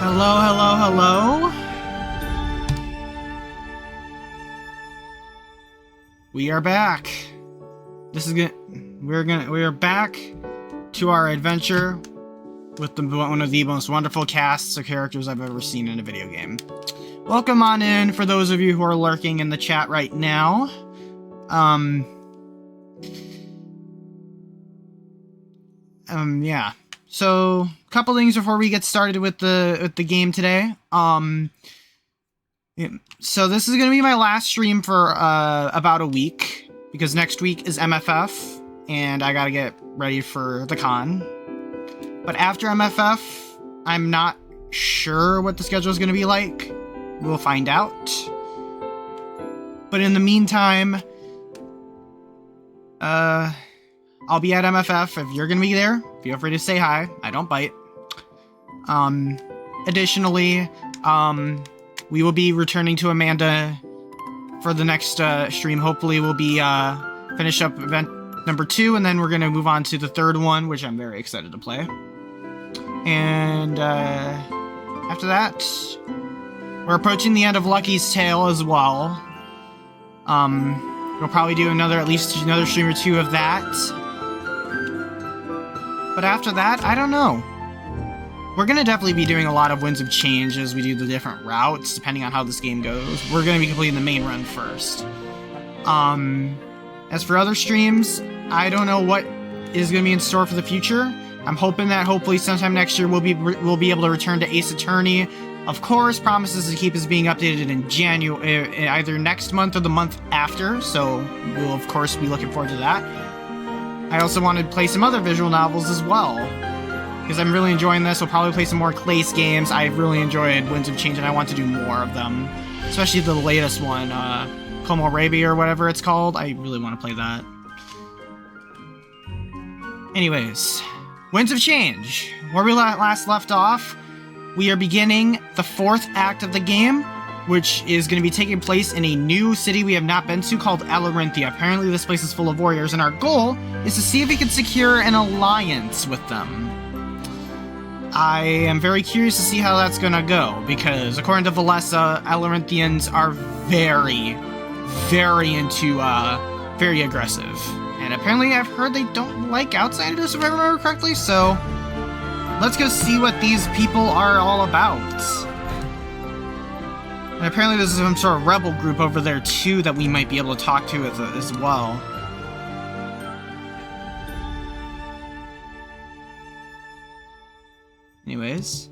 Hello, hello, hello. We are back. We are back to our adventure with one of the most wonderful casts of characters I've ever seen in a video game. Welcome on in for those of you who are lurking in the chat right now. Yeah. So, a couple things before we get started with the game today. So this is going to be my last stream for about a week, because next week is MFF, and I gotta get ready for the con. But after MFF, I'm not sure what the schedule is going to be like. We'll find out. But in the meantime, I'll be at MFF. If you're going to be there, feel free to say hi. I don't bite. Additionally, we will be returning to Amanda for the next stream. Hopefully we'll be finish up event number 2, and then we're going to move on to the third one, which I'm very excited to play. And after that, we're approaching the end of Lucky's Tale as well. We'll probably do at least another stream or 2 of that. But after that, I don't know. We're going to definitely be doing a lot of Winds of Change as we do the different routes, depending on how this game goes. We're going to be completing the main run first. As for other streams, I don't know what is going to be in store for the future. I'm hoping that hopefully sometime next year we'll be able to return to Ace Attorney. Of course, promises to keep us being updated in January, either next month or the month after, so we'll of course be looking forward to that. I also want to play some other visual novels as well, because I'm really enjoying this. We'll probably play some more Clace games. I really enjoyed Winds of Change, and I want to do more of them, especially the latest one, Como Arabia or whatever it's called. I really want to play that. Anyways, Winds of Change. Where we last left off, we are beginning the 4th act of the game, which is going to be taking place in a new city we have not been to called Alarinthia. Apparently this place is full of warriors, and our goal is to see if we can secure an alliance with them. I am very curious to see how that's going to go, because according to Valessa, Alarinthians are very aggressive. And apparently I've heard they don't like outsiders, if I remember correctly, so let's go see what these people are all about. And apparently there's some sort of rebel group over there too that we might be able to talk to as well. Anyways.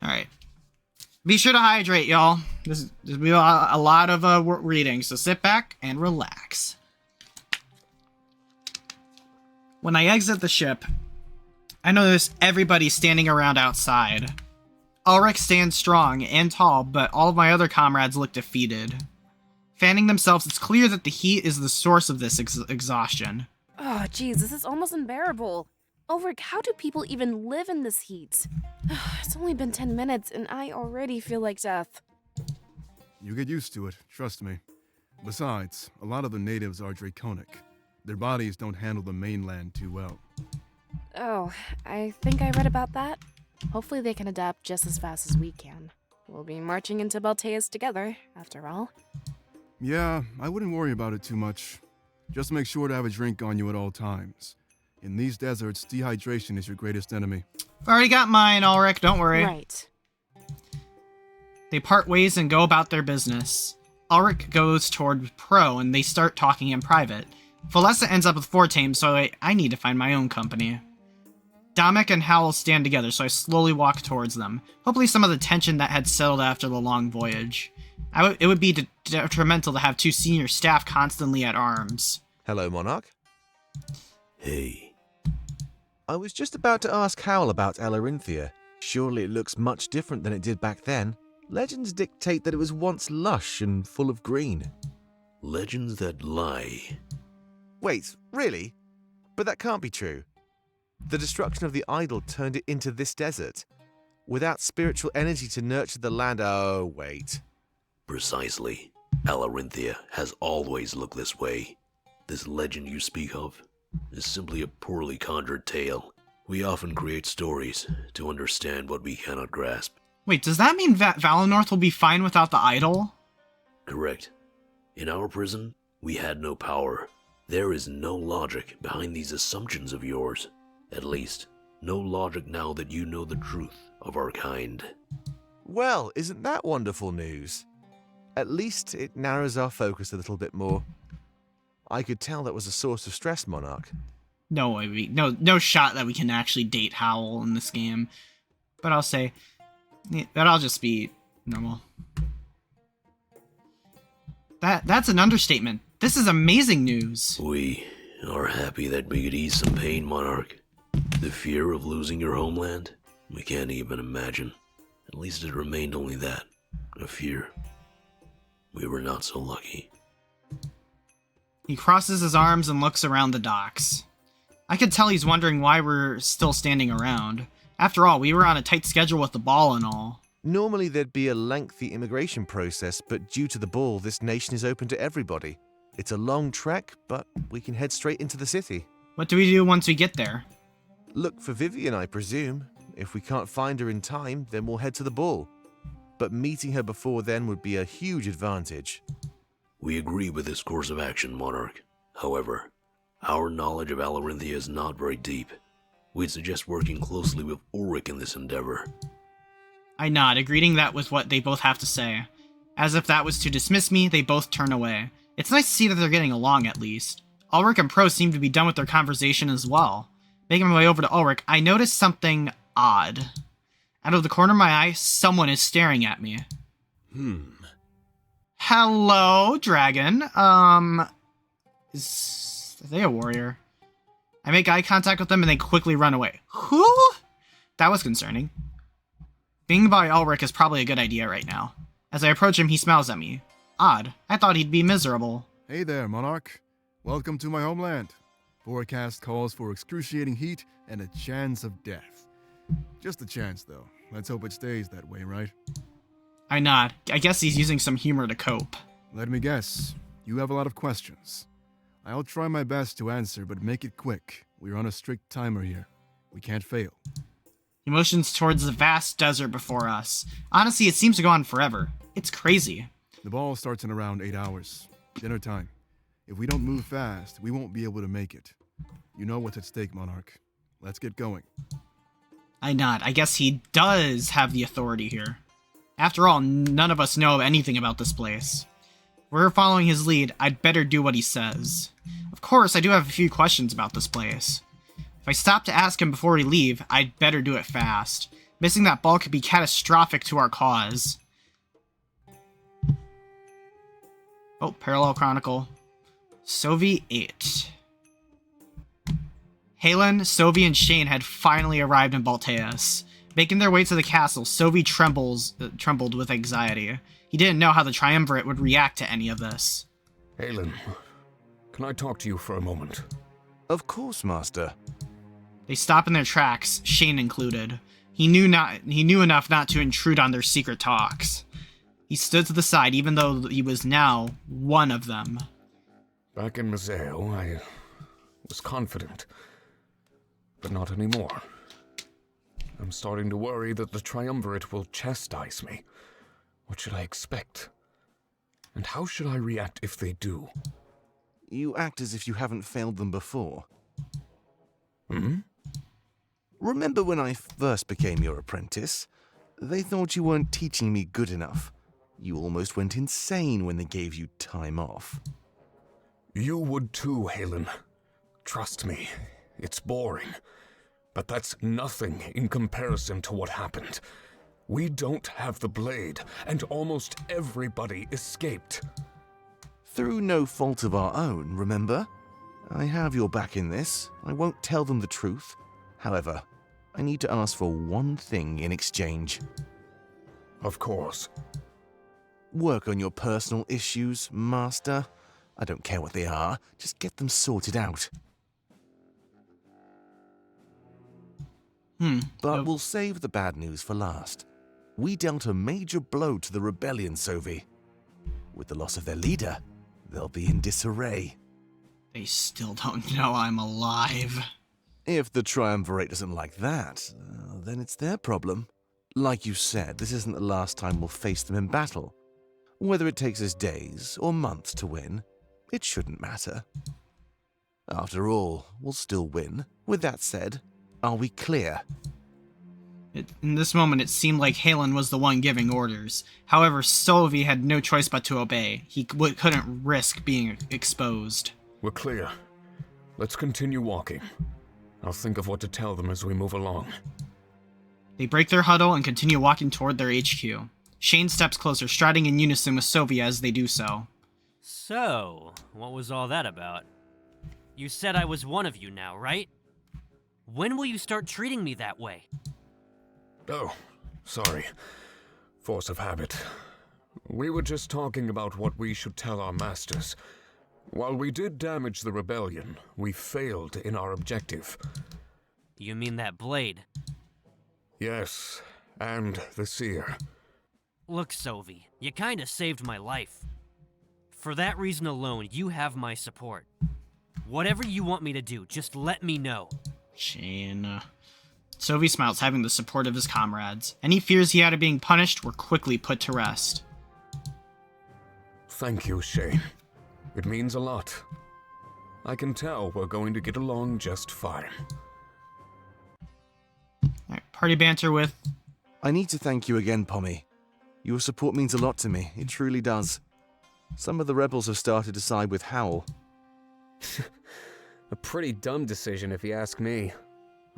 Alright. Be sure to hydrate, y'all. There's be a lot of reading, so sit back and relax. When I exit the ship, I notice everybody standing around outside. Ulrich stands strong and tall, but all of my other comrades look defeated. Fanning themselves, it's clear that the heat is the source of this exhaustion. Oh, geez, this is almost unbearable. Ulrich, how do people even live in this heat? It's only been 10 minutes, and I already feel like death. You get used to it, trust me. Besides, a lot of the natives are draconic. Their bodies don't handle the mainland too well. Oh, I think I read about that. Hopefully they can adapt just as fast as we can. We'll be marching into Balteus together, after all. Yeah, I wouldn't worry about it too much. Just make sure to have a drink on you at all times. In these deserts, dehydration is your greatest enemy. I've already got mine, Ulrich, don't worry. Right. They part ways and go about their business. Ulrich goes toward Pro, and they start talking in private. Valessa ends up with Fortame, so I need to find my own company. Domek and Howell stand together, so I slowly walk towards them. Hopefully some of the tension that had settled after the long voyage. It would be detrimental to have 2 senior staff constantly at arms. Hello, Monarch. Hey. I was just about to ask Howell about Alarinthia. Surely it looks much different than it did back then. Legends dictate that it was once lush and full of green. Legends that lie. Wait, really? But that can't be true. The destruction of the idol turned it into this desert. Without spiritual energy to nurture the land. Oh, wait. Precisely. Alarinthia has always looked this way. This legend you speak of is simply a poorly conjured tale. We often create stories to understand what we cannot grasp. Wait, does that mean that Valinor will be fine without the idol? Correct. In our prison, we had no power. There is no logic behind these assumptions of yours. At least, no logic now that you know the truth of our kind. Well, isn't that wonderful news? At least it narrows our focus a little bit more. I could tell that was a source of stress, Monarch. No way, no shot that we can actually date Howl in this game. But I'll say, that'll just be normal. That's an understatement. This is amazing news. We are happy that we could ease some pain, Monarch. The fear of losing your homeland? We can't even imagine. At least it remained only that, a fear. We were not so lucky. He crosses his arms and looks around the docks. I could tell he's wondering why we're still standing around. After all, we were on a tight schedule with the ball and all. Normally there'd be a lengthy immigration process, but due to the ball, this nation is open to everybody. It's a long trek, but we can head straight into the city. What do we do once we get there? Look for Vivian, I presume. If we can't find her in time, then we'll head to the ball. But meeting her before then would be a huge advantage. We agree with this course of action, Monarch. However, our knowledge of Alarinthia is not very deep. We'd suggest working closely with Ulrich in this endeavor. I nod, agreeing that with what they both have to say. As if that was to dismiss me, they both turn away. It's nice to see that they're getting along, at least. Ulrich and Pro seem to be done with their conversation as well. Making my way over to Ulrich, I notice something odd. Out of the corner of my eye, someone is staring at me. Hello, dragon. Are they a warrior? I make eye contact with them and they quickly run away. Who? That was concerning. Being by Ulrich is probably a good idea right now. As I approach him, he smiles at me. Odd. I thought he'd be miserable. Hey there, Monarch. Welcome to my homeland. Forecast calls for excruciating heat and a chance of death. Just a chance, though. Let's hope it stays that way, right? I nod. I guess he's using some humor to cope. Let me guess. You have a lot of questions. I'll try my best to answer, but make it quick. We're on a strict timer here. We can't fail. He motions towards the vast desert before us. Honestly, it seems to go on forever. It's crazy. The ball starts in around 8 hours. Dinner time. If we don't move fast, we won't be able to make it. You know what's at stake, Monarch. Let's get going. I nod. I guess he does have the authority here. After all, none of us know anything about this place. If we're following his lead, I'd better do what he says. Of course, I do have a few questions about this place. If I stop to ask him before we leave, I'd better do it fast. Missing that ball could be catastrophic to our cause. Oh, Parallel Chronicle. Sovi 8. Halen, Sovi, and Shane had finally arrived in Balteus. Making their way to the castle, Sovi trembled with anxiety. He didn't know how the Triumvirate would react to any of this. Halen, can I talk to you for a moment? Of course, Master. They stop in their tracks, Shane included. He knew enough not to intrude on their secret talks. He stood to the side, even though he was now one of them. Back in Museo, I was confident, but not anymore. I'm starting to worry that the Triumvirate will chastise me. What should I expect? And how should I react if they do? You act as if you haven't failed them before. Hmm? Remember when I first became your apprentice? They thought you weren't teaching me good enough. You almost went insane when they gave you time off. You would too, Halen. Trust me, it's boring. But that's nothing in comparison to what happened. We don't have the blade, and almost everybody escaped. Through no fault of our own, remember? I have your back in this. I won't tell them the truth. However, I need to ask for one thing in exchange. Of course. Work on your personal issues, Master. I don't care what they are. Just get them sorted out. But Nope. we'll save the bad news for last. We dealt a major blow to the rebellion, Sovi. With the loss of their leader, they'll be in disarray. They still don't know I'm alive. If the Triumvirate doesn't like that, then it's their problem. Like you said, this isn't the last time we'll face them in battle. Whether it takes us days or months to win, it shouldn't matter. After all, we'll still win. With that said, are we clear? In this moment, it seemed like Halen was the one giving orders. However, Sovi had no choice but to obey. He couldn't risk being exposed. We're clear. Let's continue walking. I'll think of what to tell them as we move along. They break their huddle and continue walking toward their HQ. Shane steps closer, striding in unison with Sovi as they do so. So, what was all that about? You said I was one of you now, right? When will you start treating me that way? Oh, sorry. Force of habit. We were just talking about what we should tell our masters. While we did damage the rebellion, we failed in our objective. You mean that blade? Yes, and the seer. Look, Sovi, you kinda saved my life. For that reason alone, you have my support. Whatever you want me to do, just let me know. Shane. Sovi smiles, having the support of his comrades. Any fears he had of being punished were quickly put to rest. Thank you, Shane. It means a lot. I can tell we're going to get along just fine. Alright, party banter with... I need to thank you again, Pommy. Your support means a lot to me, it truly does. Some of the rebels have started to side with Howl. A pretty dumb decision if you ask me.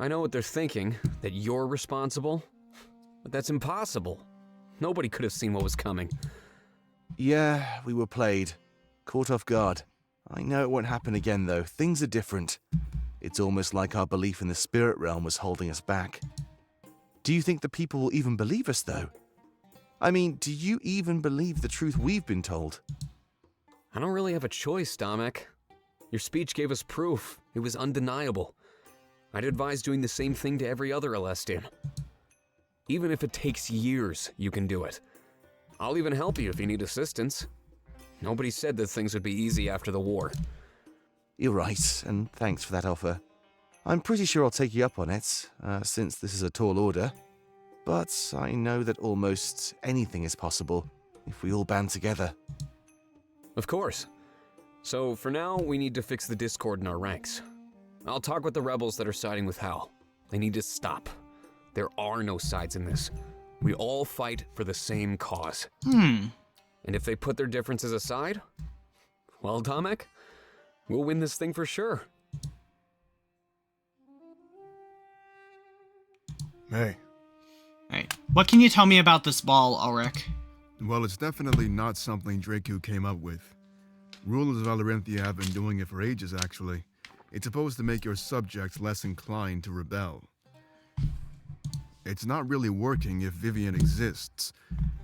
I know what they're thinking, that you're responsible, but that's impossible. Nobody could have seen what was coming. Yeah, we were played. Caught off guard. I know it won't happen again, though. Things are different. It's almost like our belief in the spirit realm was holding us back. Do you think the people will even believe us, though? I mean, do you even believe the truth we've been told? I don't really have a choice, Domek. Your speech gave us proof. It was undeniable. I'd advise doing the same thing to every other Alestian. Even if it takes years, you can do it. I'll even help you if you need assistance. Nobody said that things would be easy after the war. You're right, and thanks for that offer. I'm pretty sure I'll take you up on it, since this is a tall order. But I know that almost anything is possible if we all band together. Of course. So for now, we need to fix the discord in our ranks. I'll talk with the rebels that are siding with Hal. They need to stop. There are no sides in this. We all fight for the same cause. And if they put their differences aside, well, Domek, we'll win this thing for sure. Hey, Alright, what can you tell me about this ball, Ulrich? well, it's definitely not something Draku came up with. Rulers of Alarinthia have been doing it for ages, actually. It's supposed to make your subjects less inclined to rebel. It's not really working if Vivian exists,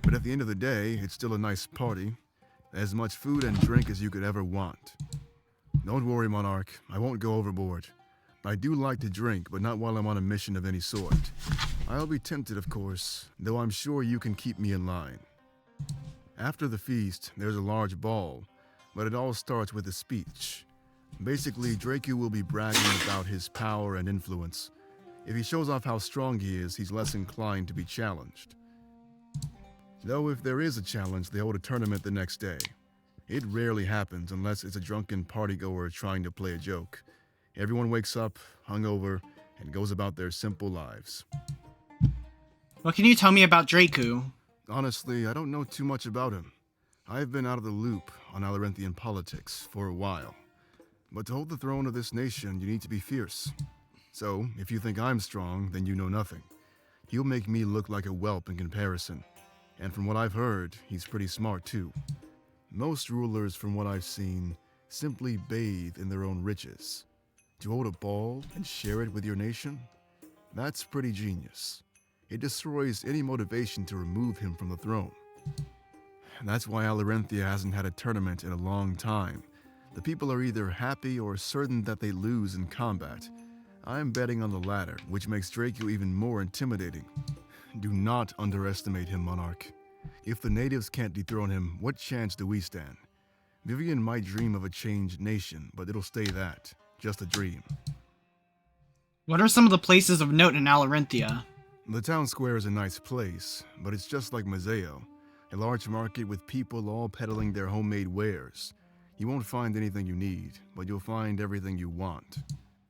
but at the end of the day, it's still a nice party. As much food and drink as you could ever want. Don't worry, Monarch, I won't go overboard. I do like to drink, but not while I'm on a mission of any sort. I'll be tempted, of course, though I'm sure you can keep me in line. After the feast, there's a large ball, but it all starts with a speech. Basically, Draku will be bragging about his power and influence. If he shows off how strong he is, he's less inclined to be challenged. Though if there is a challenge, they hold a tournament the next day. It rarely happens unless it's a drunken partygoer trying to play a joke. Everyone wakes up, hungover, and goes about their simple lives. What can you tell me about Draku? Honestly, I don't know too much about him. I've been out of the loop on Alarinthian politics for a while. But to hold the throne of this nation, you need to be fierce. So, if you think I'm strong, then you know nothing. He'll make me look like a whelp in comparison. And from what I've heard, he's pretty smart too. Most rulers, from what I've seen, simply bathe in their own riches. To hold a ball and share it with your nation? That's pretty genius. It destroys any motivation to remove him from the throne. That's why Alarinthia hasn't had a tournament in a long time. The people are either happy or certain that they lose in combat. I'm betting on the latter, which makes Draco even more intimidating. Do not underestimate him, Monarch. If the natives can't dethrone him, what chance do we stand? Vivian might dream of a changed nation, but it'll stay that. Just a dream. What are some of the places of note in Alarinthia? The town square is a nice place, but it's just like Museo. A large market with people all peddling their homemade wares. You won't find anything you need, but you'll find everything you want.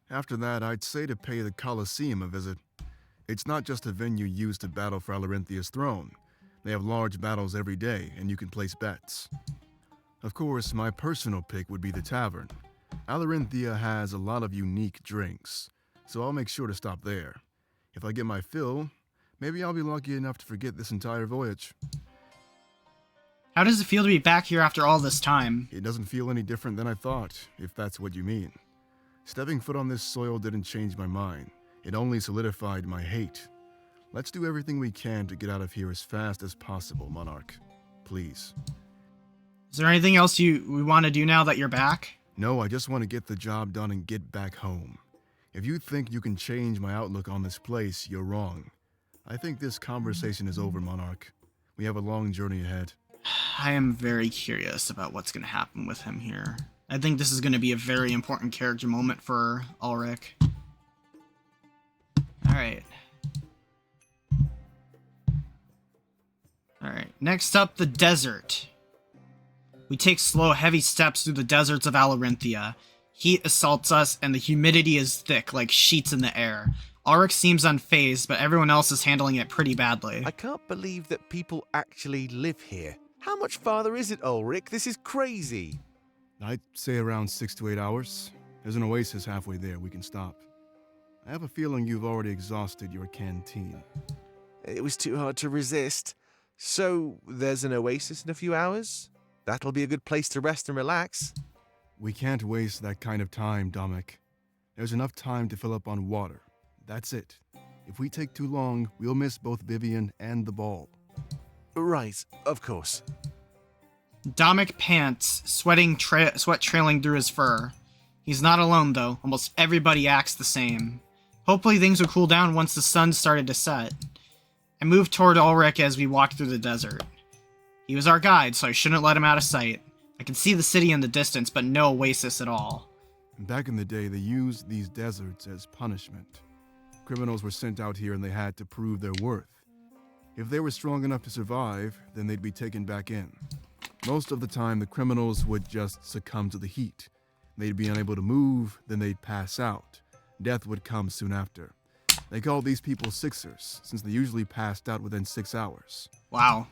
After that, I'd say to pay the Colosseum a visit. It's not just a venue used to battle for Alarinthia's throne. They have large battles every day, and you can place bets. Of course, my personal pick would be the tavern. Alarinthia has a lot of unique drinks, so I'll make sure to stop there. If I get my fill, maybe I'll be lucky enough to forget this entire voyage. How does it feel to be back here after all this time? It doesn't feel any different than I thought, if that's what you mean. Stepping foot on this soil didn't change my mind. It only solidified my hate. Let's do everything we can to get out of here as fast as possible, Monarch. Please. Is there anything else we want to do now that you're back? No, I just want to get the job done and get back home. If you think you can change my outlook on this place, you're wrong. I think this conversation is over, Monarch. We have a long journey ahead. I am very curious about what's going to happen with him here. I think this is going to be a very important character moment for Ulrich. Alright. Alright, next up, the desert. We take slow, heavy steps through the deserts of Alarinthia. Heat assaults us, and the humidity is thick, like sheets in the air. Ulrich seems unfazed, but everyone else is handling it pretty badly. I can't believe that people actually live here. How much farther is it, Ulrich? This is crazy. I'd say around 6 to 8 hours. There's an oasis halfway there we can stop. I have a feeling you've already exhausted your canteen. It was too hard to resist. So, there's an oasis in a few hours? That'll be a good place to rest and relax. We can't waste that kind of time, Dominic. There's enough time to fill up on water. That's it. If we take too long, we'll miss both Vivian and the ball. Right, of course. Dominic pants, sweat trailing through his fur. He's not alone, though. Almost everybody acts the same. Hopefully things will cool down once the sun started to set. I moved toward Ulrich as we walked through the desert. He was our guide, so I shouldn't let him out of sight. I can see the city in the distance, but no oasis at all. Back in the day, they used these deserts as punishment. Criminals were sent out here and they had to prove their worth. If they were strong enough to survive, then they'd be taken back in. Most of the time, the criminals would just succumb to the heat. They'd be unable to move, then they'd pass out. Death would come soon after. They called these people Sixers, since they usually passed out within 6 hours. Wow.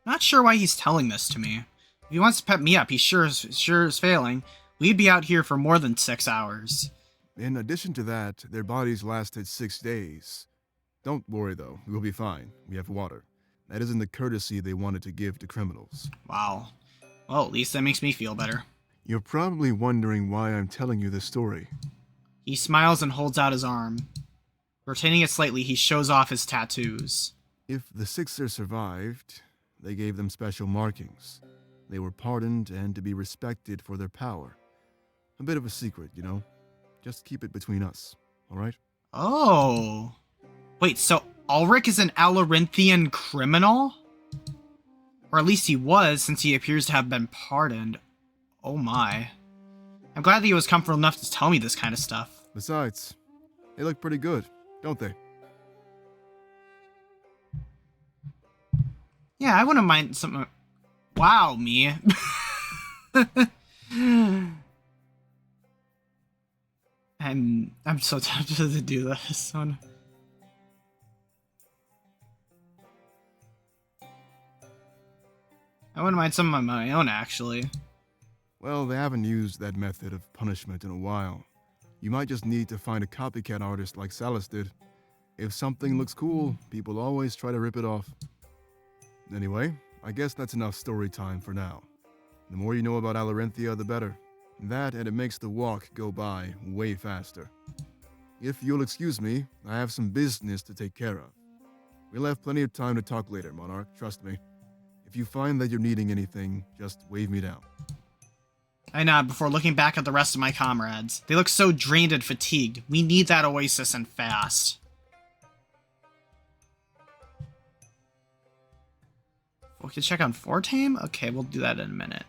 Not sure why he's telling this to me. If he wants to pep me up, he sure is failing. We'd be out here for more than 6 hours. In addition to that, their bodies lasted 6 days. Don't worry though, we'll be fine. We have water. That isn't the courtesy they wanted to give to criminals. Wow. Well, at least that makes me feel better. You're probably wondering why I'm telling you this story. He smiles and holds out his arm. Rotating it slightly, he shows off his tattoos. If the Sixers survived, they gave them special markings. They were pardoned and to be respected for their power. A bit of a secret, you know? Just keep it between us, alright? Oh. Wait, so Ulrich is an Alarinthian criminal? Or at least he was, since he appears to have been pardoned. Oh my. I'm glad that he was comfortable enough to tell me this kind of stuff. Besides, they look pretty good, don't they? Yeah, I wouldn't mind some... Wow, me. I'm so tempted to do this one. I wouldn't mind some of my own, actually. Well, they haven't used that method of punishment in a while. You might just need to find a copycat artist like Salas did. If something looks cool, people always try to rip it off. Anyway, I guess that's enough story time for now. The more you know about Alarinthia, the better. That, and it makes the walk go by way faster. If you'll excuse me, I have some business to take care of. We'll have plenty of time to talk later, Monarch, trust me. If you find that you're needing anything, just wave me down. I nod before looking back at the rest of my comrades. They look so drained and fatigued. We need that oasis and fast. We can check on Fortame? Okay, we'll do that in a minute.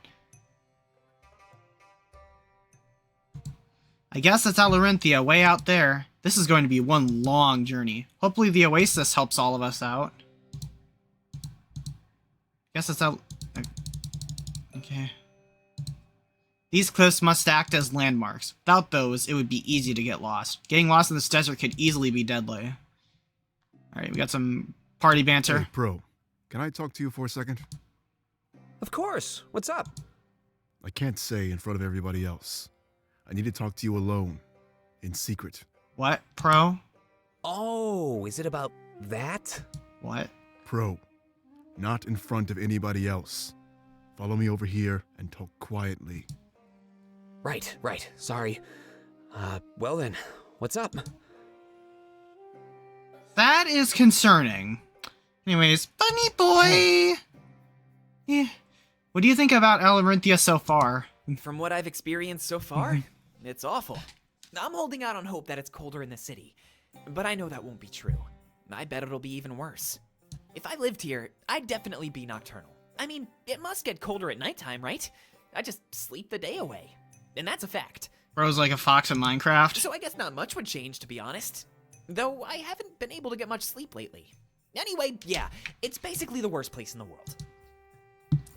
I guess that's Alarinthia, way out there. This is going to be one long journey. Hopefully the oasis helps all of us out. Guess it's out... Okay. These cliffs must act as landmarks. Without those, it would be easy to get lost. Getting lost in this desert could easily be deadly. Alright, we got some party banter. Hey, Pro, can I talk to you for a second? Of course. What's up? I can't say in front of everybody else. I need to talk to you alone, in secret. What, Pro? Oh, is it about that? What? Pro, not in front of anybody else. Follow me over here and talk quietly. Right. Sorry. Well then, what's up? That is concerning. Anyways, bunny boy! Yeah. What do you think about Alarinthia so far? From what I've experienced so far, it's awful. I'm holding out on hope that it's colder in the city, but I know that won't be true. I bet it'll be even worse. If I lived here, I'd definitely be nocturnal. I mean, it must get colder at nighttime, right? I just sleep the day away. And that's a fact. Bro's like a fox in Minecraft. So I guess not much would change, to be honest. Though I haven't been able to get much sleep lately. Anyway, yeah, it's basically the worst place in the world.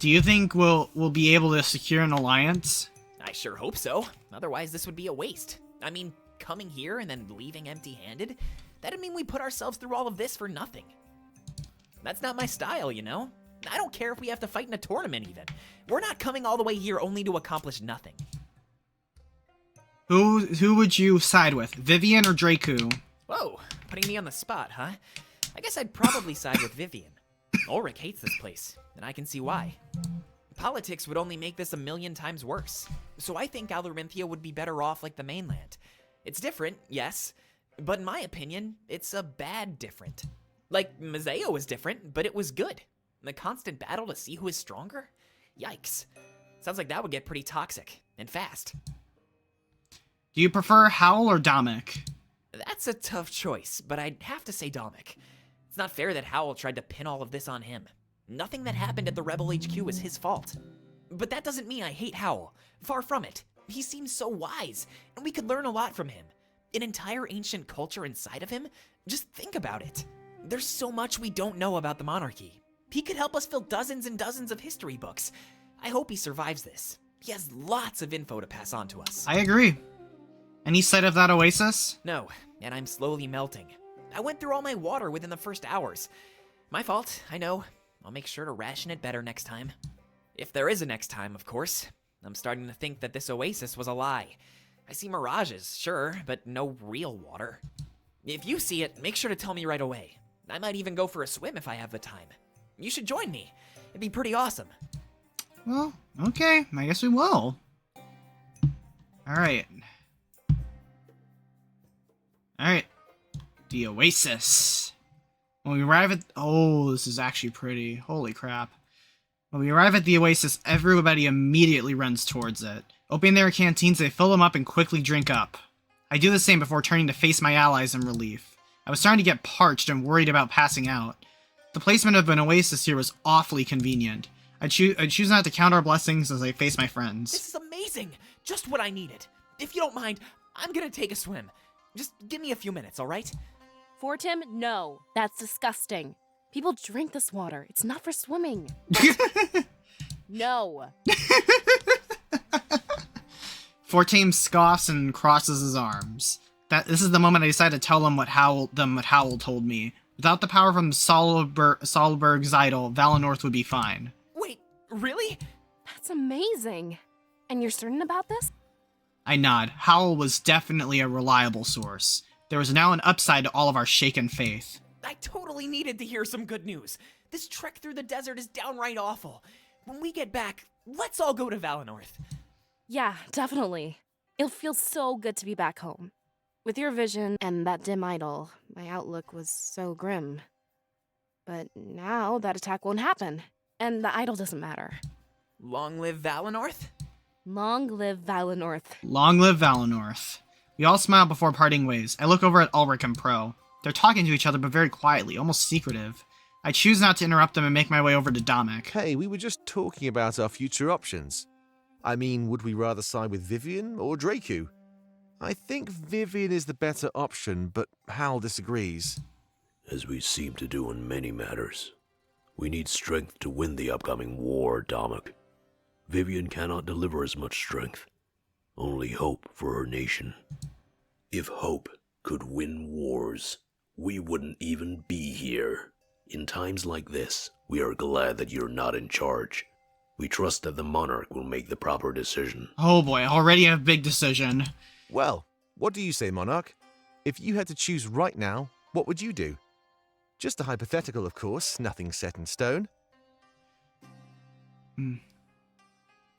Do you think we'll be able to secure an alliance? I sure hope so. Otherwise, this would be a waste. I mean, coming here and then leaving empty-handed, that'd mean we put ourselves through all of this for nothing. That's not my style, you know? I don't care if we have to fight in a tournament even. We're not coming all the way here only to accomplish nothing. Who would you side with, Vivian or Draku? Whoa, putting me on the spot, huh? I guess I'd probably side with Vivian. Ulrich hates this place, and I can see why. Politics would only make this a million times worse. So I think Alarinthia would be better off like the mainland. It's different, yes, but in my opinion, it's a bad different. Like, Mazeo was different, but it was good. The constant battle to see who is stronger? Yikes. Sounds like that would get pretty toxic, and fast. Do you prefer Howl or Dominic? That's a tough choice, but I'd have to say Dominic. It's not fair that Howl tried to pin all of this on him. Nothing that happened at the Rebel HQ was his fault. But that doesn't mean I hate Howl. Far from it. He seems so wise, and we could learn a lot from him. An entire ancient culture inside of him? Just think about it. There's so much we don't know about the monarchy. He could help us fill dozens and dozens of history books. I hope he survives this. He has lots of info to pass on to us. I agree. Any sight of that oasis? No, and I'm slowly melting. I went through all my water within the first hours. My fault, I know. I'll make sure to ration it better next time. If there is a next time, of course. I'm starting to think that this oasis was a lie. I see mirages, sure, but no real water. If you see it, make sure to tell me right away. I might even go for a swim if I have the time. You should join me. It'd be pretty awesome. Well, okay. I guess we will. Alright. Alright. The oasis. When we arrive at... Oh, this is actually pretty. Holy crap. When we arrive at the oasis, everybody immediately runs towards it. Opening their canteens, they fill them up and quickly drink up. I do the same before turning to face my allies in relief. I was starting to get parched and worried about passing out. The placement of an oasis here was awfully convenient. I choose not to count our blessings as I face my friends. This is amazing! Just what I needed. If you don't mind, I'm gonna take a swim. Just give me a few minutes, alright? Fortim, no. That's disgusting. People drink this water. It's not for swimming. No. Fortame scoffs and crosses his arms. This is the moment I decide to tell them what Howl told me. Without the power from Solberg's idol, Valinor would be fine. Wait, really? That's amazing. And you're certain about this? I nod. Howl was definitely a reliable source. There was now an upside to all of our shaken faith. I totally needed to hear some good news. This trek through the desert is downright awful. When we get back, let's all go to Valinor. Yeah, definitely. It'll feel so good to be back home. With your vision and that dim idol, my outlook was so grim. But now that attack won't happen, and the idol doesn't matter. Long live Valinor? Long live Valinor. Long live Valinor. We all smile before parting ways. I look over at Ulrich and Pro. They're talking to each other, but very quietly, almost secretive. I choose not to interrupt them and make my way over to Dominic. Hey, we were just talking about our future options. I mean, would we rather side with Vivian or Draku? I think Vivian is the better option, but Hal disagrees. As we seem to do in many matters, we need strength to win the upcoming war, Dominic. Vivian cannot deliver as much strength, only hope for her nation. If hope could win wars, we wouldn't even be here. In times like this, we are glad that you're not in charge. We trust that the monarch will make the proper decision. Oh boy, already a big decision. Well, what do you say, Monarch? If you had to choose right now, what would you do? Just a hypothetical, of course, nothing set in stone.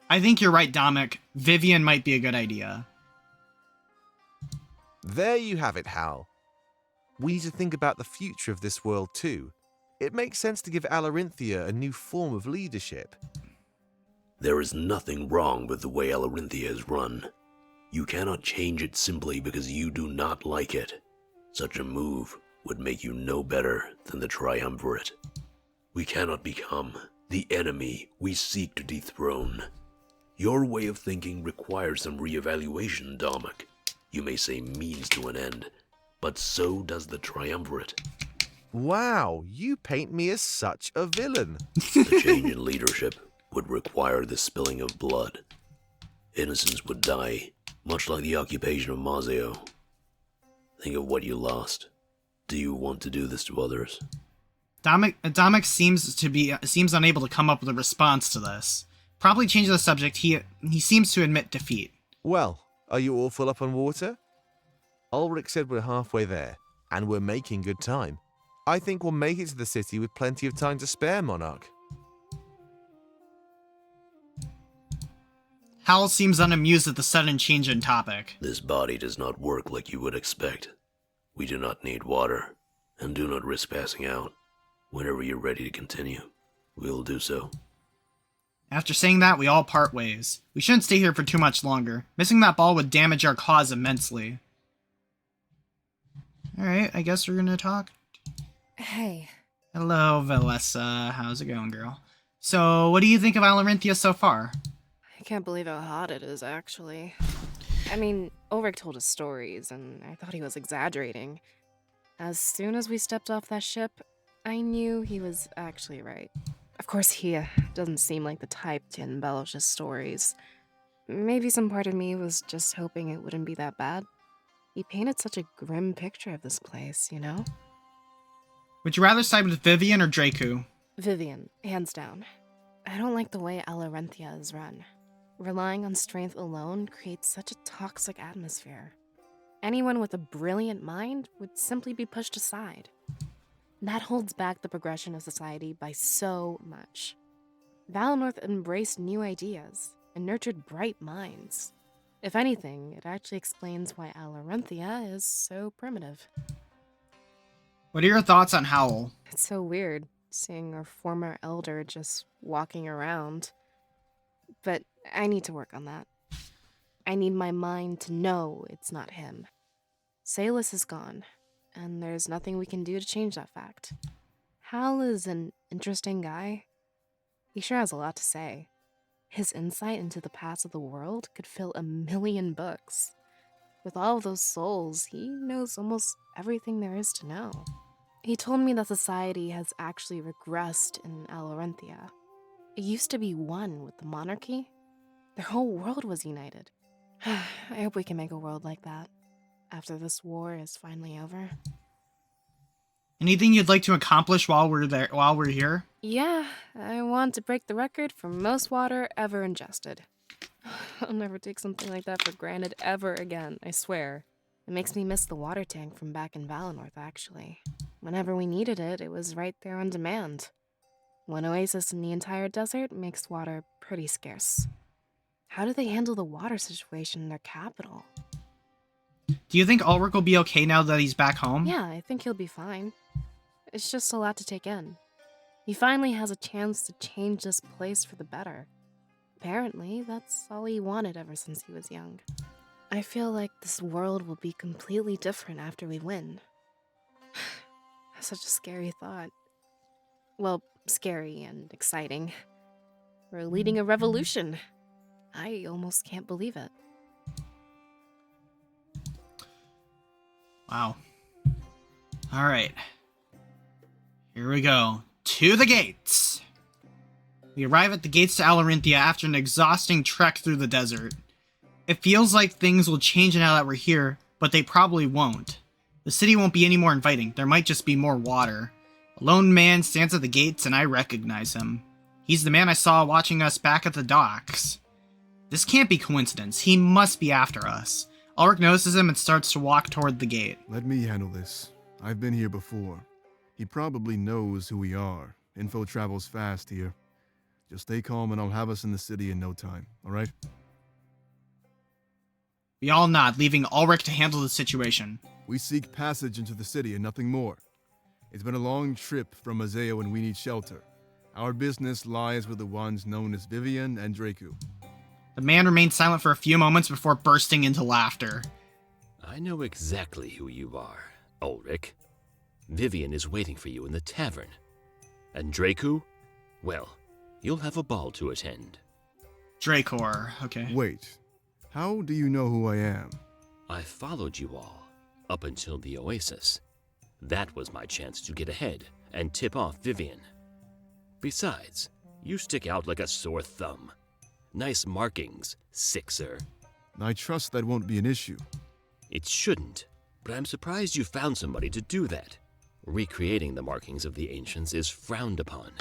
I think you're right, Dominic. Vivian might be a good idea. There you have it, Hal. We need to think about the future of this world too. It makes sense to give Alarinthia a new form of leadership. There is nothing wrong with the way Alarinthia is run. You cannot change it simply because you do not like it. Such a move would make you no better than the Triumvirate. We cannot become the enemy we seek to dethrone. Your way of thinking requires some reevaluation, Dominic. You may say means to an end, but so does the Triumvirate. Wow, you paint me as such a villain. The change in leadership would require the spilling of blood. Innocents would die, much like the occupation of Mazeo. Think of what you lost. Do you want to do this to others? Dominic seems unable to come up with a response to this. Probably change the subject. He seems to admit defeat. Well, are you all full up on water? Ulrich said we're halfway there, and we're making good time. I think we'll make it to the city with plenty of time to spare, Monarch. Hal seems unamused at the sudden change in topic. This body does not work like you would expect. We do not need water, and do not risk passing out. Whenever you're ready to continue, we will do so. After saying that, we all part ways. We shouldn't stay here for too much longer. Missing that ball would damage our cause immensely. Alright, I guess we're gonna talk. Hey. Hello, Valessa. How's it going, girl? So, what do you think of Alarinthia so far? I can't believe how hot it is, actually. I mean, Ulrich told us stories, and I thought he was exaggerating. As soon as we stepped off that ship, I knew he was actually right. Of course, he doesn't seem like the type to embellish his stories. Maybe some part of me was just hoping it wouldn't be that bad. He painted such a grim picture of this place, you know? Would you rather side with Vivian or Draku? Vivian, hands down. I don't like the way Alarinthia is run. Relying on strength alone creates such a toxic atmosphere. Anyone with a brilliant mind would simply be pushed aside. That holds back the progression of society by so much. Valinor embraced new ideas and nurtured bright minds. If anything, it actually explains why Alarinthia is so primitive. What are your thoughts on Howl? It's so weird, seeing our former elder just walking around. But I need to work on that. I need my mind to know it's not him. Salus is gone, and there's nothing we can do to change that fact. Hal is an interesting guy. He sure has a lot to say. His insight into the past of the world could fill 1,000,000 books. With all of those souls, he knows almost everything there is to know. He told me that society has actually regressed in Alarinthia. It used to be one with the monarchy. Their whole world was united. I hope we can make a world like that after this war is finally over. Anything you'd like to accomplish while we're here? Yeah, I want to break the record for most water ever ingested. I'll never take something like that for granted ever again, I swear. It makes me miss the water tank from back in Valinor, actually. Whenever we needed it, it was right there on demand. One oasis in the entire desert makes water pretty scarce. How do they handle the water situation in their capital? Do you think Ulrich will be okay now that he's back home? Yeah, I think he'll be fine. It's just a lot to take in. He finally has a chance to change this place for the better. Apparently, that's all he wanted ever since he was young. I feel like this world will be completely different after we win. Such a scary thought. Well, scary and exciting. We're leading a revolution. I almost can't believe it. Wow. All right. Here we go. To the gates. We arrive at the gates to Alarinthia after an exhausting trek through the desert. It feels like things will change now that we're here, but they probably won't. The city won't be any more inviting. There might just be more water. A lone man stands at the gates and I recognize him. He's the man I saw watching us back at the docks. This can't be coincidence. He must be after us. Ulrich notices him and starts to walk toward the gate. Let me handle this. I've been here before. He probably knows who we are. Info travels fast here. Just stay calm and I'll have us in the city in no time, alright? We all nod, leaving Ulrich to handle the situation. We seek passage into the city and nothing more. It's been a long trip from Mazeo and we need shelter. Our business lies with the ones known as Vivian and Draku. The man remains silent for a few moments before bursting into laughter. I know exactly who you are, Ulrich. Vivian is waiting for you in the tavern. And Draku? Well, you'll have a ball to attend. Dracor, okay. Wait, how do you know who I am? I followed you all, up until the Oasis. That was my chance to get ahead and tip off Vivian. Besides, you stick out like a sore thumb. Nice markings, Sixer. I trust that won't be an issue. It shouldn't, but I'm surprised you found somebody to do that. Recreating the markings of the ancients is frowned upon.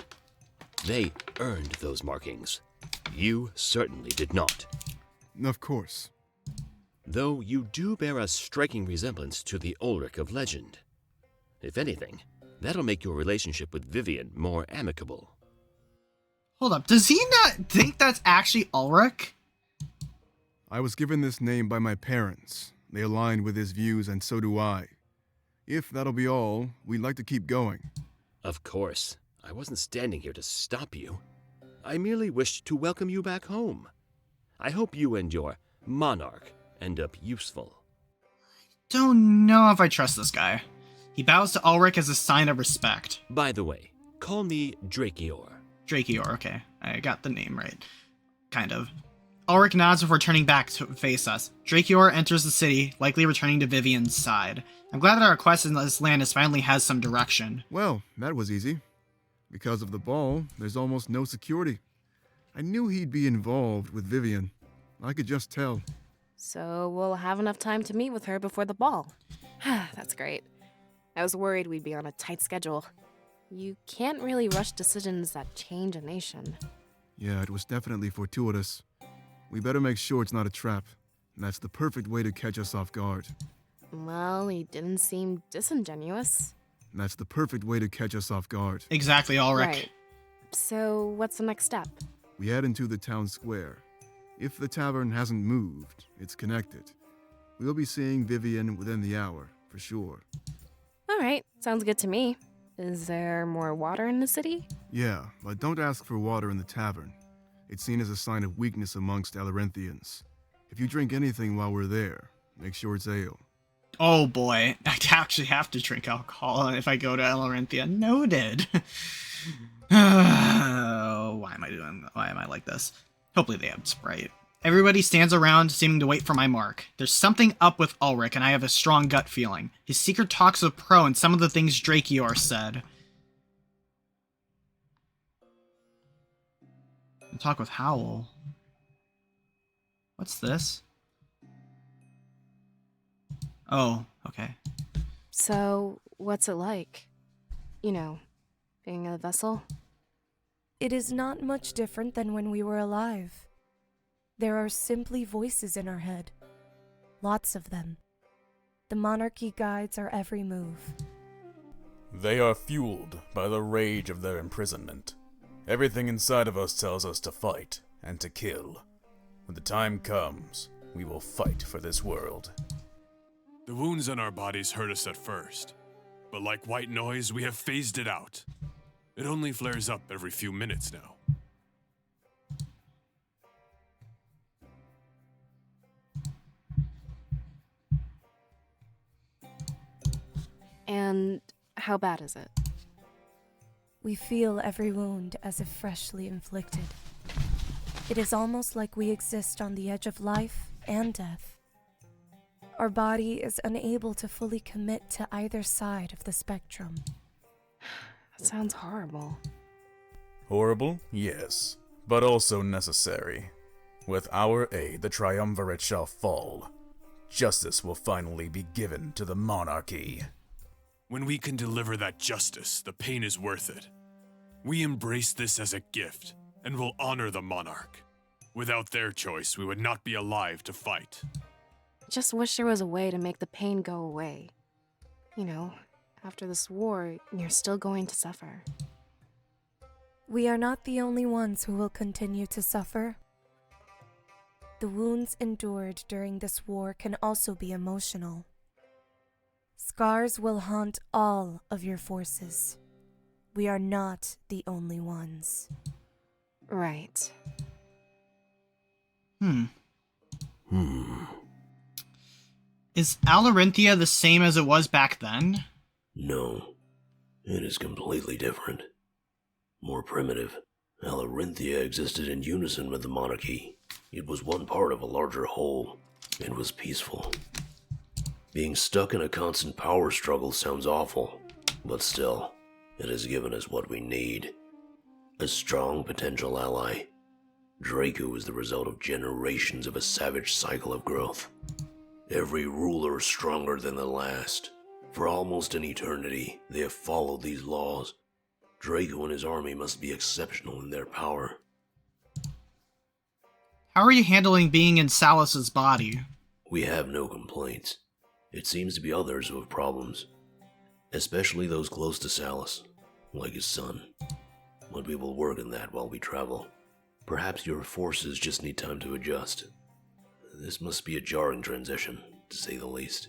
They earned those markings. You certainly did not. Of course. Though you do bear a striking resemblance to the Ulrich of legend. If anything, that'll make your relationship with Vivian more amicable. Hold up, does he not think that's actually Ulrich? I was given this name by my parents. They align with his views and so do I. If that'll be all, we'd like to keep going. Of course. I wasn't standing here to stop you. I merely wished to welcome you back home. I hope you and your monarch end up useful. Don't know if I trust this guy. He bows to Ulrich as a sign of respect. By the way, call me Drakior. Drakior, okay. I got the name right. Kind of. Ulrich nods before turning back to face us. Drakior enters the city, likely returning to Vivian's side. I'm glad that our quest in this land finally has some direction. Well, that was easy. Because of the ball, there's almost no security. I knew he'd be involved with Vivian. I could just tell. So we'll have enough time to meet with her before the ball. That's great. I was worried we'd be on a tight schedule. You can't really rush decisions that change a nation. Yeah, it was definitely fortuitous. We better make sure it's not a trap. That's the perfect way to catch us off guard. Well, he didn't seem disingenuous. That's the perfect way to catch us off guard. Exactly, Ulrich. Right. So what's the next step? We head into the town square. If the tavern hasn't moved, it's connected. We'll be seeing Vivian within the hour, for sure. All right, sounds good to me. Is there more water in the city? Yeah, but don't ask for water in the tavern. It's seen as a sign of weakness amongst Alarinthians. If you drink anything while we're there, make sure it's ale. Oh boy, I actually have to drink alcohol if I go to Alarinthia. Noted. Why am I like this? Hopefully they have Sprite. Everybody stands around, seeming to wait for my mark. There's something up with Ulrich, and I have a strong gut feeling. His secret talks with Pro and some of the things Drakior said. And talk with Howl. What's this? Oh, okay. So, what's it like? You know, being a vessel? It is not much different than when we were alive. There are simply voices in our head. Lots of them. The monarchy guides our every move. They are fueled by the rage of their imprisonment. Everything inside of us tells us to fight and to kill. When the time comes, we will fight for this world. The wounds on our bodies hurt us at first, but like white noise, we have phased it out. It only flares up every few minutes now. And how bad is it? We feel every wound as if freshly inflicted. It is almost like we exist on the edge of life and death. Our body is unable to fully commit to either side of the spectrum. That sounds horrible. Horrible? Yes. But also necessary. With our aid, the triumvirate shall fall. Justice will finally be given to the monarchy. When we can deliver that justice, the pain is worth it. We embrace this as a gift, and will honor the monarch. Without their choice, we would not be alive to fight. Just wish there was a way to make the pain go away. You know, after this war, you're still going to suffer. We are not the only ones who will continue to suffer. The wounds endured during this war can also be emotional. Scars will haunt all of your forces. We are not the only ones. Right. Is Alarinthia the same as it was back then? No, it is completely different. More primitive. Alarinthia existed in unison with the monarchy. It was one part of a larger whole. It was peaceful. Being stuck in a constant power struggle sounds awful, but still, it has given us what we need. A strong potential ally. Draco is the result of generations of a savage cycle of growth. Every ruler is stronger than the last. For almost an eternity, they have followed these laws. Draco and his army must be exceptional in their power. How are you handling being in Salus's body? We have no complaints. It seems to be others who have problems. Especially those close to Salus, like his son. But we will work on that while we travel. Perhaps your forces just need time to adjust. This must be a jarring transition, to say the least.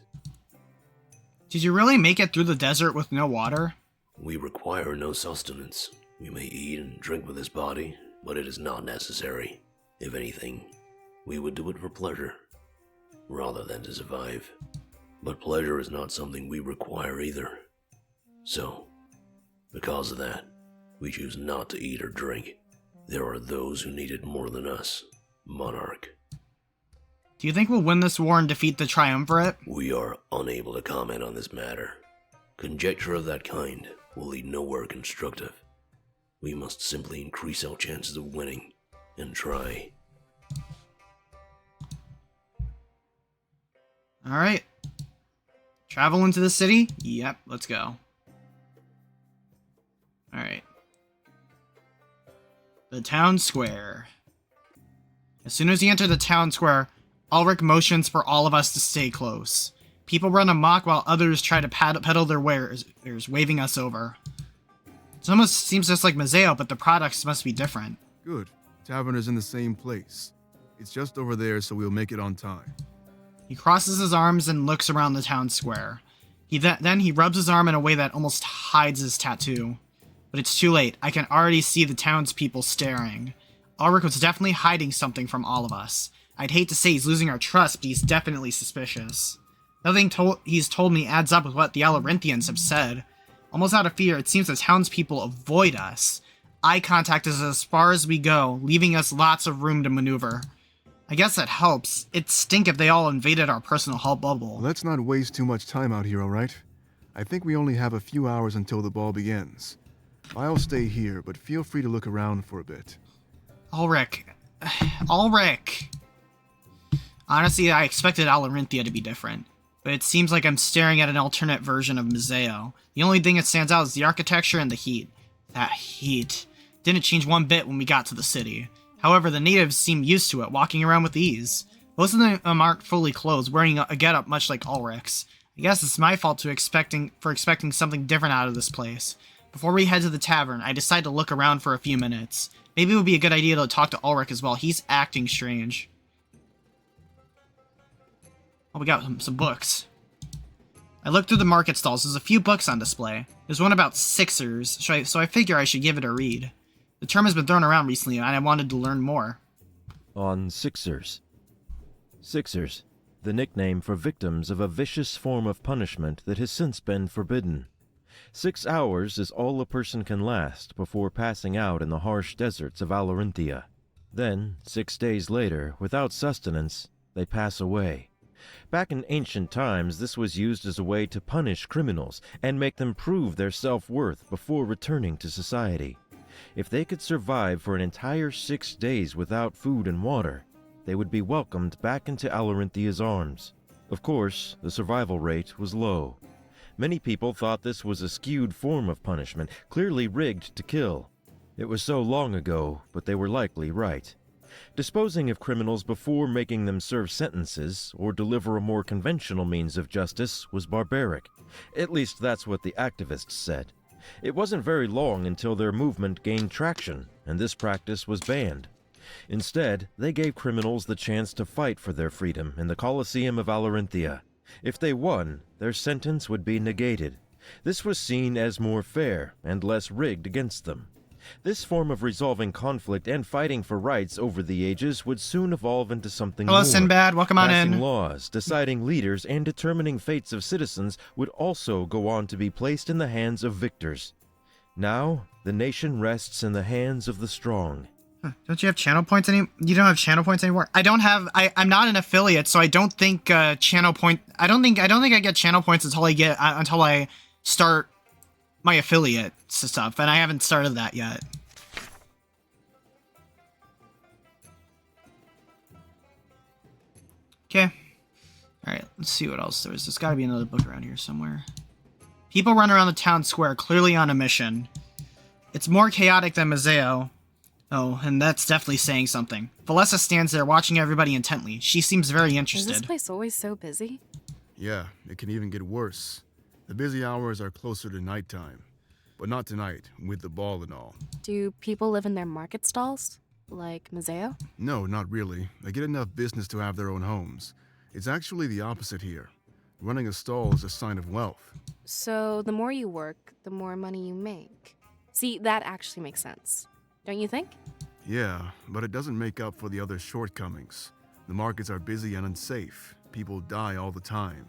Did you really make it through the desert with no water? We require no sustenance. We may eat and drink with this body, but it is not necessary. If anything, we would do it for pleasure, rather than to survive. But pleasure is not something we require either. So, because of that, we choose not to eat or drink. There are those who need it more than us, Monarch. Do you think we'll win this war and defeat the Triumvirate? We are unable to comment on this matter. Conjecture of that kind will lead nowhere constructive. We must simply increase our chances of winning, and try. Alright. Travel into the city? Yep, let's go. Alright. The town square. As soon as you enter the town square, Ulrich motions for all of us to stay close. People run amok while others try to peddle their wares, waving us over. It almost seems just like Mazeo, but the products must be different. Good. Tavern is in the same place. It's just over there, so we'll make it on time. He crosses his arms and looks around the town square. Then he rubs his arm in a way that almost hides his tattoo. But it's too late. I can already see the townspeople staring. Ulrich was definitely hiding something from all of us. I'd hate to say he's losing our trust, but he's definitely suspicious. Nothing he's told me adds up with what the Alarinthians have said. Almost out of fear, it seems the townspeople avoid us. Eye contact is as far as we go, leaving us lots of room to maneuver. I guess that helps. It'd stink if they all invaded our personal bubble. Let's not waste too much time out here, alright? I think we only have a few hours until the ball begins. I'll stay here, but feel free to look around for a bit. Ulrich. Ulrich! Honestly, I expected Alarinthia to be different, but it seems like I'm staring at an alternate version of Mazeo. The only thing that stands out is the architecture and the heat. That heat. Didn't change one bit when we got to the city. However, the natives seem used to it, walking around with ease. Most of them aren't fully clothed, wearing a getup much like Ulrich's. I guess it's my fault for expecting something different out of this place. Before we head to the tavern, I decide to look around for a few minutes. Maybe it would be a good idea to talk to Ulrich as well. He's acting strange. Oh, we got some books. I looked through the market stalls. There's a few books on display. There's one about Sixers, so I figure I should give it a read. The term has been thrown around recently, and I wanted to learn more. On Sixers. Sixers. the nickname for victims of a vicious form of punishment that has since been forbidden. 6 hours is all a person can last before passing out in the harsh deserts of Alarinthia. Then, 6 days later, without sustenance, they pass away. Back in ancient times, this was used as a way to punish criminals and make them prove their self-worth before returning to society. If they could survive for an entire 6 days without food and water, they would be welcomed back into Alarinthia's arms. Of course, the survival rate was low. Many people thought this was a skewed form of punishment, clearly rigged to kill. It was so long ago, but they were likely right. Disposing of criminals before making them serve sentences or deliver a more conventional means of justice was barbaric. At least that's what the activists said. It wasn't very long until their movement gained traction, and this practice was banned. Instead, they gave criminals the chance to fight for their freedom in the Colosseum of Alarinthia. If they won, their sentence would be negated. This was seen as more fair and less rigged against them. This form of resolving conflict and fighting for rights over the ages would soon evolve into something more. Hello, Sinbad. Welcome on in. Passing laws, deciding leaders, and determining fates of citizens would also go on to be placed in the hands of victors. Now, the nation rests in the hands of the strong. Don't you have channel points any? You don't have channel points anymore. I don't have. I'm not an affiliate, so I don't think channel point. I don't think I get channel points until I start my affiliate stuff, and I haven't started that yet. Okay. All right. Let's see what else there is. There's got to be another book around here somewhere. People run around the town square, clearly on a mission. It's more chaotic than Mazeo. Oh, and that's definitely saying something. Valessa stands there watching everybody intently. She seems very interested. Is this place always so busy? Yeah, it can even get worse. The busy hours are closer to nighttime. But not tonight, with the ball and all. Do people live in their market stalls? Like Mazeo? No, not really. They get enough business to have their own homes. It's actually the opposite here. Running a stall is a sign of wealth. So the more you work, the more money you make. See, that actually makes sense. Don't you think? Yeah, but it doesn't make up for the other shortcomings. The markets are busy and unsafe. People die all the time.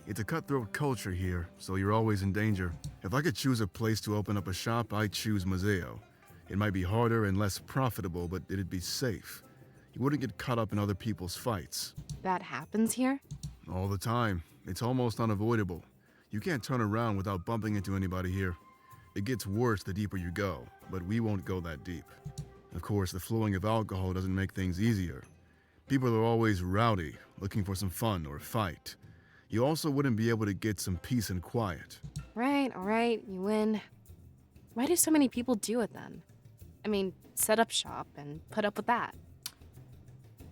It's a cutthroat culture here, so you're always in danger. If I could choose a place to open up a shop, I'd choose Mazeo. It might be harder and less profitable, but it'd be safe. You wouldn't get caught up in other people's fights. That happens here? All the time. It's almost unavoidable. You can't turn around without bumping into anybody here. It gets worse the deeper you go, but we won't go that deep. Of course, the flowing of alcohol doesn't make things easier. People are always rowdy, looking for some fun or a fight. You also wouldn't be able to get some peace and quiet. Right, alright, you win. Why do so many people do it then? I mean, set up shop and put up with that.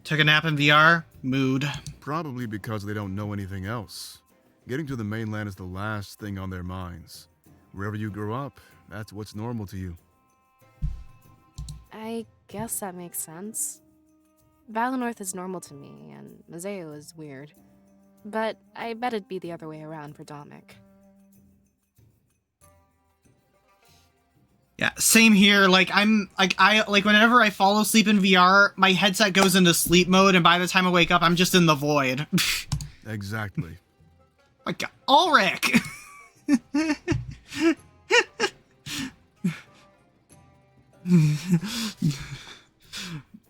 Took a nap in VR? Mood. Probably because they don't know anything else. Getting to the mainland is the last thing on their minds. Wherever you grow up, that's what's normal to you. I guess that makes sense. Valinor is normal to me, and Mazeo is weird. But I bet it'd be the other way around for Dominic. Yeah, same here. Like whenever I fall asleep in VR, my headset goes into sleep mode, and by the time I wake up, I'm just in the void. Exactly. Like Ulrich.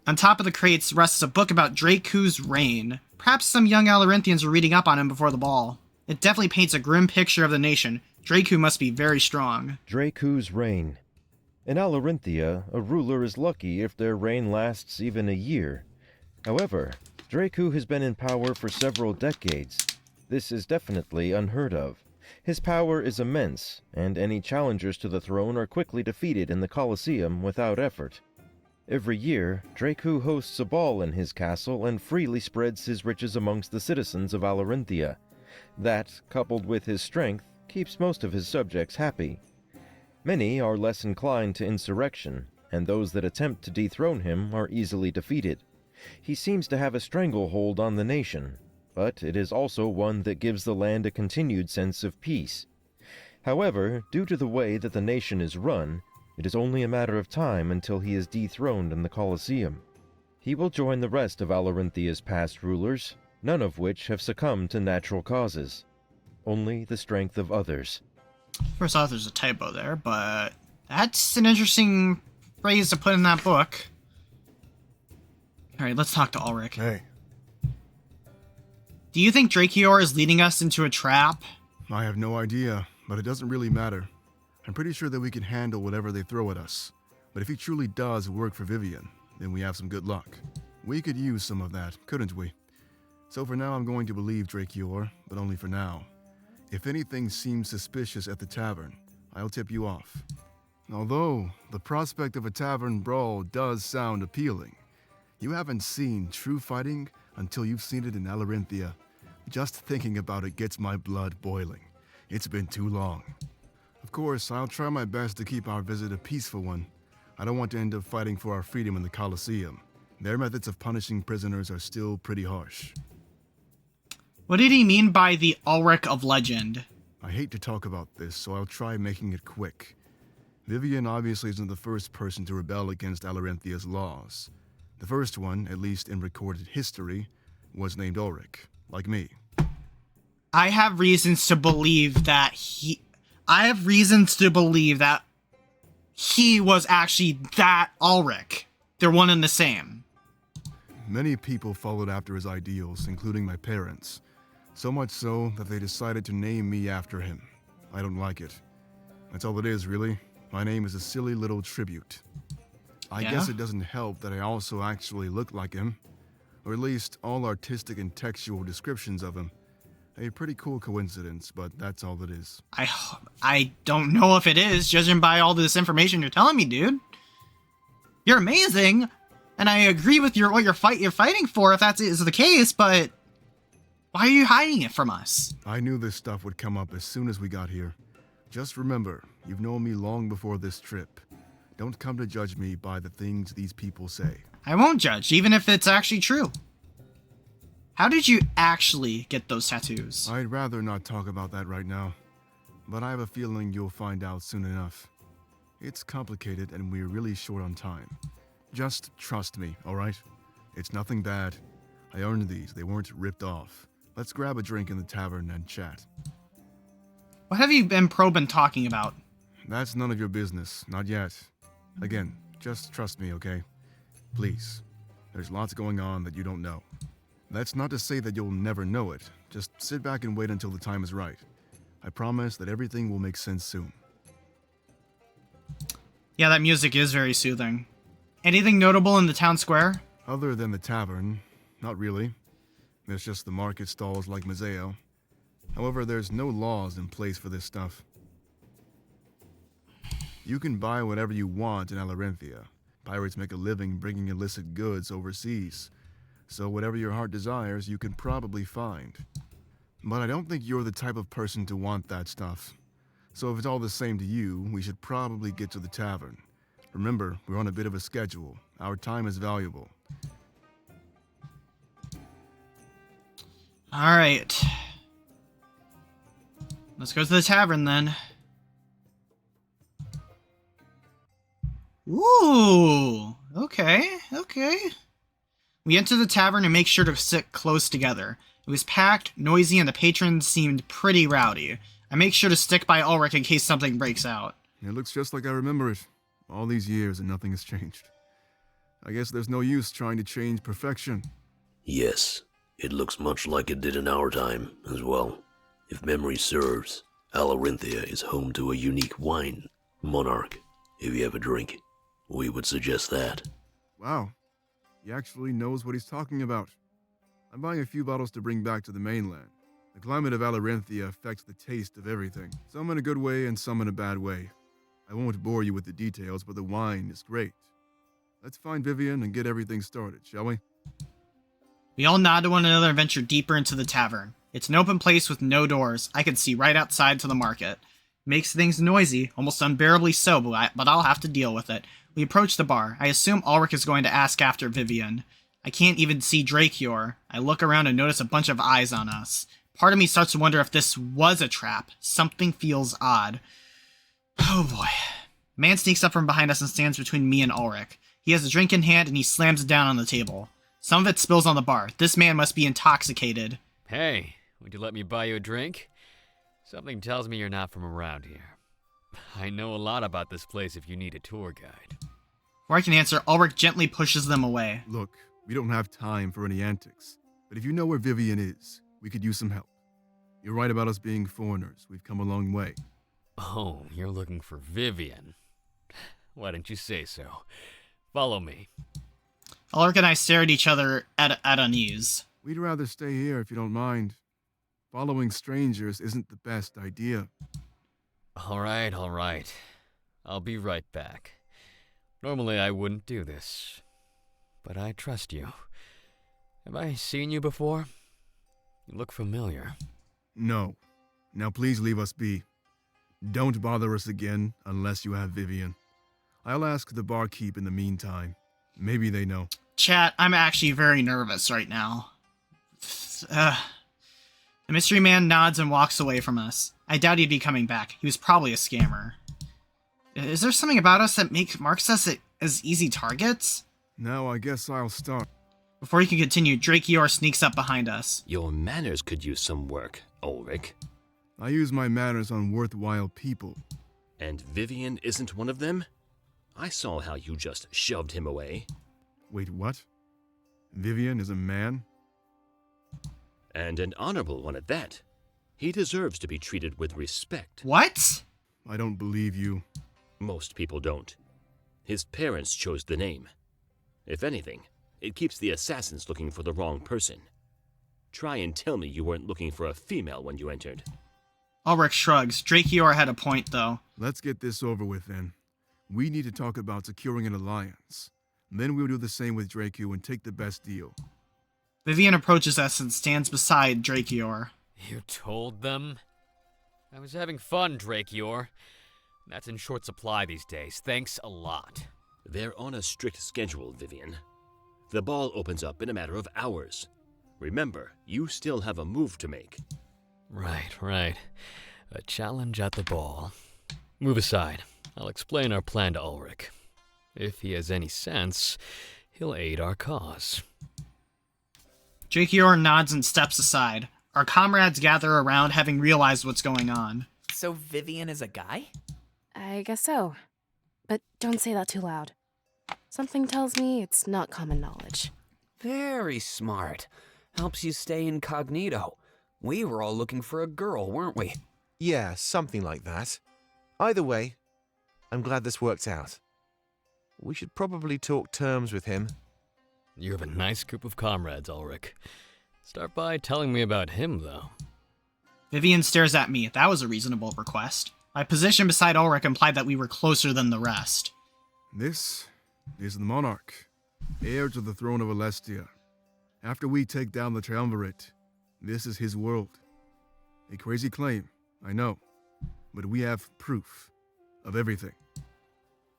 On top of the crates rests a book about Dracu's reign. Perhaps some young Alarinthians were reading up on him before the ball. It definitely paints a grim picture of the nation. Dracu must be very strong. Dracu's reign. In Alarinthia, a ruler is lucky if their reign lasts even a year. However, Dracu has been in power for several decades. This is definitely unheard of. His power is immense, and any challengers to the throne are quickly defeated in the Colosseum without effort. Every year, Dracu hosts a ball in his castle and freely spreads his riches amongst the citizens of Alarinthia. That, coupled with his strength, keeps most of his subjects happy. Many are less inclined to insurrection, and those that attempt to dethrone him are easily defeated. He seems to have a stranglehold on the nation, but it is also one that gives the land a continued sense of peace. However, due to the way that the nation is run, it is only a matter of time until he is dethroned in the Colosseum. He will join the rest of Alarinthia's past rulers, none of which have succumbed to natural causes, only the strength of others. First off, there's a typo there, but that's an interesting phrase to put in that book. Alright, let's talk to Ulrich. Hey. Do you think Drakior is leading us into a trap? I have no idea, but it doesn't really matter. I'm pretty sure that we can handle whatever they throw at us. But if he truly does work for Vivian, then we have some good luck. We could use some of that, couldn't we? So for now, I'm going to believe Drakior, but only for now. If anything seems suspicious at the tavern, I'll tip you off. Although, the prospect of a tavern brawl does sound appealing. You haven't seen true fighting until you've seen it in Alarinthia. Just thinking about it gets my blood boiling. It's been too long. Of course, I'll try my best to keep our visit a peaceful one. I don't want to end up fighting for our freedom in the Colosseum. Their methods of punishing prisoners are still pretty harsh. What did he mean by the Ulrich of legend? I hate to talk about this, so I'll try making it quick. Vivian obviously isn't the first person to rebel against Alarinthia's laws. The first one, at least in recorded history, was named Ulrich, like me. I have reasons to believe that he was actually that Ulrich. They're one and the same. Many people followed after his ideals, including my parents. So much so that they decided to name me after him. I don't like it. That's all it is, really. My name is a silly little tribute. I guess it doesn't help that I also actually look like him. Or at least all artistic and textual descriptions of him. A pretty cool coincidence, but that's all it is. I don't know if it is, judging by all this information you're telling me, dude. You're amazing, and I agree with what you're fighting for if that is the case, but why are you hiding it from us? I knew this stuff would come up as soon as we got here. Just remember, you've known me long before this trip. Don't come to judge me by the things these people say. I won't judge, even if it's actually true. How did you actually get those tattoos? I'd rather not talk about that right now, but I have a feeling you'll find out soon enough. It's complicated and we're really short on time. Just trust me, alright? It's nothing bad. I earned these, they weren't ripped off. Let's grab a drink in the tavern and chat. What have you been probing talking about? That's none of your business, not yet. Again, just trust me, okay? Please. There's lots going on that you don't know. That's not to say that you'll never know it. Just sit back and wait until the time is right. I promise that everything will make sense soon. Yeah, that music is very soothing. Anything notable in the town square? Other than the tavern, not really. There's just the market stalls like Museo. However, there's no laws in place for this stuff. You can buy whatever you want in Alarinthia. Pirates make a living bringing illicit goods overseas. So whatever your heart desires, you can probably find. But I don't think you're the type of person to want that stuff. So if it's all the same to you, we should probably get to the tavern. Remember, we're on a bit of a schedule. Our time is valuable. Alright. Let's go to the tavern then. Ooh, okay. We enter the tavern and make sure to sit close together. It was packed, noisy, and the patrons seemed pretty rowdy. I make sure to stick by Ulrich in case something breaks out. It looks just like I remember it. All these years and nothing has changed. I guess there's no use trying to change perfection. Yes, it looks much like it did in our time as well. If memory serves, Alarinthia is home to a unique wine. Monarch, if you have a drink, we would suggest that. Wow, he actually knows what he's talking about. I'm buying a few bottles to bring back to the mainland. The climate of Alarinthia affects the taste of everything, some in a good way and some in a bad way. I won't bore you with the details, but the wine is great. Let's find Vivian and get everything started, shall we? We all nod to one another and venture deeper into the tavern. It's an open place with no doors. I can see right outside to the market. Makes things noisy, almost unbearably so, but I'll have to deal with it. We approach the bar. I assume Ulrich is going to ask after Vivian. I can't even see Drakior. I look around and notice a bunch of eyes on us. Part of me starts to wonder if this was a trap. Something feels odd. Oh boy. A man sneaks up from behind us and stands between me and Ulrich. He has a drink in hand and he slams it down on the table. Some of it spills on the bar. This man must be intoxicated. Hey, would you let me buy you a drink? Something tells me you're not from around here. I know a lot about this place if you need a tour guide. Before I can answer, Ulrich gently pushes them away. Look, we don't have time for any antics. But if you know where Vivian is, we could use some help. You're right about us being foreigners. We've come a long way. Oh, you're looking for Vivian. Why didn't you say so? Follow me. Ulrich and I stare at each other at unease. We'd rather stay here if you don't mind. Following strangers isn't the best idea. All right. I'll be right back. Normally I wouldn't do this, but I trust you. Have I seen you before? You look familiar. No. Now please leave us be. Don't bother us again unless you have Vivian. I'll ask the barkeep in the meantime. Maybe they know. Chat, I'm actually very nervous right now. The mystery man nods and walks away from us. I doubt he'd be coming back. He was probably a scammer. Is there something about us that marks us as easy targets? Now I guess I'll start. Before he can continue, Drakeyor sneaks up behind us. Your manners could use some work, Ulrich. I use my manners on worthwhile people. And Vivian isn't one of them? I saw how you just shoved him away. Wait, what? Vivian is a man? And an honorable one at that. He deserves to be treated with respect. What? I don't believe you. Most people don't. His parents chose the name. If anything, it keeps the assassins looking for the wrong person. Try and tell me you weren't looking for a female when you entered. Ulrich shrugs. Drakeyor had a point, though. Let's get this over with, then. We need to talk about securing an alliance. Then we'll do the same with Draku and take the best deal. Vivian approaches us and stands beside Drakeyor. You told them? I was having fun, Drakeyor. That's in short supply these days. Thanks a lot. They're on a strict schedule, Vivian. The ball opens up in a matter of hours. Remember, you still have a move to make. Right. A challenge at the ball. Move aside. I'll explain our plan to Ulrich. If he has any sense, he'll aid our cause. Drakeyor nods and steps aside. Our comrades gather around, having realized what's going on. So Vivian is a guy? I guess so. But don't say that too loud. Something tells me it's not common knowledge. Very smart. Helps you stay incognito. We were all looking for a girl, weren't we? Yeah, something like that. Either way, I'm glad this worked out. We should probably talk terms with him. You have a nice group of comrades, Ulrich. Start by telling me about him, though. Vivian stares at me. That was a reasonable request. My position beside Ulrich implied that we were closer than the rest. This is the monarch, heir to the throne of Alestia. After we take down the triumvirate, this is his world. A crazy claim, I know, but we have proof of everything.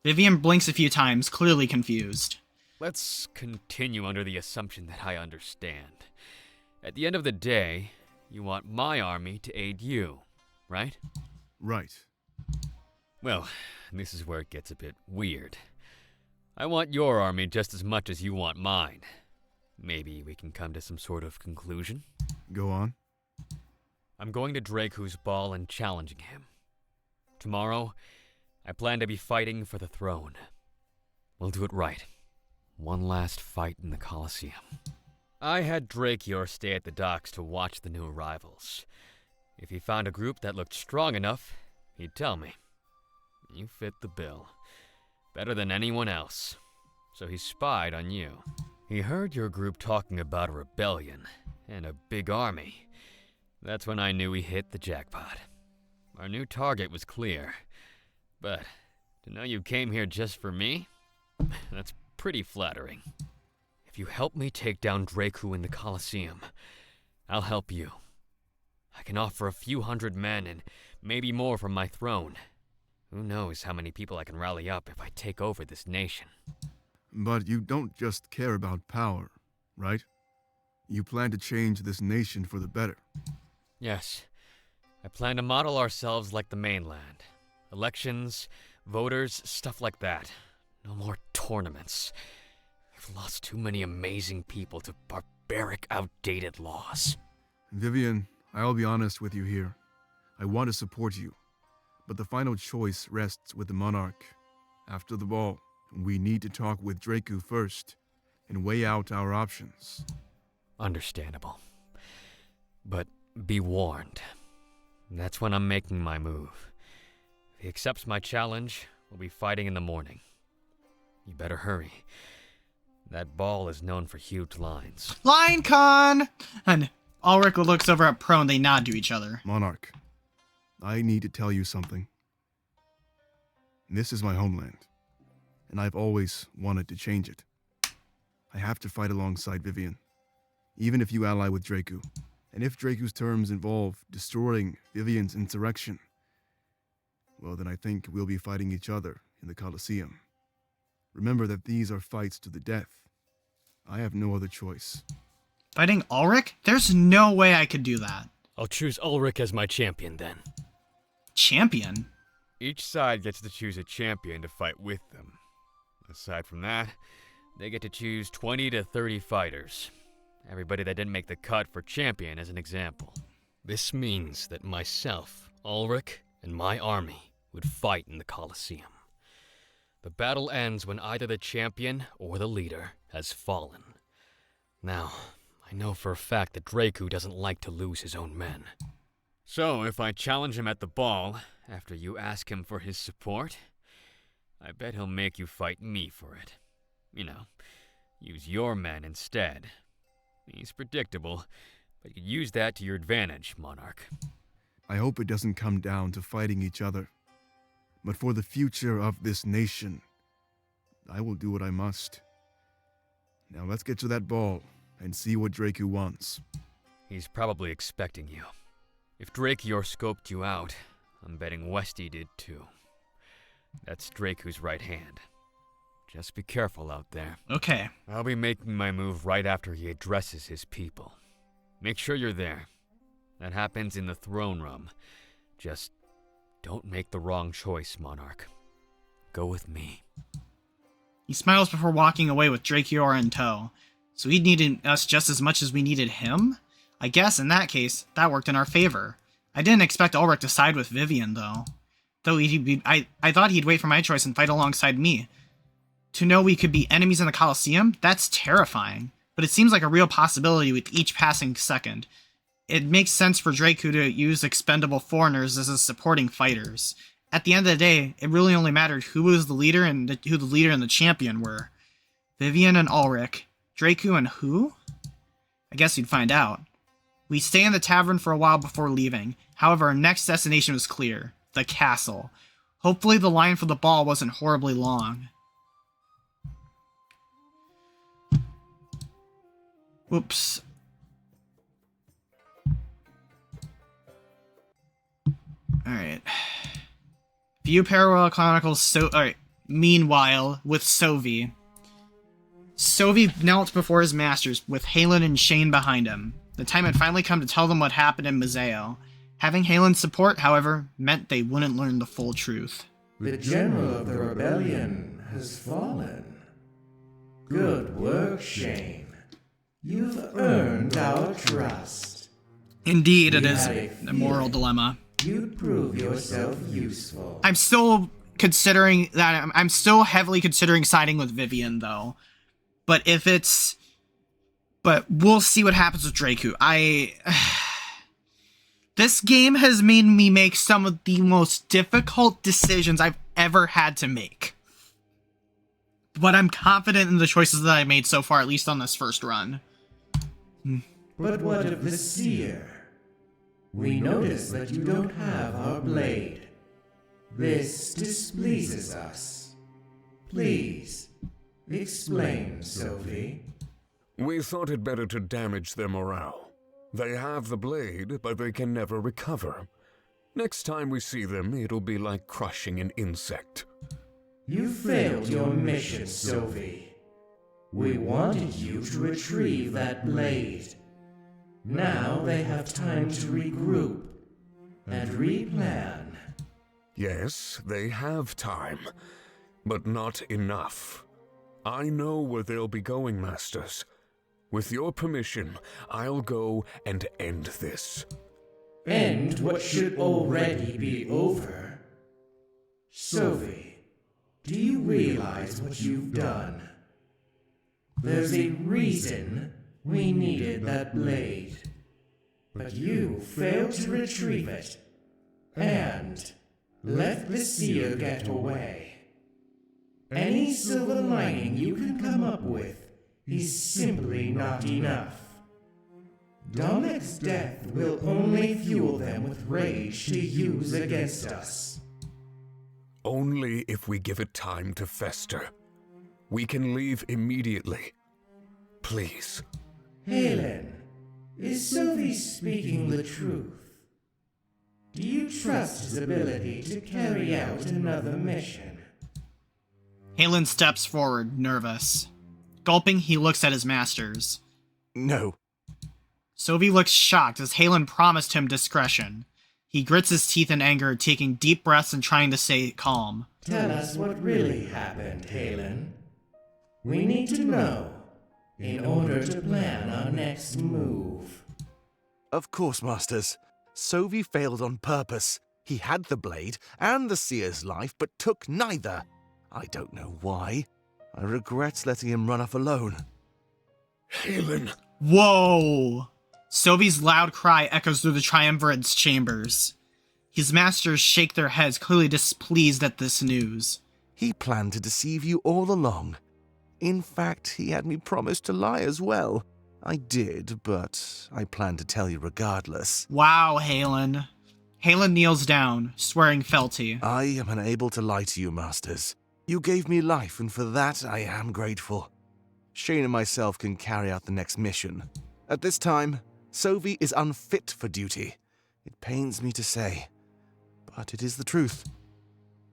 Vivian blinks a few times, clearly confused. Let's continue under the assumption that I understand. At the end of the day, you want my army to aid you, right? Right. Well, this is where it gets a bit weird. I want your army just as much as you want mine. Maybe we can come to some sort of conclusion? Go on. I'm going to Draku's ball and challenging him. Tomorrow, I plan to be fighting for the throne. We'll do it right. One last fight in the Colosseum. I had Drakeyor stay at the docks to watch the new arrivals. If he found a group that looked strong enough, he'd tell me. You fit the bill. Better than anyone else. So he spied on you. He heard your group talking about a rebellion and a big army. That's when I knew we hit the jackpot. Our new target was clear. But to know you came here just for me? That's pretty flattering. If you help me take down Draku in the Colosseum, I'll help you. I can offer a few hundred men and maybe more from my throne. Who knows how many people I can rally up if I take over this nation. But you don't just care about power, right? You plan to change this nation for the better. Yes. I plan to model ourselves like the mainland. Elections, voters, stuff like that. No more tournaments. I've I've lost too many amazing people to barbaric, outdated laws. Vivian, I'll be honest with you here. I want to support you, but the final choice rests with the Monarch. After the ball, we need to talk with Draku first and weigh out our options. Understandable. But be warned. That's when I'm making my move. If he accepts my challenge, we'll be fighting in the morning. You better hurry. That ball is known for huge lines. Line con! And Ulrich looks over at Pro and they nod to each other. Monarch, I need to tell you something. This is my homeland, and I've always wanted to change it. I have to fight alongside Vivian, even if you ally with Draku. And if Draku's terms involve destroying Vivian's insurrection, well, then I think we'll be fighting each other in the Colosseum. Remember that these are fights to the death. I have no other choice. Fighting Ulrich? There's no way I could do that. I'll choose Ulrich as my champion then. Champion? Each side gets to choose a champion to fight with them. Aside from that, they get to choose 20 to 30 fighters. Everybody that didn't make the cut for champion as an example. This means that myself, Ulrich, and my army would fight in the Colosseum. The battle ends when either the champion or the leader has fallen. Now, I know for a fact that Draku doesn't like to lose his own men. So, if I challenge him at the ball, after you ask him for his support, I bet he'll make you fight me for it. You know, use your men instead. He's predictable, but you use that to your advantage, Monarch. I hope it doesn't come down to fighting each other. But for the future of this nation, I will do what I must. Now let's get to that ball and see what Draku wants. He's probably expecting you. If Drakior scoped you out, I'm betting Westy did too. That's Draku's right hand. Just be careful out there. Okay. I'll be making my move right after he addresses his people. Make sure you're there. That happens in the throne room. Just don't make the wrong choice, Monarch. Go with me. He smiles before walking away with Drakior in tow. So he needed us just as much as we needed him? I guess in that case, that worked in our favor. I didn't expect Ulrich to side with Vivian, though. I thought he'd wait for my choice and fight alongside me. To know we could be enemies in the Colosseum? That's terrifying. But it seems like a real possibility with each passing second. It makes sense for Draku to use expendable foreigners as his supporting fighters. At the end of the day, it really only mattered who was the leader and who the leader and the champion were. Vivian and Ulrich. Draku and who? I guess you'd find out. We stay in the tavern for a while before leaving. However, our next destination was clear. The castle. Hopefully the line for the ball wasn't horribly long. Whoops. Alright. View Parallel Chronicles meanwhile, with Sovi. Sovi knelt before his masters, with Halen and Shane behind him. The time had finally come to tell them what happened in Mazeo. Having Halen's support, however, meant they wouldn't learn the full truth. The general of the rebellion has fallen. Good work, Shane. You've earned our trust. Indeed, it is a moral dilemma. You'd prove yourself useful. I'm still considering that. I'm still heavily considering siding with Vivian, though. But we'll see what happens with Draku. This game has made me make some of the most difficult decisions I've ever had to make. But I'm confident in the choices that I made so far, at least on this first run. But what of the seer? We notice that you don't have our blade. This displeases us. Please, explain, Sophie. We thought it better to damage their morale. They have the blade, but they can never recover. Next time we see them, it'll be like crushing an insect. You failed your mission, Sophie. We wanted you to retrieve that blade. Now they have time to regroup and replan. Yes, they have time, but not enough. I know where they'll be going, Masters. With your permission, I'll go and end this. End what should already be over? Sophie, do you realize what you've done? There's a reason we needed that blade. But you failed to retrieve it, and let the seer get away. Any silver lining you can come up with is simply not enough. Domic's death will only fuel them with rage to use against us. Only if we give it time to fester. We can leave immediately. Please. Halen, is Sophie speaking the truth? Do you trust his ability to carry out another mission? Halen steps forward, nervous. Gulping, he looks at his masters. No. Sophie looks shocked as Halen promised him discretion. He grits his teeth in anger, taking deep breaths and trying to stay calm. Tell us what really happened, Halen. We need to know in order to plan our next move. Of course, Masters. Sophie failed on purpose. He had the blade and the seer's life, but took neither. I don't know why. I regret letting him run off alone. Halen! Whoa! Sophie's loud cry echoes through the Triumvirate's chambers. His masters shake their heads, clearly displeased at this news. He planned to deceive you all along. In fact, he had me promise to lie as well. I did, but I planned to tell you regardless. Wow, Halen. Halen kneels down, swearing fealty. I am unable to lie to you, Masters. You gave me life, and for that I am grateful. Shane and myself can carry out the next mission. At this time, Sophie is unfit for duty. It pains me to say, but it is the truth.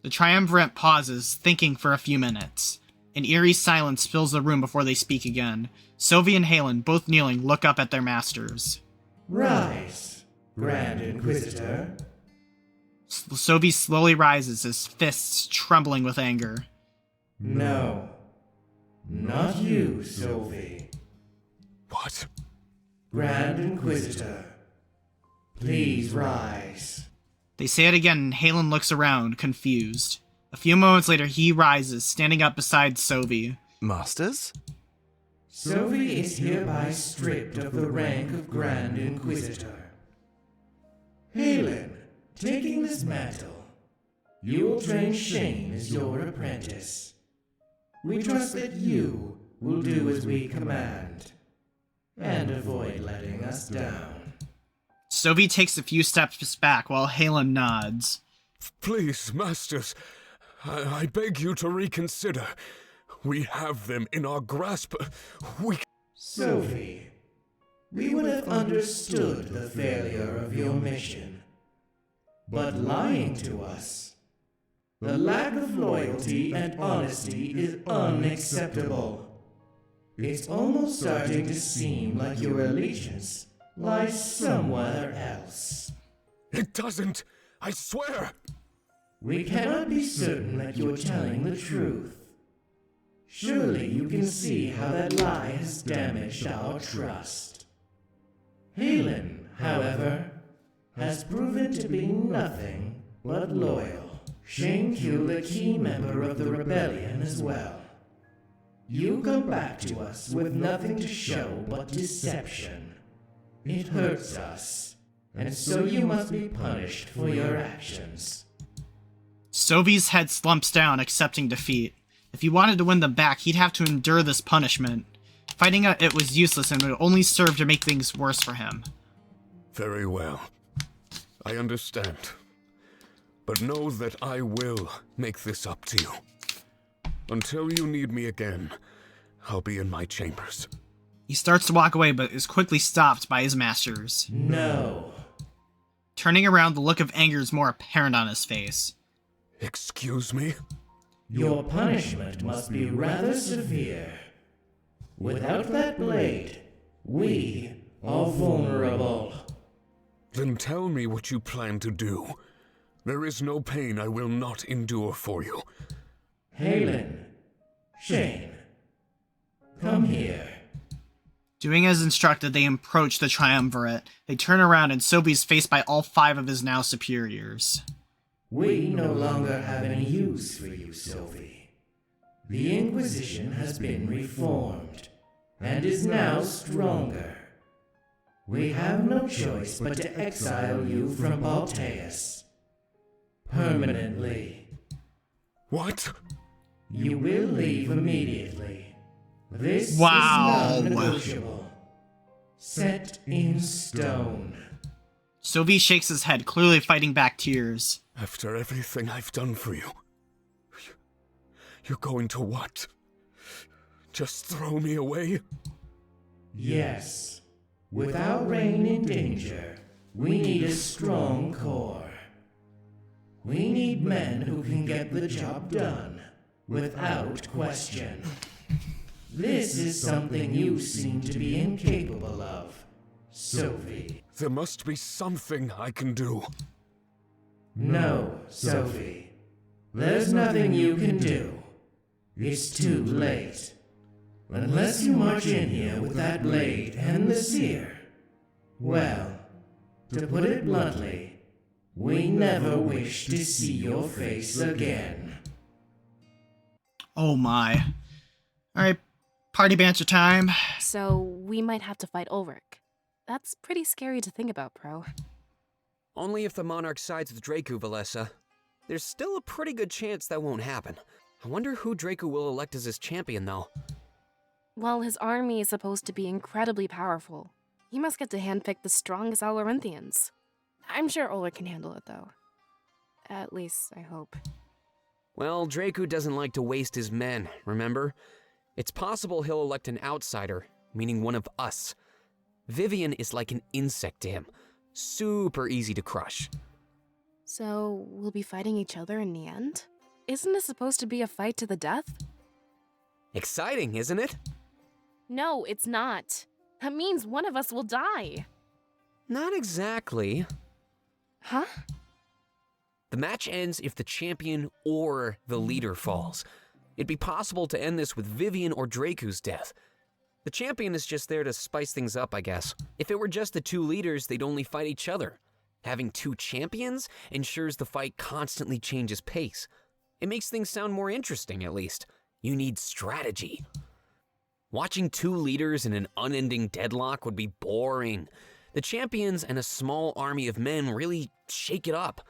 The Triumvirate pauses, thinking for a few minutes. An eerie silence fills the room before they speak again. Sophie and Halen, both kneeling, look up at their masters. Rise, Grand Inquisitor. Sophie slowly rises, his fists trembling with anger. No, not you, Sophie. What? Grand Inquisitor, please rise. They say it again, and Halen looks around, confused. A few moments later, he rises, standing up beside Sophie. Masters? Sophie is hereby stripped of the rank of Grand Inquisitor. Halen, taking this mantle, you will train Shane as your apprentice. We trust that you will do as we command, and avoid letting us down. Sophie takes a few steps back while Halen nods. Please, Masters, I beg you to reconsider. We have them in our grasp. Sophie, we would have understood the failure of your mission. But lying to us, the lack of loyalty and honesty is unacceptable. It's almost starting to seem like your allegiance lies somewhere else. It doesn't, I swear! We cannot be certain that you're telling the truth. Surely you can see how that lie has damaged our trust. Halen, however, has proven to be nothing but loyal. Shane killed a key member of the rebellion as well. You come back to us with nothing to show but deception. It hurts us, and so you must be punished for your actions. Sophie's head slumps down, accepting defeat. If he wanted to win them back, he'd have to endure this punishment. Fighting it was useless and would only serve to make things worse for him. Very well. I understand. But know that I will make this up to you. Until you need me again, I'll be in my chambers. He starts to walk away, but is quickly stopped by his masters. No. Turning around, the look of anger is more apparent on his face. Excuse me? Your punishment must be rather severe. Without that blade, we are vulnerable. Then tell me what you plan to do. There is no pain I will not endure for you. Halen, Shane, Come here. Doing as instructed, they approach the triumvirate. They turn around and Sobi's faced by all 5 of his now superiors. We no longer have any use for you, Sylvie. The Inquisition has been reformed, and is now stronger. We have no choice but to exile you from Balteus. Permanently. What? You will leave immediately. This Wow. is non-negotiable. Set in stone. Sobi shakes his head, clearly fighting back tears. After everything I've done for you, you're going to what? Just throw me away? Yes. Without Rain in danger, we need a strong core. We need men who can get the job done, without question. This is something you seem to be incapable of, Sophie. There must be something I can do. No, Sophie. There's nothing you can do. It's too late. Unless you march in here with that blade and the seer. Well, to put it bluntly, we never wish to see your face again. Oh my. Alright, party banter time. So we might have to fight Ulrich. That's pretty scary to think about, Pro. Only if the Monarch sides with Dracu, Valessa. There's still a pretty good chance that won't happen. I wonder who Dracu will elect as his champion, though. Well, his army is supposed to be incredibly powerful. He must get to handpick the strongest Alarinthians. I'm sure Ulrich can handle it, though. At least, I hope. Well, Dracu doesn't like to waste his men, remember? It's possible he'll elect an outsider, meaning one of us. Vivian is like an insect to him. Super easy to crush. So, we'll be fighting each other in the end? Isn't this supposed to be a fight to the death? Exciting, isn't it? No, it's not. That means one of us will die. Not exactly. Huh? The match ends if the champion or the leader falls. It'd be possible to end this with Vivian or Dracu's death. The champion is just there to spice things up, I guess. If it were just the 2 leaders, they'd only fight each other. Having 2 champions ensures the fight constantly changes pace. It makes things sound more interesting, at least. You need strategy. Watching 2 leaders in an unending deadlock would be boring. The champions and a small army of men really shake it up.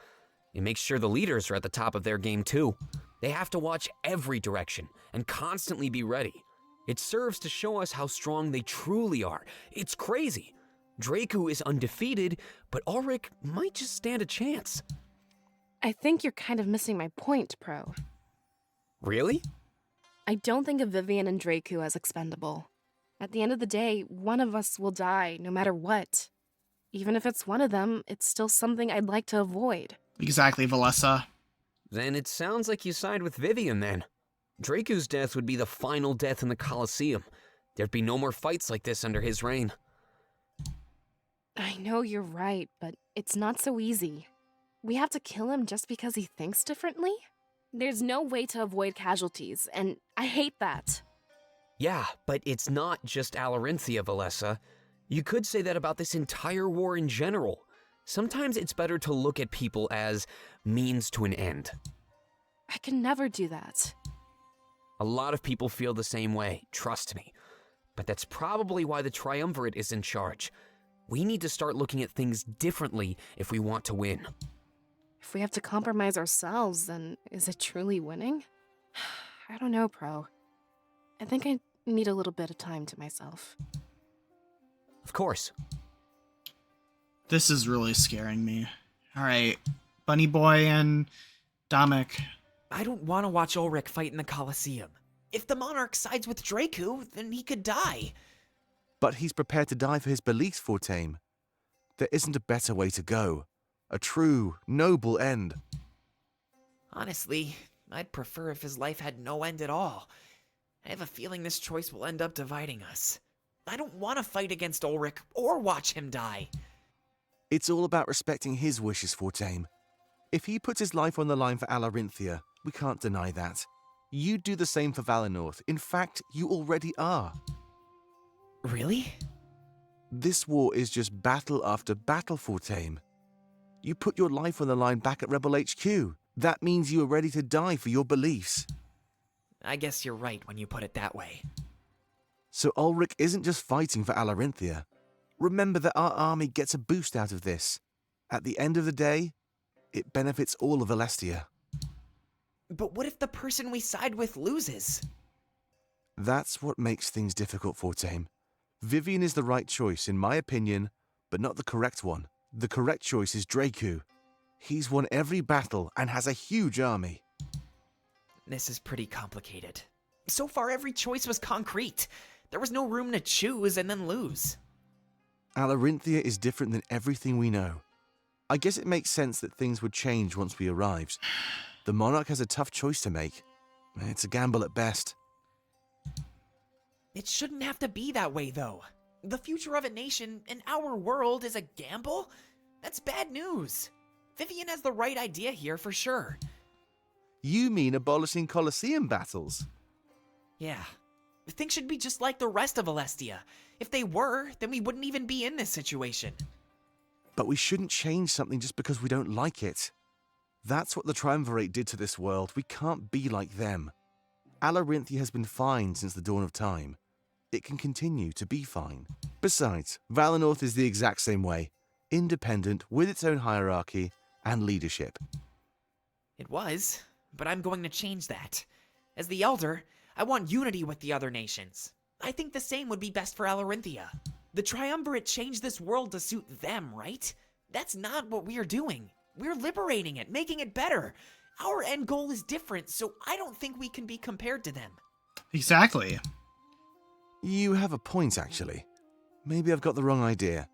It makes sure the leaders are at the top of their game too. They have to watch every direction and constantly be ready. It serves to show us how strong they truly are. It's crazy. Dracu is undefeated, but Ulrich might just stand a chance. I think you're kind of missing my point, Pro. Really? I don't think of Vivian and Dracu as expendable. At the end of the day, one of us will die, no matter what. Even if it's one of them, it's still something I'd like to avoid. Exactly, Valessa. Then it sounds like you side with Vivian, then. Dracu's death would be the final death in the Colosseum. There'd be no more fights like this under his reign. I know you're right, but it's not so easy. We have to kill him just because he thinks differently? There's no way to avoid casualties, and I hate that. Yeah, but it's not just Alarinthia, Valessa. You could say that about this entire war in general. Sometimes it's better to look at people as means to an end. I can never do that. A lot of people feel the same way, trust me. But that's probably why the Triumvirate is in charge. We need to start looking at things differently if we want to win. If we have to compromise ourselves, then is it truly winning? I don't know, Pro. I think I need a little bit of time to myself. Of course. This is really scaring me. Alright, Bunny Boy and Dominic. I don't want to watch Ulrich fight in the Colosseum. If the Monarch sides with Dracu, then he could die. But he's prepared to die for his beliefs, Fortame. There isn't a better way to go. A true, noble end. Honestly, I'd prefer if his life had no end at all. I have a feeling this choice will end up dividing us. I don't want to fight against Ulrich or watch him die. It's all about respecting his wishes, Fortame. If he puts his life on the line for Alarinthia, we can't deny that. You do the same for Valinor. In fact, you already are. Really? This war is just battle after battle, Fortame. You put your life on the line back at Rebel HQ. That means you are ready to die for your beliefs. I guess you're right when you put it that way. So Ulrich isn't just fighting for Alarinthia. Remember that our army gets a boost out of this. At the end of the day, it benefits all of Alestia. But what if the person we side with loses? That's what makes things difficult, Fortame. Vivian is the right choice, in my opinion, but not the correct one. The correct choice is Draku. He's won every battle and has a huge army. This is pretty complicated. So far, every choice was concrete. There was no room to choose and then lose. Alarinthia is different than everything we know. I guess it makes sense that things would change once we arrived. The Monarch has a tough choice to make. It's a gamble at best. It shouldn't have to be that way, though. The future of a nation in our world is a gamble? That's bad news. Vivian has the right idea here for sure. You mean abolishing Colosseum battles? Yeah. Things should be just like the rest of Alestia. If they were, then we wouldn't even be in this situation. But we shouldn't change something just because we don't like it. That's what the Triumvirate did to this world. We can't be like them. Alarinthia has been fine since the dawn of time. It can continue to be fine. Besides, Valinor is the exact same way. Independent, with its own hierarchy and leadership. It was, but I'm going to change that. As the Elder, I want unity with the other nations. I think the same would be best for Alarinthia. The Triumvirate changed this world to suit them, right? That's not what we're doing. We're liberating it, making it better. Our end goal is different, so I don't think we can be compared to them. Exactly. You have a point, actually. Maybe I've got the wrong idea.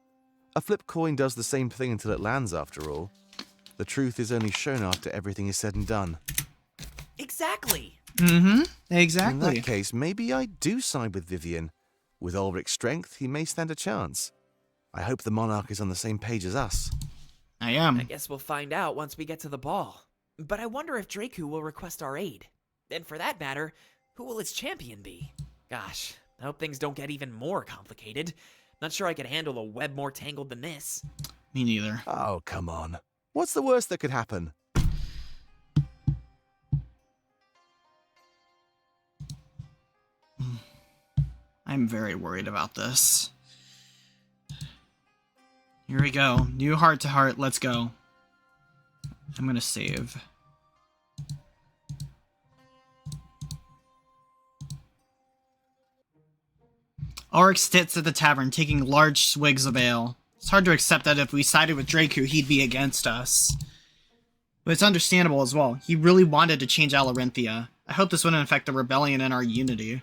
A flip coin does the same thing until it lands, after all. The truth is only shown after everything is said and done. Exactly. Mm-hmm. Exactly. In that case, maybe I do side with Vivian. With Ulrich's strength, he may stand a chance. I hope the Monarch is on the same page as us. I am. I guess we'll find out once we get to the ball. But I wonder if Draku will request our aid. And for that matter, who will its champion be? Gosh, I hope things don't get even more complicated. Not sure I could handle a web more tangled than this. Me neither. Oh, come on. What's the worst that could happen? I'm very worried about this. Here we go. New heart to heart. Let's go. I'm gonna save. Ulrich sits at the tavern, taking large swigs of ale. It's hard to accept that if we sided with Draku, he'd be against us. But it's understandable as well. He really wanted to change Alarinthia. I hope this wouldn't affect the rebellion and our unity.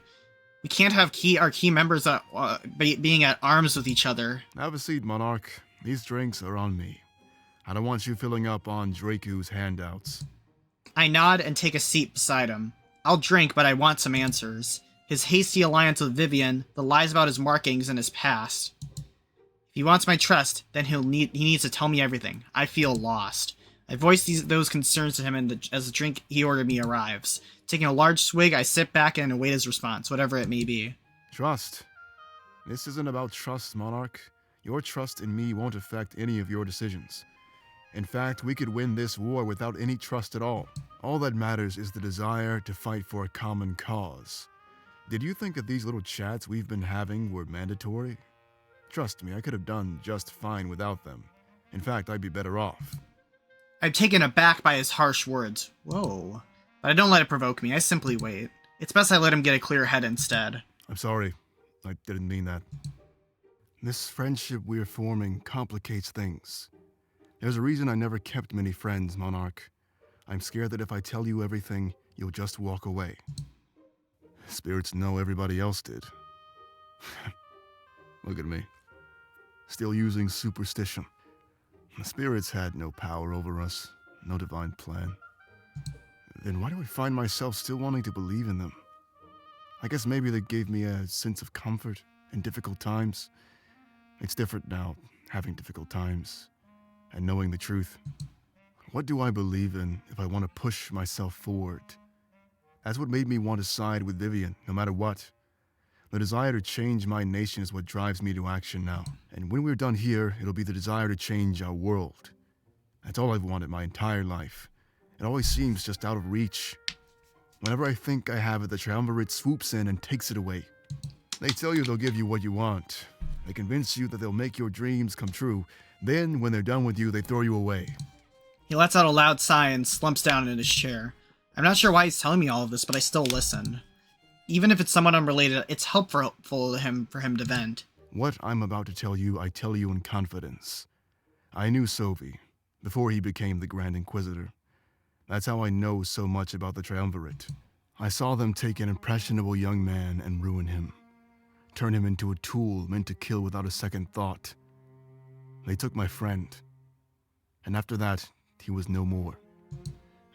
We can't have our key members being at arms with each other. Have a seat, Monarch. These drinks are on me. I don't want you filling up on Draku's handouts. I nod and take a seat beside him. I'll drink, but I want some answers. His hasty alliance with Vivian, the lies about his markings and his past. If he wants my trust, then he needs to tell me everything. I feel lost. I voice those concerns to him as the drink he ordered me arrives. Taking a large swig, I sit back and await his response, whatever it may be. Trust. This isn't about trust, Monarch. Your trust in me won't affect any of your decisions. In fact, we could win this war without any trust at all. All that matters is the desire to fight for a common cause. Did you think that these little chats we've been having were mandatory? Trust me, I could have done just fine without them. In fact, I'd be better off. I'm taken aback by his harsh words. Whoa. But I don't let it provoke me, I simply wait. It's best I let him get a clear head instead. I'm sorry. I didn't mean that. This friendship we're forming complicates things. There's a reason I never kept many friends, Monarch. I'm scared that if I tell you everything, you'll just walk away. Spirits know everybody else did. Look at me. Still using superstition. The spirits had no power over us, no divine plan. Then why do I find myself still wanting to believe in them? I guess maybe they gave me a sense of comfort in difficult times. It's different now, having difficult times, and knowing the truth. What do I believe in if I want to push myself forward? That's what made me want to side with Vivian, no matter what. The desire to change my nation is what drives me to action now. And when we're done here, it'll be the desire to change our world. That's all I've wanted my entire life. It always seems just out of reach. Whenever I think I have it, the Triumvirate swoops in and takes it away. They tell you they'll give you what you want. They convince you that they'll make your dreams come true. Then, when they're done with you, they throw you away. He lets out a loud sigh and slumps down in his chair. I'm not sure why he's telling me all of this, but I still listen. Even if it's somewhat unrelated, it's helpful for him to vent. What I'm about to tell you, I tell you in confidence. I knew Sovi before he became the Grand Inquisitor. That's how I know so much about the Triumvirate. I saw them take an impressionable young man and ruin him. Turn him into a tool meant to kill without a second thought. They took my friend. And after that, he was no more.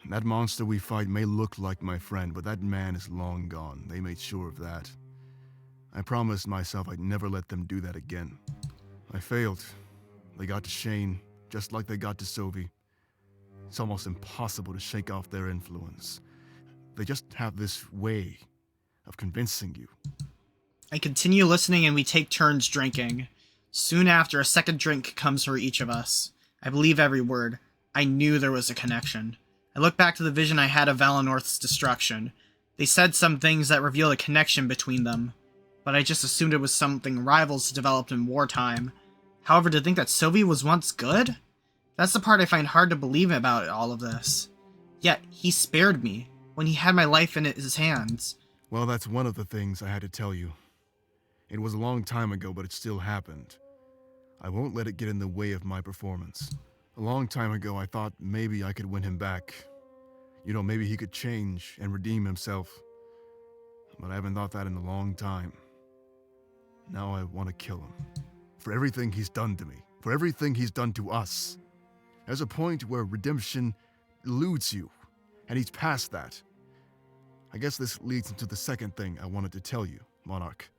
And that monster we fight may look like my friend, but that man is long gone. They made sure of that. I promised myself I'd never let them do that again. I failed. They got to Shane, just like they got to Sovi. It's almost impossible to shake off their influence. They just have this way of convincing you. I continue listening and we take turns drinking. Soon after, a second drink comes for each of us. I believe every word. I knew there was a connection. I look back to the vision I had of Valenorth's destruction. They said some things that reveal a connection between them, but I just assumed it was something rivals developed in wartime. However, to think that Sovi was once good? That's the part I find hard to believe about all of this. Yet, he spared me, when he had my life in his hands. Well, that's one of the things I had to tell you. It was a long time ago, but it still happened. I won't let it get in the way of my performance. A long time ago, I thought maybe I could win him back. You know, maybe he could change and redeem himself. But I haven't thought that in a long time. Now I want to kill him. For everything he's done to me. For everything he's done to us. There's a point where redemption eludes you, and he's past that. I guess this leads into the second thing I wanted to tell you, Monarch.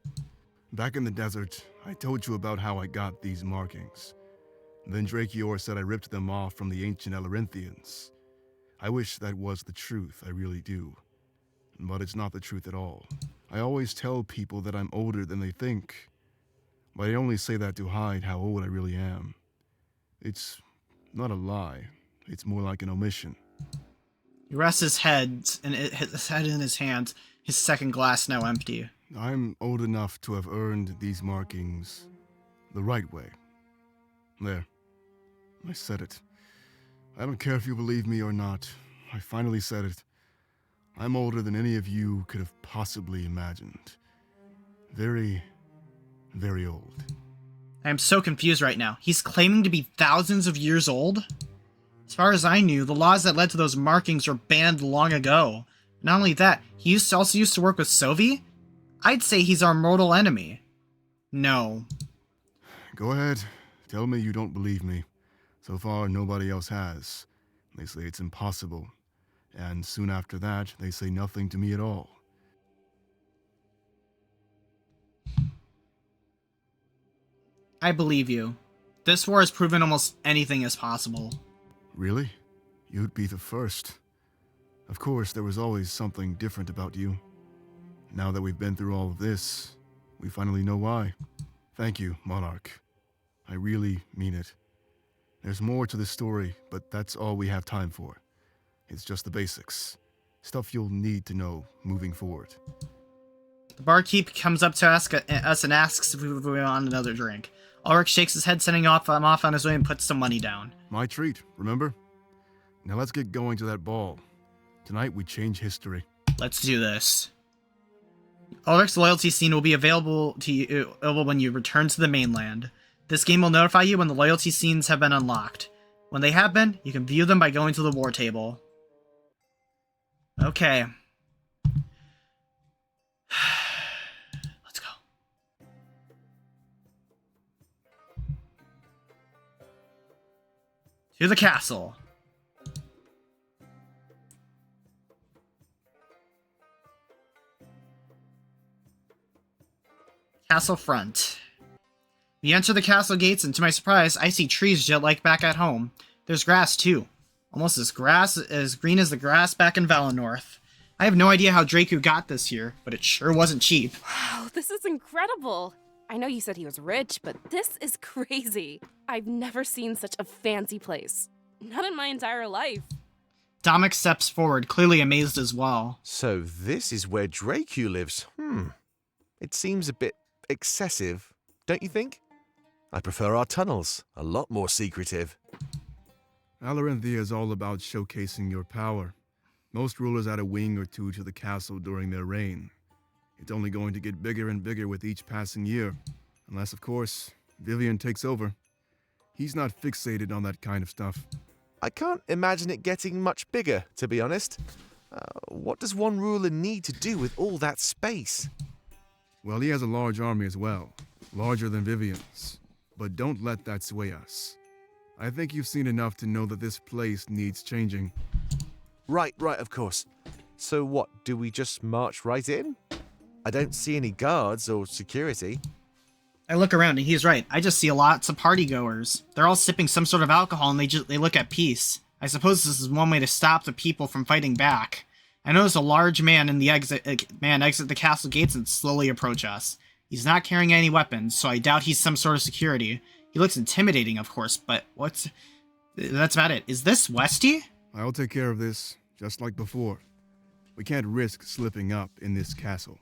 Back in the desert, I told you about how I got these markings. Then Drakior said I ripped them off from the ancient Alarinthians. I wish that was the truth, I really do. But it's not the truth at all. I always tell people that I'm older than they think, but I only say that to hide how old I really am. It's not a lie, it's more like an omission. He rests his head in his hands, his second glass now empty. I'm old enough to have earned these markings the right way. There. I said it. I don't care if you believe me or not. I finally said it. I'm older than any of you could have possibly imagined. Very, very old. I am so confused right now. He's claiming to be thousands of years old? As far as I knew, the laws that led to those markings were banned long ago. Not only that, he also used to work with Sovi? I'd say he's our mortal enemy. No. Go ahead. Tell me you don't believe me. So far, nobody else has. They say it's impossible. And soon after that, they say nothing to me at all. I believe you. This war has proven almost anything is possible. Really? You'd be the first. Of course, there was always something different about you. Now that we've been through all of this, we finally know why. Thank you, Monarch. I really mean it. There's more to the story, but that's all we have time for. It's just the basics. Stuff you'll need to know moving forward. The barkeep comes up to us and asks if we want another drink. Ulrich shakes his head, sending him off on his way and puts some money down. My treat, remember? Now let's get going to that ball. Tonight we change history. Let's do this. Ulrich's loyalty scene will be available to you when you return to the mainland. This game will notify you when the loyalty scenes have been unlocked. When they have been, you can view them by going to the war table. Okay. Let's go. To the castle. Castle front. We enter the castle gates, and to my surprise, I see trees just like back at home. There's grass, too. Almost as green as the grass back in Valenorth. I have no idea how Draku got this here, but it sure wasn't cheap. Wow, this is incredible. I know you said he was rich, but this is crazy. I've never seen such a fancy place. Not in my entire life. Dominic steps forward, clearly amazed as well. So this is where Draku lives. It seems a bit excessive, don't you think? I prefer our tunnels, a lot more secretive. Alarinthia is all about showcasing your power. Most rulers add a wing or two to the castle during their reign. It's only going to get bigger and bigger with each passing year. Unless, of course, Vivian takes over. He's not fixated on that kind of stuff. I can't imagine it getting much bigger, to be honest. What does one ruler need to do with all that space? Well, he has a large army as well. Larger than Vivian's. But don't let that sway us. I think you've seen enough to know that this place needs changing. Right, of course. So what, do we just march right in? I don't see any guards or security. I look around and he's right. I just see lots of partygoers. They're all sipping some sort of alcohol and they look at peace. I suppose this is one way to stop the people from fighting back. I notice a large man in the exit the castle gates and slowly approach us. He's not carrying any weapons, so I doubt he's some sort of security. He looks intimidating, of course, but that's about it. Is this Westy? I'll take care of this, just like before. We can't risk slipping up in this castle.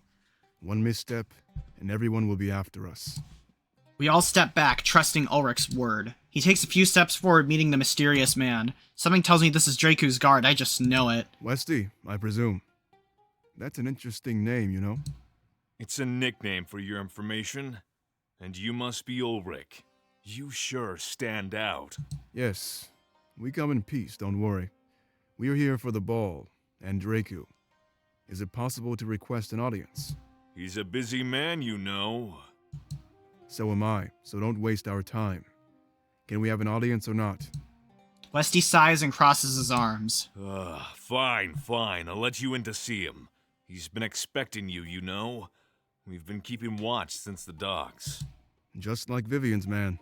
One misstep, and everyone will be after us. We all step back, trusting Ulrich's word. He takes a few steps forward, meeting the mysterious man. Something tells me this is Draku's guard, I just know it. Westy, I presume. That's an interesting name, you know? It's a nickname for your information. And you must be Ulrich. You sure stand out. Yes. We come in peace, don't worry. We are here for the ball, and Draku. Is it possible to request an audience? He's a busy man, you know. So am I, so don't waste our time. Can we have an audience or not? Westy sighs and crosses his arms. Fine. I'll let you in to see him. He's been expecting you, you know. We've been keeping watch since the docks. Just like Vivian's man.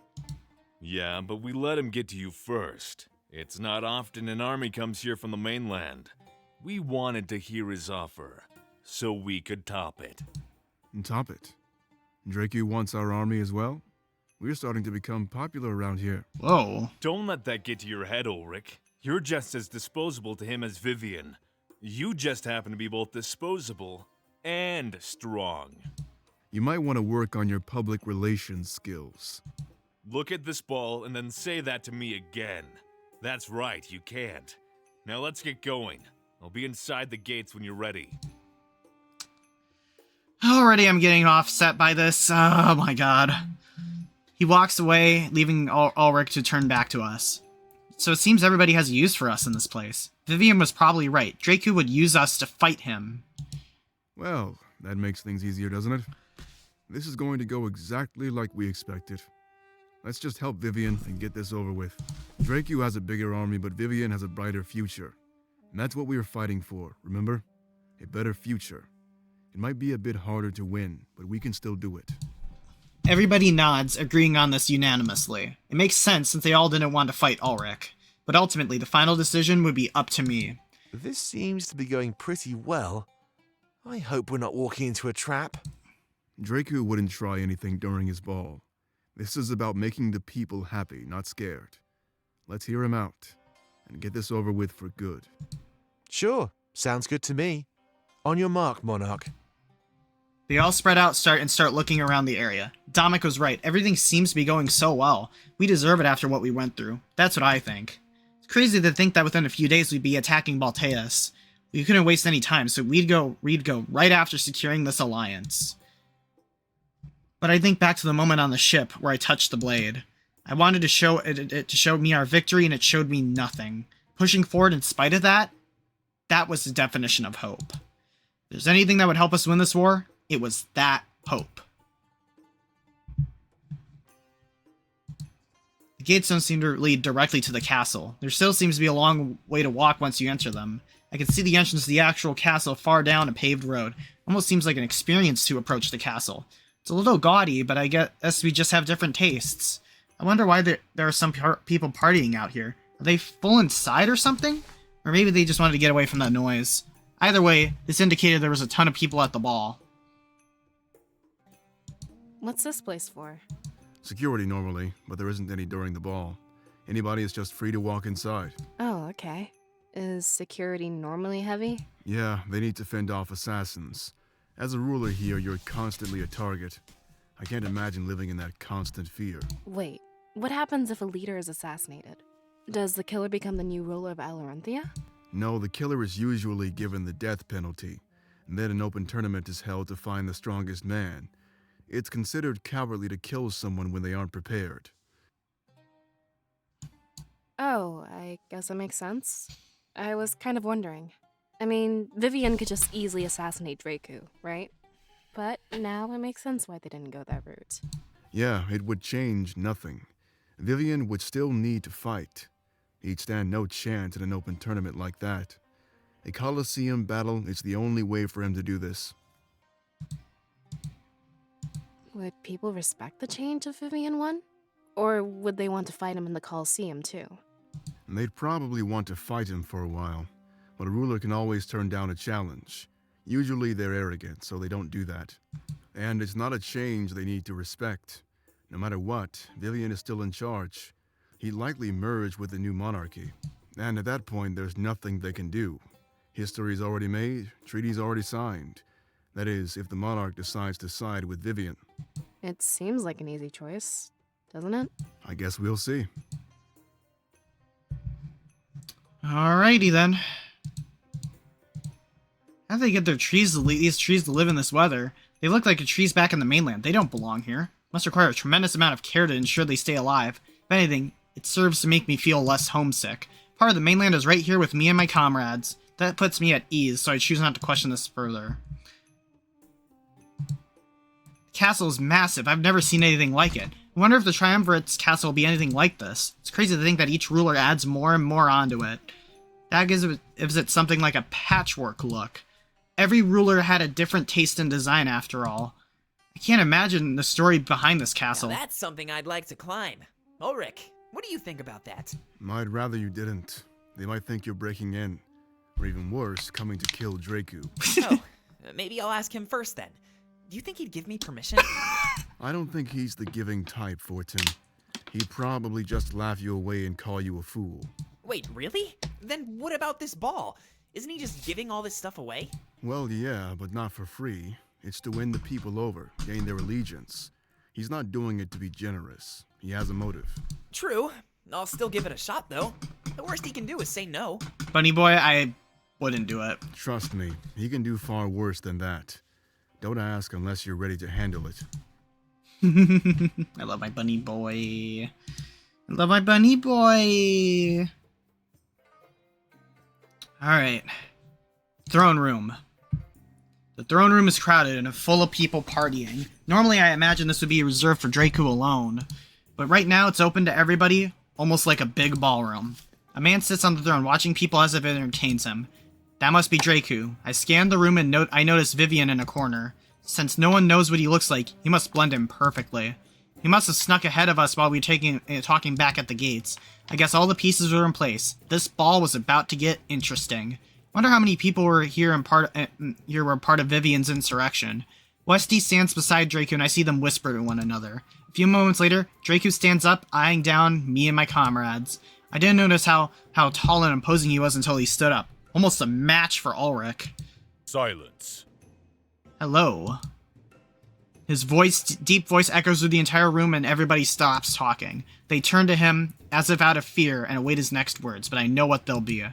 Yeah, but we let him get to you first. It's not often an army comes here from the mainland. We wanted to hear his offer, so we could top it. Top it? Draku wants our army as well? We're starting to become popular around here. Whoa. Don't let that get to your head, Ulrich. You're just as disposable to him as Vivian. You just happen to be both disposable and strong. You might want to work on your public relations skills. Look at this ball and then say that to me again. That's right, you can't. Now let's get going. I'll be inside the gates when you're ready. Already I'm getting offset by this. Oh my god. He walks away, leaving Ulrich to turn back to us. So it seems everybody has a use for us in this place. Vivian was probably right. Draku would use us to fight him. Well, that makes things easier, doesn't it? This is going to go exactly like we expected. Let's just help Vivian and get this over with. Draku has a bigger army, but Vivian has a brighter future. And that's what we were fighting for, remember? A better future. It might be a bit harder to win, but we can still do it. Everybody nods, agreeing on this unanimously. It makes sense since they all didn't want to fight Ulrich. But ultimately, the final decision would be up to me. This seems to be going pretty well. I hope we're not walking into a trap. Draku wouldn't try anything during his ball. This is about making the people happy, not scared. Let's hear him out, and get this over with for good. Sure, sounds good to me. On your mark, Monarch. They all spread out and start looking around the area. Dominic was right. Everything seems to be going so well. We deserve it after what we went through. That's what I think. It's crazy to think that within a few days we'd be attacking Balteus. We couldn't waste any time, so we'd go right after securing this alliance. But I think back to the moment on the ship where I touched the blade. I wanted to show it to show me our victory, and it showed me nothing. Pushing forward in spite of that was the definition of hope. If there's anything that would help us win this war, it was that hope. The gates don't seem to lead directly to the castle. There still seems to be a long way to walk once you enter them. I can see the entrance to the actual castle far down a paved road. Almost seems like an experience to approach the castle. It's a little gaudy, but I guess we just have different tastes. I wonder why there are some people partying out here. Are they full inside or something? Or maybe they just wanted to get away from that noise. Either way, this indicated there was a ton of people at the ball. What's this place for? Security normally, but there isn't any during the ball. Anybody is just free to walk inside. Oh, okay. Is security normally heavy? Yeah, they need to fend off assassins. As a ruler here, you're constantly a target. I can't imagine living in that constant fear. Wait, what happens if a leader is assassinated? Does the killer become the new ruler of Alarinthia? No, the killer is usually given the death penalty, and then an open tournament is held to find the strongest man. It's considered cowardly to kill someone when they aren't prepared. Oh, I guess that makes sense. I was kind of wondering. I mean, Vivian could just easily assassinate Draku, right? But now it makes sense why they didn't go that route. Yeah, it would change nothing. Vivian would still need to fight. He'd stand no chance in an open tournament like that. A Colosseum battle is the only way for him to do this. Would people respect the change if Vivian won? Or would they want to fight him in the Colosseum too? And they'd probably want to fight him for a while, but a ruler can always turn down a challenge. Usually they're arrogant, so they don't do that. And it's not a change they need to respect. No matter what, Vivian is still in charge. He'd likely merge with the new monarchy. And at that point, there's nothing they can do. History's already made, treaty's already signed. That is, if the monarch decides to side with Vivian. It seems like an easy choice, doesn't it? I guess we'll see. Alrighty then. How do they get these trees to live in this weather? They look like the trees back in the mainland. They don't belong here. Must require a tremendous amount of care to ensure they stay alive. If anything, it serves to make me feel less homesick. Part of the mainland is right here with me and my comrades. That puts me at ease, so I choose not to question this further. The castle is massive. I've never seen anything like it. I wonder if the Triumvirate's castle will be anything like this. It's crazy to think that each ruler adds more and more onto it. That gives it something like a patchwork look. Every ruler had a different taste and design after all. I can't imagine the story behind this castle. Now that's something I'd like to climb. Ulrich, what do you think about that? I'd rather you didn't. They might think you're breaking in. Or even worse, coming to kill Draku. Oh, maybe I'll ask him first then. Do you think he'd give me permission? I don't think he's the giving type, Fortin. He'd probably just laugh you away and call you a fool. Wait, really? Then what about this ball? Isn't he just giving all this stuff away? Well, yeah, but not for free. It's to win the people over, gain their allegiance. He's not doing it to be generous. He has a motive. True. I'll still give it a shot, though. The worst he can do is say no. Bunny boy, I wouldn't do it. Trust me, he can do far worse than that. Don't ask unless you're ready to handle it. I love my bunny boy. I love my bunny boy. Alright. Throne room. The throne room is crowded and full of people partying. Normally I imagine this would be reserved for Draku alone, but right now it's open to everybody, almost like a big ballroom. A man sits on the throne watching people as if it entertains him. That must be Draku. I scanned the room and I noticed Vivian in a corner. Since no one knows what he looks like, he must blend in perfectly. He must have snuck ahead of us while we were talking back at the gates. I guess all the pieces were in place. This ball was about to get interesting. Wonder how many people were here and were part of Vivian's insurrection. Westy stands beside Draku and I see them whisper to one another. A few moments later, Draku stands up, eyeing down me and my comrades. I didn't notice how tall and imposing he was until he stood up. Almost a match for Ulrich. Silence. Hello. His voice, deep voice, echoes through the entire room and everybody stops talking. They turn to him as if out of fear and await his next words, but I know what they'll be.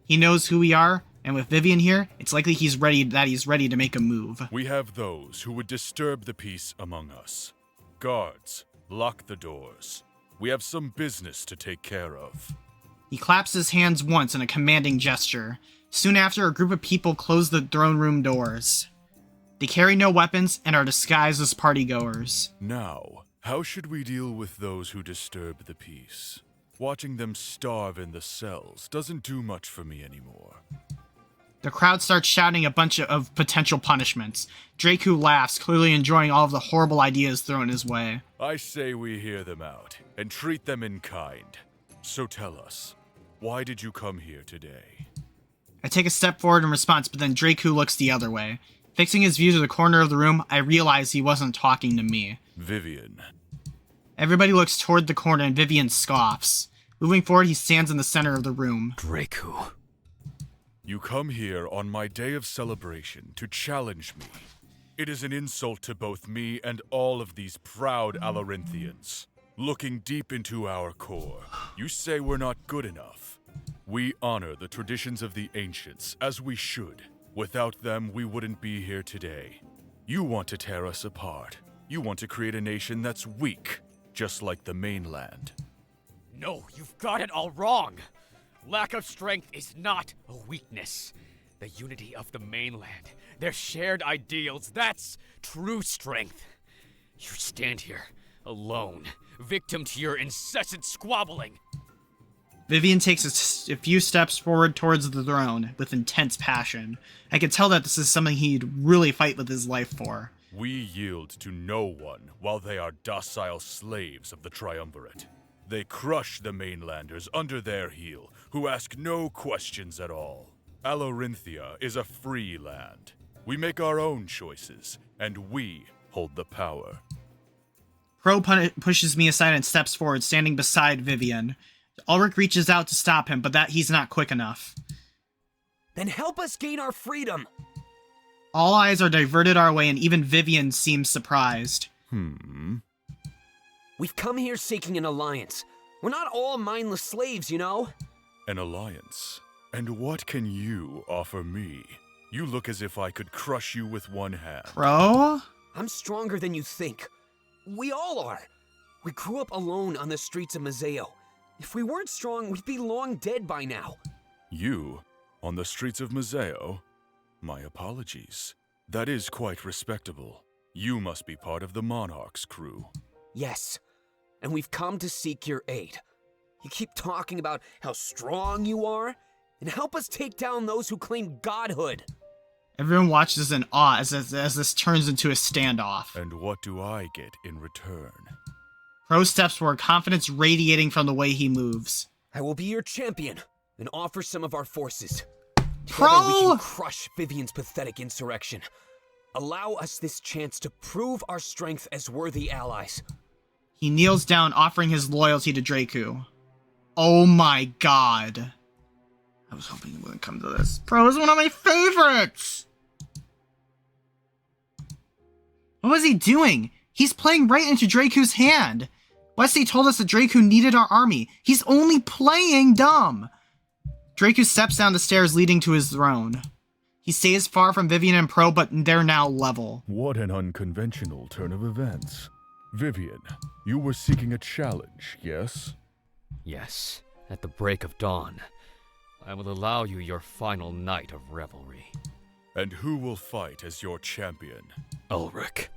He knows who we are, and with Vivian here, it's likely he's ready to make a move. We have those who would disturb the peace among us. Guards, lock the doors. We have some business to take care of. He claps his hands once in a commanding gesture. Soon after, a group of people close the throne room doors. They carry no weapons and are disguised as partygoers. Now, how should we deal with those who disturb the peace? Watching them starve in the cells doesn't do much for me anymore. The crowd starts shouting a bunch of potential punishments. Draku laughs, clearly enjoying all of the horrible ideas thrown his way. I say we hear them out and treat them in kind. So tell us, why did you come here today? I take a step forward in response, but then Draku looks the other way. Fixing his view to the corner of the room, I realize he wasn't talking to me. Vivian. Everybody looks toward the corner and Vivian scoffs. Moving forward, he stands in the center of the room. Draku. You come here on my day of celebration to challenge me. It is an insult to both me and all of these proud Alarinthians. Looking deep into our core, you say we're not good enough. We honor the traditions of the ancients, as we should. Without them, we wouldn't be here today. You want to tear us apart. You want to create a nation that's weak, just like the mainland. No, you've got it all wrong. Lack of strength is not a weakness. The unity of the mainland, their shared ideals, that's true strength. You stand here, alone, victim to your incessant squabbling. Vivian takes a few steps forward towards the throne with intense passion. I can tell that this is something he'd really fight with his life for. We yield to no one while they are docile slaves of the Triumvirate. They crush the mainlanders under their heel, who ask no questions at all. Alarinthia is a free land. We make our own choices, and we hold the power. Pro pushes me aside and steps forward, standing beside Vivian. Ulrich reaches out to stop him, but he's not quick enough. Then help us gain our freedom! All eyes are diverted our way, and even Vivian seems surprised. We've come here seeking an alliance. We're not all mindless slaves, you know? An alliance? And what can you offer me? You look as if I could crush you with one hand. Pro? I'm stronger than you think. We all are. We grew up alone on the streets of Mazeo. If we weren't strong, we'd be long dead by now. You? On the streets of Mazeo? My apologies. That is quite respectable. You must be part of the Monarch's crew. Yes, and we've come to seek your aid. You keep talking about how strong you are, and help us take down those who claim godhood. Everyone watches in awe as this turns into a standoff. And what do I get in return? Pro steps forward, confidence radiating from the way he moves. I will be your champion and offer some of our forces. Pro! Together we can crush Vivian's pathetic insurrection. Allow us this chance to prove our strength as worthy allies. He kneels down, offering his loyalty to Draku. Oh my god. I was hoping it wouldn't come to this. Pro is one of my favorites! What was he doing? He's playing right into Draku's hand. Wesley told us that Draku needed our army. He's only playing dumb. Draku steps down the stairs leading to his throne. He stays far from Vivian and Pro, but they're now level. What an unconventional turn of events. Vivian, you were seeking a challenge, yes? Yes, at the break of dawn. I will allow you your final night of revelry. And who will fight as your champion? Ulrich.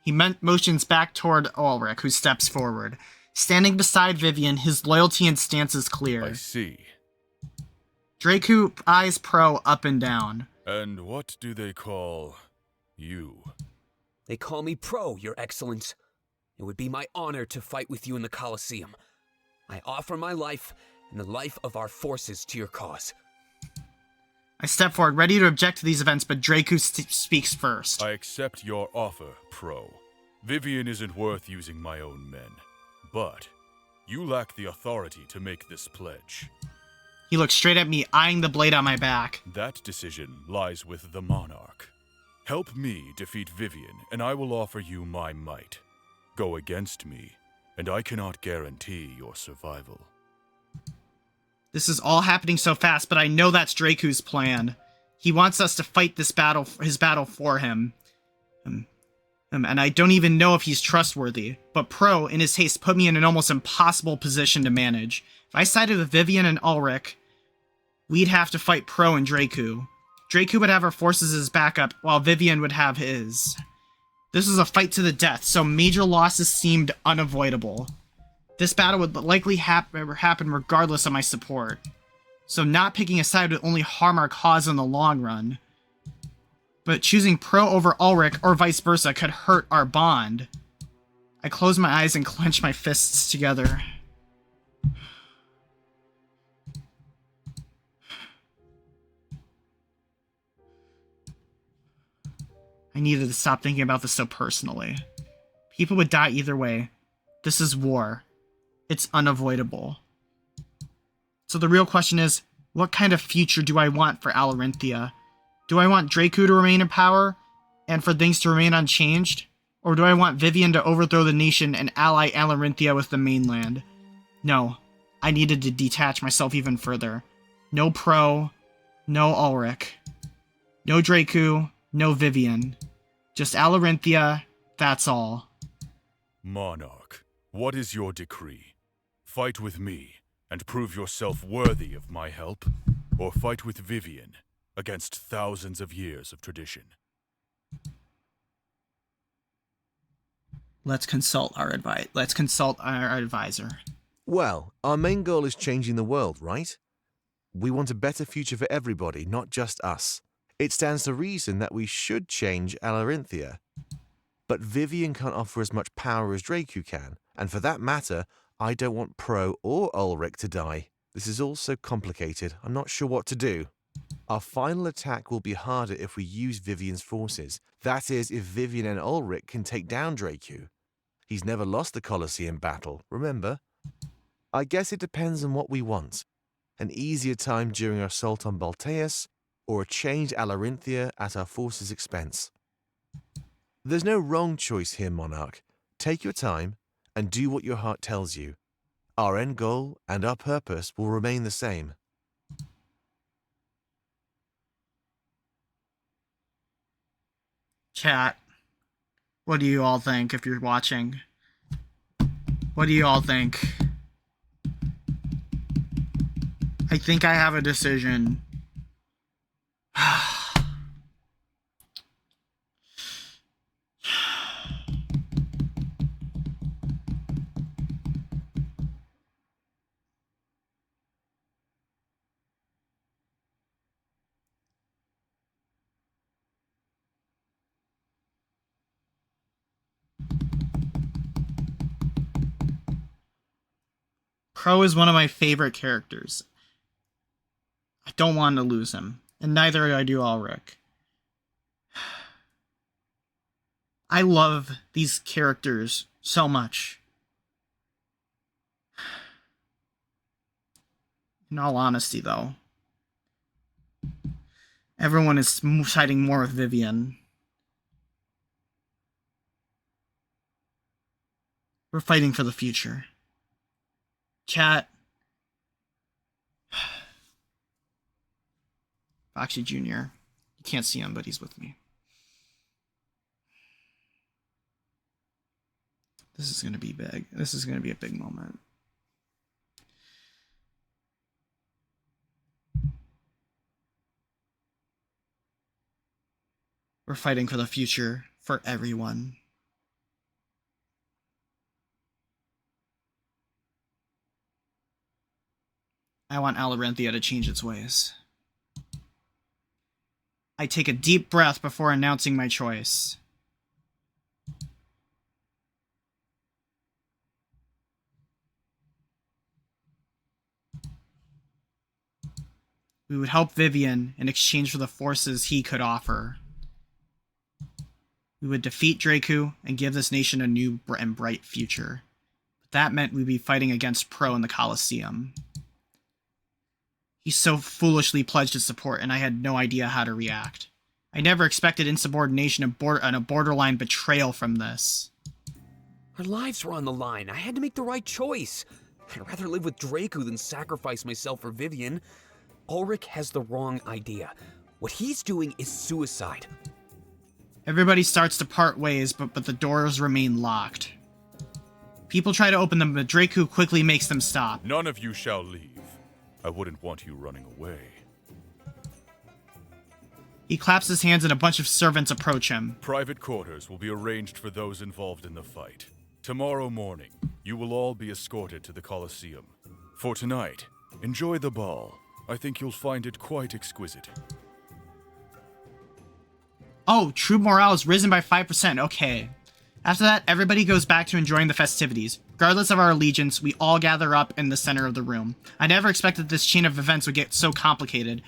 He motions back toward Ulrich, who steps forward. Standing beside Vivian, his loyalty and stance is clear. I see. Draku eyes Pro up and down. And what do they call you? They call me Pro, Your Excellence. It would be my honor to fight with you in the Colosseum. I offer my life and the life of our forces to your cause. I step forward, ready to object to these events, but Draku speaks first. I accept your offer, Pro. Vivian isn't worth using my own men. But you lack the authority to make this pledge. He looks straight at me, eyeing the blade on my back. That decision lies with the Monarch. Help me defeat Vivian, and I will offer you my might. Go against me, and I cannot guarantee your survival. This is all happening so fast, but I know that's Draku's plan. He wants us to fight this battle, his battle for him. And I don't even know if he's trustworthy. But Pro, in his haste, put me in an almost impossible position to manage. If I sided with Vivian and Ulrich, we'd have to fight Pro and Draku. Draku would have our forces as backup, while Vivian would have his. This was a fight to the death, so major losses seemed unavoidable. This battle would likely happen regardless of my support. So not picking a side would only harm our cause in the long run. But choosing Pro over Ulrich, or vice versa, could hurt our bond. I close my eyes and clench my fists together. I needed to stop thinking about this so personally. People would die either way. This is war. It's unavoidable. So the real question is, what kind of future do I want for Alarinthia? Do I want Draku to remain in power, and for things to remain unchanged? Or do I want Vivian to overthrow the nation and ally Alarinthia with the mainland? No, I needed to detach myself even further. No Pro, no Ulrich. No Draku, no Vivian. Just Alarinthia, that's all. Monarch, what is your decree? Fight with me and prove yourself worthy of my help, or fight with Vivian against thousands of years of tradition? Let's consult our advisor. Well, our main goal is changing the world, right? We want a better future for everybody, not just us. It stands to reason that we should change Alarinthia. But Vivian can't offer as much power as Draku can, and for that matter, I don't want Pro or Ulrich to die. This is all so complicated, I'm not sure what to do. Our final attack will be harder if we use Vivian's forces. That is, if Vivian and Ulrich can take down Draku. He's never lost the Colosseum battle, remember? I guess it depends on what we want. An easier time during our assault on Balteus, or a changed Alarinthia at our forces' expense. There's no wrong choice here, Monarch. Take your time and do what your heart tells you. Our end goal and our purpose will remain the same. Chat, what do you all think if you're watching? What do you all think? I think I have a decision. Crow is one of my favorite characters. I don't want to lose him, and neither do I do Ulrich. I love these characters so much. In all honesty, though, everyone is siding more with Vivian. We're fighting for the future. Chat. Foxy Jr. You can't see him, but he's with me. This is going to be big. This is going to be a big moment. We're fighting for the future for everyone. I want Alarinthia to change its ways. I take a deep breath before announcing my choice. We would help Vivian in exchange for the forces he could offer. We would defeat Draku and give this nation a new and bright future. But that meant we'd be fighting against Pro in the Colosseum. He so foolishly pledged his support, and I had no idea how to react. I never expected insubordination and a borderline betrayal from this. Our lives were on the line. I had to make the right choice. I'd rather live with Draku than sacrifice myself for Vivian. Ulrich has the wrong idea. What he's doing is suicide. Everybody starts to part ways, but the doors remain locked. People try to open them, but Draku quickly makes them stop. None of you shall leave. I wouldn't want you running away. He claps his hands and a bunch of servants approach him. Private quarters will be arranged for those involved in the fight. Tomorrow morning, you will all be escorted to the Colosseum. For tonight, enjoy the ball. I think you'll find it quite exquisite. Oh, troop morale is risen by 5%, okay. After that, everybody goes back to enjoying the festivities. Regardless of our allegiance, we all gather up in the center of the room. I never expected this chain of events would get so complicated.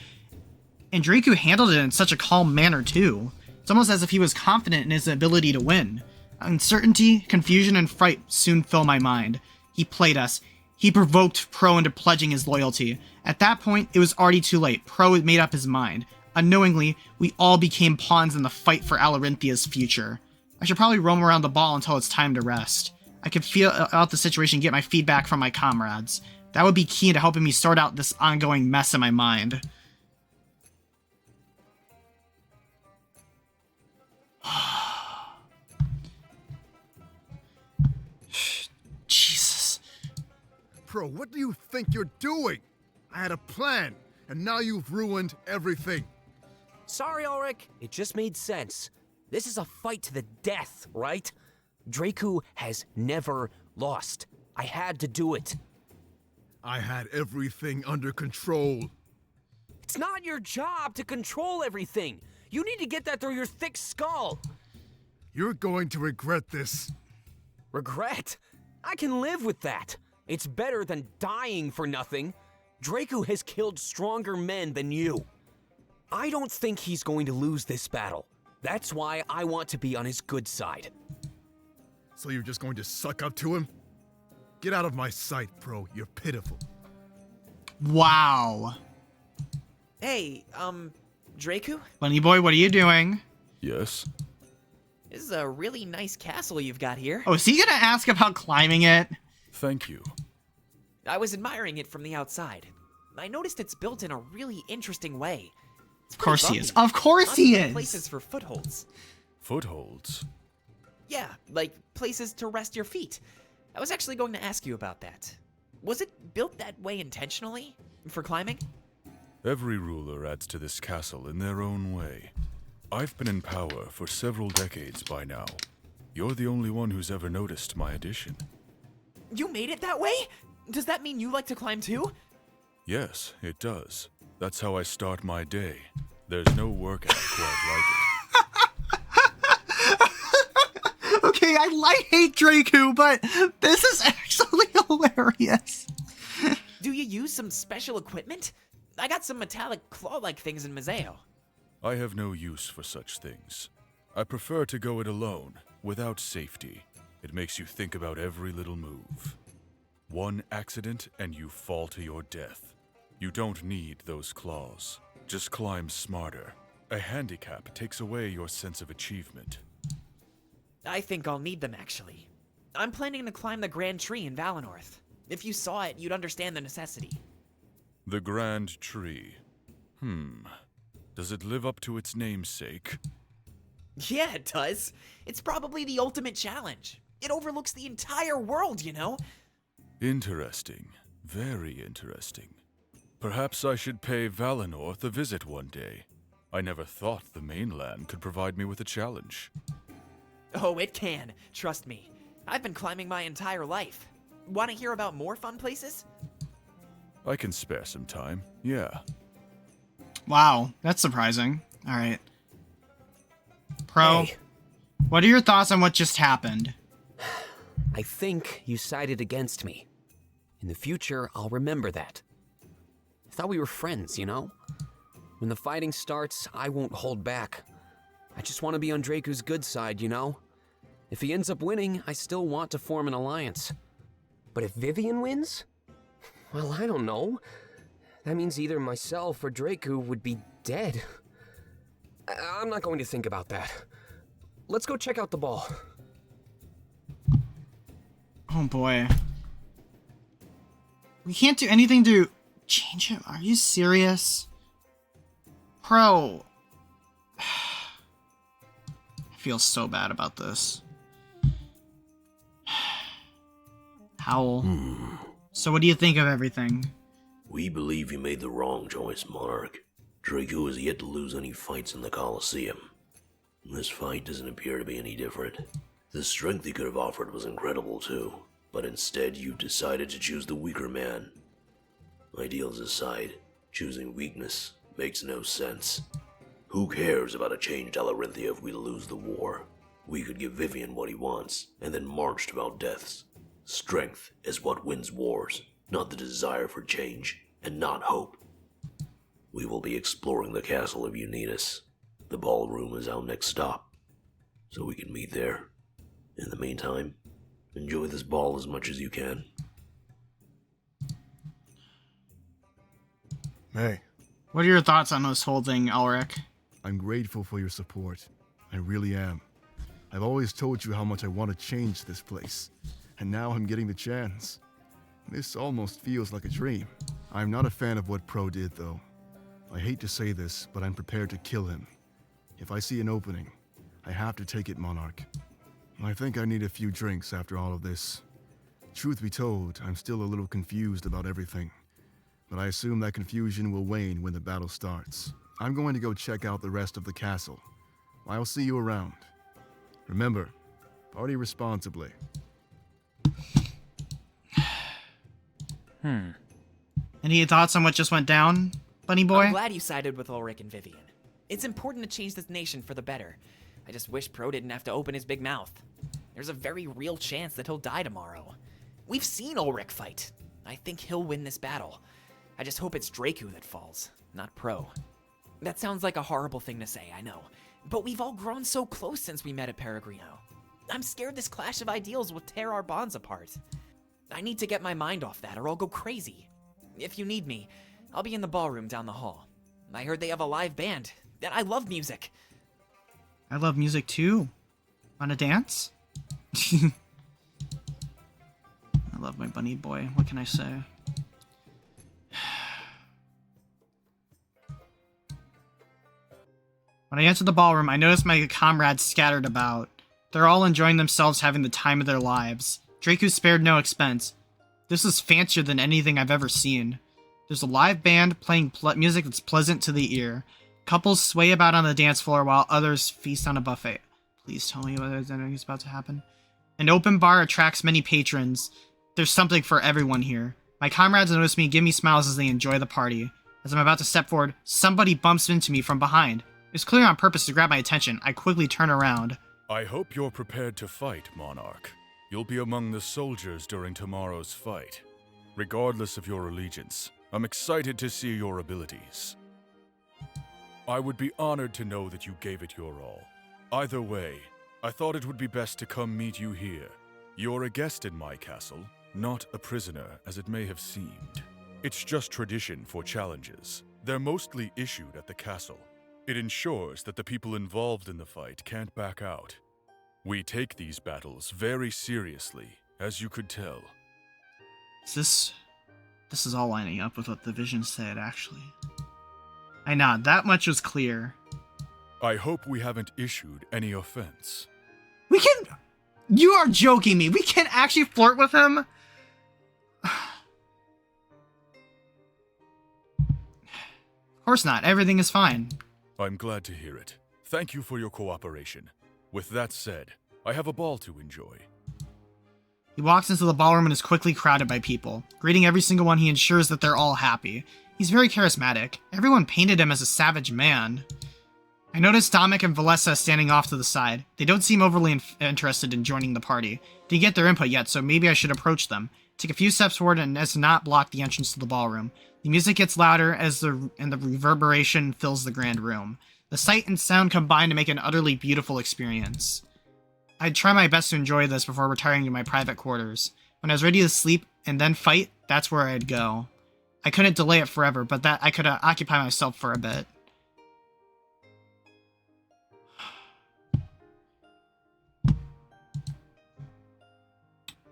And Draku handled it in such a calm manner, too. It's almost as if he was confident in his ability to win. Uncertainty, confusion, and fright soon fill my mind. He played us. He provoked Pro into pledging his loyalty. At that point, it was already too late. Pro had made up his mind. Unknowingly, we all became pawns in the fight for Alarinthia's future. I should probably roam around the ball until it's time to rest. I could feel out the situation and get my feedback from my comrades. That would be key to helping me sort out this ongoing mess in my mind. Jesus. Pro, what do you think you're doing? I had a plan, and now you've ruined everything. Sorry, Ulrich. It just made sense. This is a fight to the death, right? Draku has never lost. I had to do it. I had everything under control. It's not your job to control everything. You need to get that through your thick skull. You're going to regret this. Regret? I can live with that. It's better than dying for nothing. Draku has killed stronger men than you. I don't think he's going to lose this battle. That's why I want to be on his good side. So you're just going to suck up to him? Get out of my sight, Pro. You're pitiful. Wow. Hey, Draku? Bunny boy, what are you doing? Yes? This is a really nice castle you've got here. Oh, is he gonna ask about climbing it? Thank you. I was admiring it from the outside. I noticed it's built in a really interesting way. Of course he is. Of course he is! Places for footholds. Footholds? Yeah, like places to rest your feet. I was actually going to ask you about that. Was it built that way intentionally? For climbing? Every ruler adds to this castle in their own way. I've been in power for several decades by now. You're the only one who's ever noticed my addition. You made it that way? Does that mean you like to climb too? Yes, it does. That's how I start my day. There's no workout quite like it. Okay, I hate Draku, but this is actually hilarious. Do you use some special equipment? I got some metallic claw-like things in Museo. I have no use for such things. I prefer to go it alone, without safety. It makes you think about every little move. One accident and you fall to your death. You don't need those claws. Just climb smarter. A handicap takes away your sense of achievement. I think I'll need them, actually. I'm planning to climb the Grand Tree in Valenorth. If you saw it, you'd understand the necessity. The Grand Tree. Does it live up to its namesake? Yeah, it does. It's probably the ultimate challenge. It overlooks the entire world, you know? Interesting. Very interesting. Perhaps I should pay Valenorth a visit one day. I never thought the mainland could provide me with a challenge. Oh, it can. Trust me. I've been climbing my entire life. Want to hear about more fun places? I can spare some time, yeah. Wow, that's surprising. Alright. Pro, Hey. what are your thoughts on what just happened? I think you sided against me. In the future, I'll remember that. I thought we were friends, you know? When the fighting starts, I won't hold back. I just want to be on Draku's good side, you know? If he ends up winning, I still want to form an alliance. But if Vivian wins? Well, I don't know. That means either myself or Draku would be dead. I'm not going to think about that. Let's go check out the ball. Oh boy. We can't do anything to change him? Are you serious? Pro. I feel so bad about this. Howl. So what do you think of everything? We believe you made the wrong choice, Monarch. Draku has yet to lose any fights in the Colosseum. This fight doesn't appear to be any different. The strength he could have offered was incredible too, but instead you decided to choose the weaker man. Ideals aside, choosing weakness makes no sense. Who cares about a changed Alarinthia if we lose the war? We could give Vivian what he wants, and then march to our deaths. Strength is what wins wars, not the desire for change, and not hope. We will be exploring the castle if you need us. The ballroom is our next stop, so we can meet there. In the meantime, enjoy this ball as much as you can. Hey. What are your thoughts on this whole thing, Ulrich? I'm grateful for your support. I really am. I've always told you how much I want to change this place, and now I'm getting the chance. This almost feels like a dream. I'm not a fan of what Pro did, though. I hate to say this, but I'm prepared to kill him. If I see an opening, I have to take it, Monarch. I think I need a few drinks after all of this. Truth be told, I'm still a little confused about everything, but I assume that confusion will wane when the battle starts. I'm going to go check out the rest of the castle. I'll see you around. Remember, party responsibly. Any thoughts on what just went down, Bunny Boy? I'm glad you sided with Ulrich and Vivian. It's important to change this nation for the better. I just wish Pro didn't have to open his big mouth. There's a very real chance that he'll die tomorrow. We've seen Ulrich fight. I think he'll win this battle. I just hope it's Draku that falls, not Pro. That sounds like a horrible thing to say, I know. But we've all grown so close since we met at Peregrino. I'm scared this clash of ideals will tear our bonds apart. I need to get my mind off that or I'll go crazy. If you need me, I'll be in the ballroom down the hall. I heard they have a live band, and I love music. I love music too. Wanna dance? I love my Bunny Boy. What can I say? When I entered the ballroom, I noticed my comrades scattered about. They're all enjoying themselves, having the time of their lives. Draku spared no expense. This is fancier than anything I've ever seen. There's a live band playing music that's pleasant to the ear. Couples sway about on the dance floor while others feast on a buffet. Please tell me what is about to happen. An open bar attracts many patrons. There's something for everyone here. My comrades notice me and give me smiles as they enjoy the party. As I'm about to step forward, somebody bumps into me from behind. It's clear on purpose to grab my attention. I quickly turn around. I hope you're prepared to fight, Monarch. You'll be among the soldiers during tomorrow's fight. Regardless of your allegiance, I'm excited to see your abilities. I would be honored to know that you gave it your all. Either way, I thought it would be best to come meet you here. You're a guest in my castle, not a prisoner as it may have seemed. It's just tradition for challenges. They're mostly issued at the castle. It ensures that the people involved in the fight can't back out. We take these battles very seriously, as you could tell. This is all lining up with what the vision said, actually. I nod. That much was clear. I hope we haven't issued any offense. We can... You are joking me. We can actually flirt with him? Of course not. Everything is fine. I'm glad to hear it. Thank you for your cooperation. With that said, I have a ball to enjoy. He walks into the ballroom and is quickly crowded by people. Greeting every single one, he ensures that they're all happy. He's very charismatic. Everyone painted him as a savage man. I notice Dominic and Valessa standing off to the side. They don't seem overly interested in joining the party. Didn't get their input yet, so maybe I should approach them. Take a few steps forward and as to not block the entrance to the ballroom. The music gets louder and the reverberation fills the grand room. The sight and sound combine to make an utterly beautiful experience. I'd try my best to enjoy this before retiring to my private quarters. When I was ready to sleep and then fight, that's where I'd go. I couldn't delay it forever, but that I could occupy myself for a bit.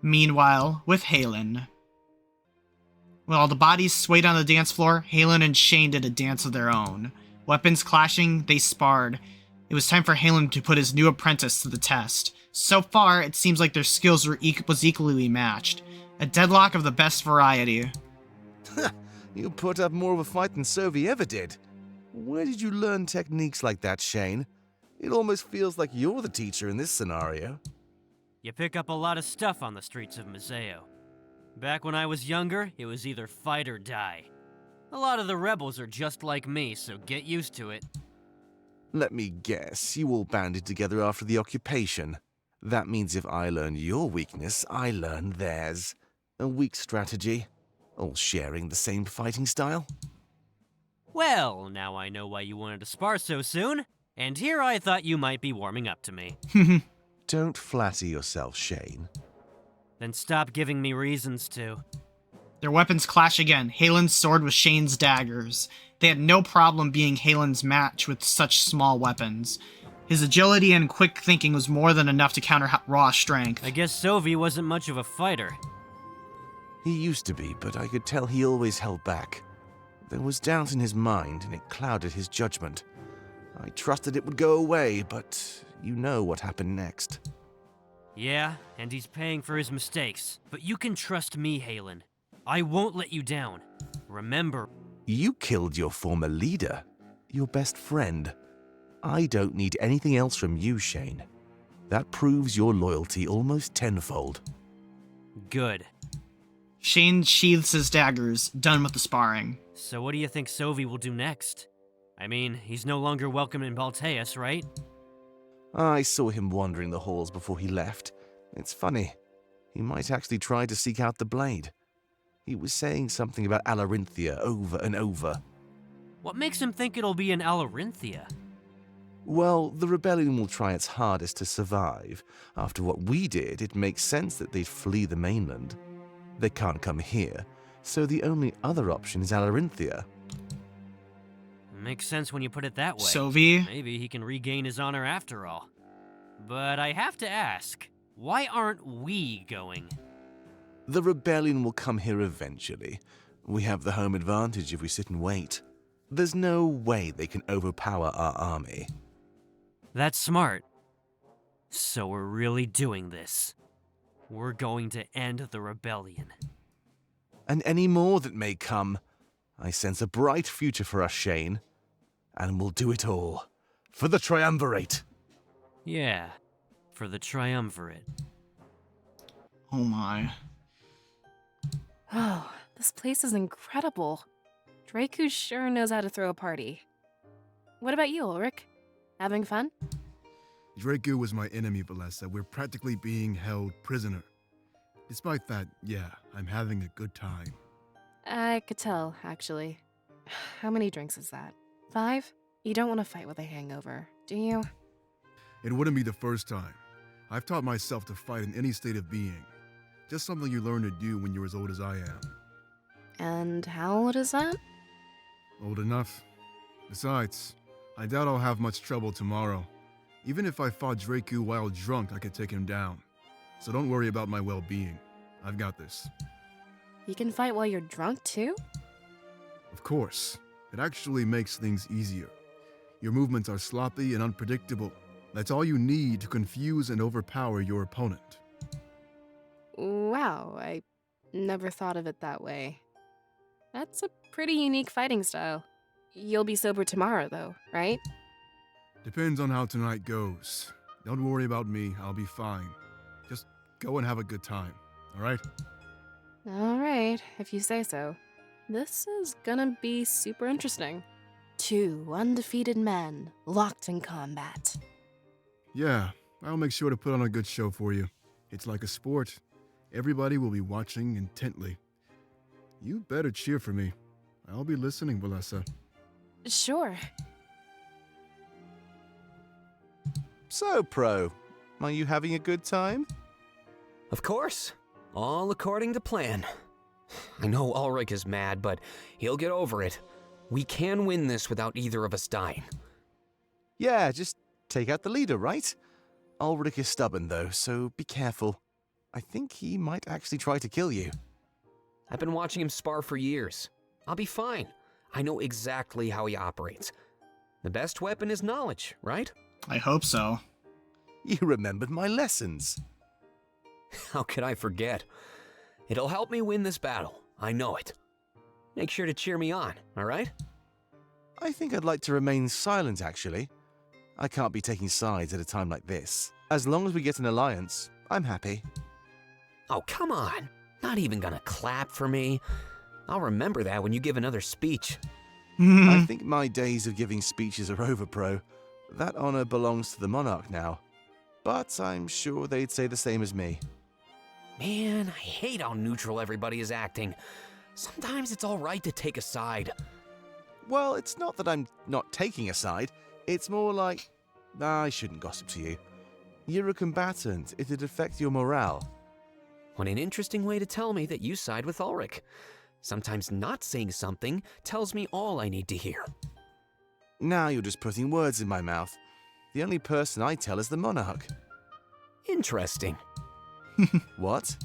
Meanwhile, with Halen. While the bodies swayed on the dance floor, Halen and Shane did a dance of their own. Weapons clashing, they sparred. It was time for Halen to put his new apprentice to the test. So far, it seems like their skills was equally matched. A deadlock of the best variety. You put up more of a fight than Sophie ever did. Where did you learn techniques like that, Shane? It almost feels like you're the teacher in this scenario. You pick up a lot of stuff on the streets of Museo. Back when I was younger, it was either fight or die. A lot of the rebels are just like me, so get used to it. Let me guess, you all banded together after the occupation. That means if I learn your weakness, I learn theirs. A weak strategy. All sharing the same fighting style? Well, now I know why you wanted to spar so soon. And here I thought you might be warming up to me. Don't flatter yourself, Shane. Then stop giving me reasons to. Their weapons clash again. Halen's sword with Shane's daggers. They had no problem being Halen's match with such small weapons. His agility and quick thinking was more than enough to counter raw strength. I guess Sovi wasn't much of a fighter. He used to be, but I could tell he always held back. There was doubt in his mind, and it clouded his judgment. I trusted it would go away, but you know what happened next. Yeah, and he's paying for his mistakes. But you can trust me, Halen. I won't let you down. Remember... You killed your former leader, your best friend. I don't need anything else from you, Shane. That proves your loyalty almost tenfold. Good. Shane sheathes his daggers, done with the sparring. So what do you think Sovi will do next? I mean, he's no longer welcome in Balteus, right? I saw him wandering the halls before he left. It's funny. He might actually try to seek out the blade. He was saying something about Alarinthia over and over. What makes him think it'll be in Alarinthia? Well, the rebellion will try its hardest to survive. After what we did, it makes sense that they'd flee the mainland. They can't come here, so the only other option is Alarinthia. Makes sense when you put it that way. Sovi? Maybe he can regain his honor after all. But I have to ask, why aren't we going? The rebellion will come here eventually. We have the home advantage if we sit and wait. There's no way they can overpower our army. That's smart. So we're really doing this. We're going to end the rebellion. And any more that may come. I sense a bright future for us, Shane. And we'll do it all. For the Triumvirate. Yeah, for the Triumvirate. Oh my. Oh, this place is incredible. Draku sure knows how to throw a party. What about you, Ulrich? Having fun? Draku was my enemy, Valessa. We're practically being held prisoner. Despite that, yeah, I'm having a good time. I could tell, actually. How many drinks is that? 5? You don't want to fight with a hangover, do you? It wouldn't be the first time. I've taught myself to fight in any state of being. Just something you learn to do when you're as old as I am. And how old is that? Old enough. Besides, I doubt I'll have much trouble tomorrow. Even if I fought Draku while drunk, I could take him down. So don't worry about my well-being. I've got this. You can fight while you're drunk, too? Of course. It actually makes things easier. Your movements are sloppy and unpredictable. That's all you need to confuse and overpower your opponent. Wow, I never thought of it that way. That's a pretty unique fighting style. You'll be sober tomorrow, though, right? Depends on how tonight goes. Don't worry about me, I'll be fine. Just go and have a good time, alright? Alright, if you say so. This is gonna be super interesting. 2 undefeated men, locked in combat. Yeah, I'll make sure to put on a good show for you. It's like a sport. Everybody will be watching intently. You better cheer for me. I'll be listening, Valessa. Sure. So, Pro, are you having a good time? Of course. All according to plan. I know Ulrich is mad, but he'll get over it. We can win this without either of us dying. Yeah, just take out the leader, right? Ulrich is stubborn, though, so be careful. I think he might actually try to kill you. I've been watching him spar for years. I'll be fine. I know exactly how he operates. The best weapon is knowledge, right? I hope so. You remembered my lessons. How could I forget? It'll help me win this battle. I know it. Make sure to cheer me on, all right? I think I'd like to remain silent, actually. I can't be taking sides at a time like this. As long as we get an alliance, I'm happy. Oh, come on. Not even gonna clap for me. I'll remember that when you give another speech. I think my days of giving speeches are over, Pro. That honor belongs to the monarch now. But I'm sure they'd say the same as me. Man, I hate how neutral everybody is acting. Sometimes it's all right to take a side. Well, it's not that I'm not taking a side. It's more like... I shouldn't gossip to you. You're a combatant. It'd affect your morale. What an interesting way to tell me that you side with Ulrich. Sometimes not saying something tells me all I need to hear. Now you're just putting words in my mouth. The only person I tell is the monarch. Interesting. What?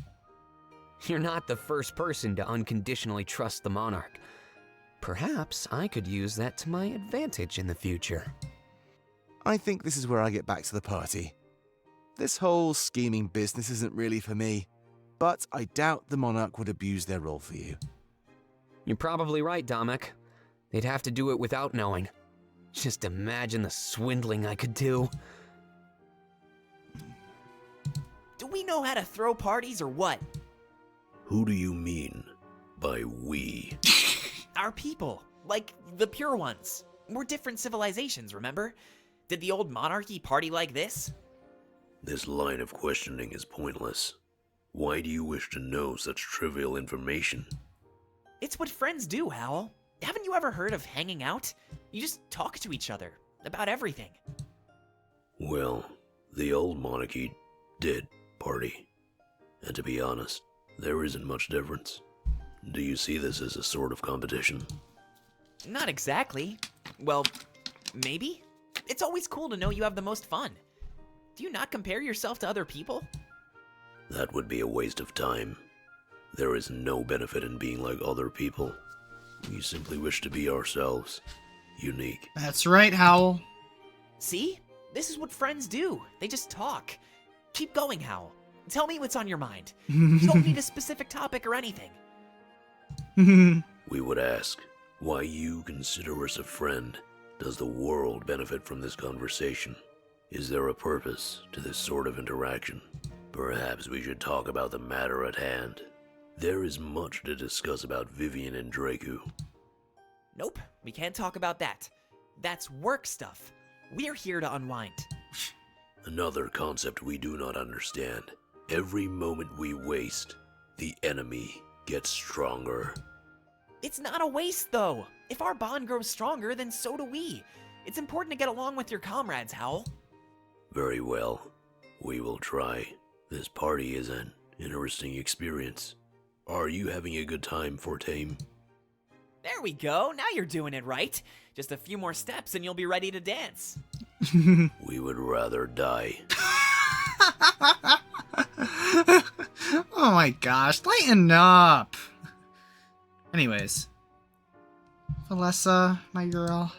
You're not the first person to unconditionally trust the monarch. Perhaps I could use that to my advantage in the future. I think this is where I get back to the party. This whole scheming business isn't really for me, but I doubt the monarch would abuse their role for you. You're probably right, Domek. They'd have to do it without knowing. Just imagine the swindling I could do. Do we know how to throw parties or what? Who do you mean by we? Our people, like the pure ones. We're different civilizations, remember? Did the old monarchy party like this? This line of questioning is pointless. Why do you wish to know such trivial information? It's what friends do, Howl. Haven't you ever heard of hanging out? You just talk to each other about everything. Well, the old monarchy did party. And to be honest, there isn't much difference. Do you see this as a sort of competition? Not exactly. Well, maybe? It's always cool to know you have the most fun. Do you not compare yourself to other people? That would be a waste of time. There is no benefit in being like other people. We simply wish to be ourselves. Unique. That's right, Howl. See? This is what friends do. They just talk. Keep going, Howl. Tell me what's on your mind. You don't need a specific topic or anything. We would ask, why you consider us a friend? Does the world benefit from this conversation? Is there a purpose to this sort of interaction? Perhaps we should talk about the matter at hand. There is much to discuss about Vivian and Draku. Nope, we can't talk about that. That's work stuff. We're here to unwind. Another concept we do not understand. Every moment we waste, the enemy gets stronger. It's not a waste, though. If our bond grows stronger, then so do we. It's important to get along with your comrades, Howl. Very well. We will try. This party is an interesting experience. Are you having a good time, Fortame? There we go. Now you're doing it right. Just a few more steps and you'll be ready to dance. We would rather die. Oh my gosh, lighten up. Anyways. Valessa, my girl.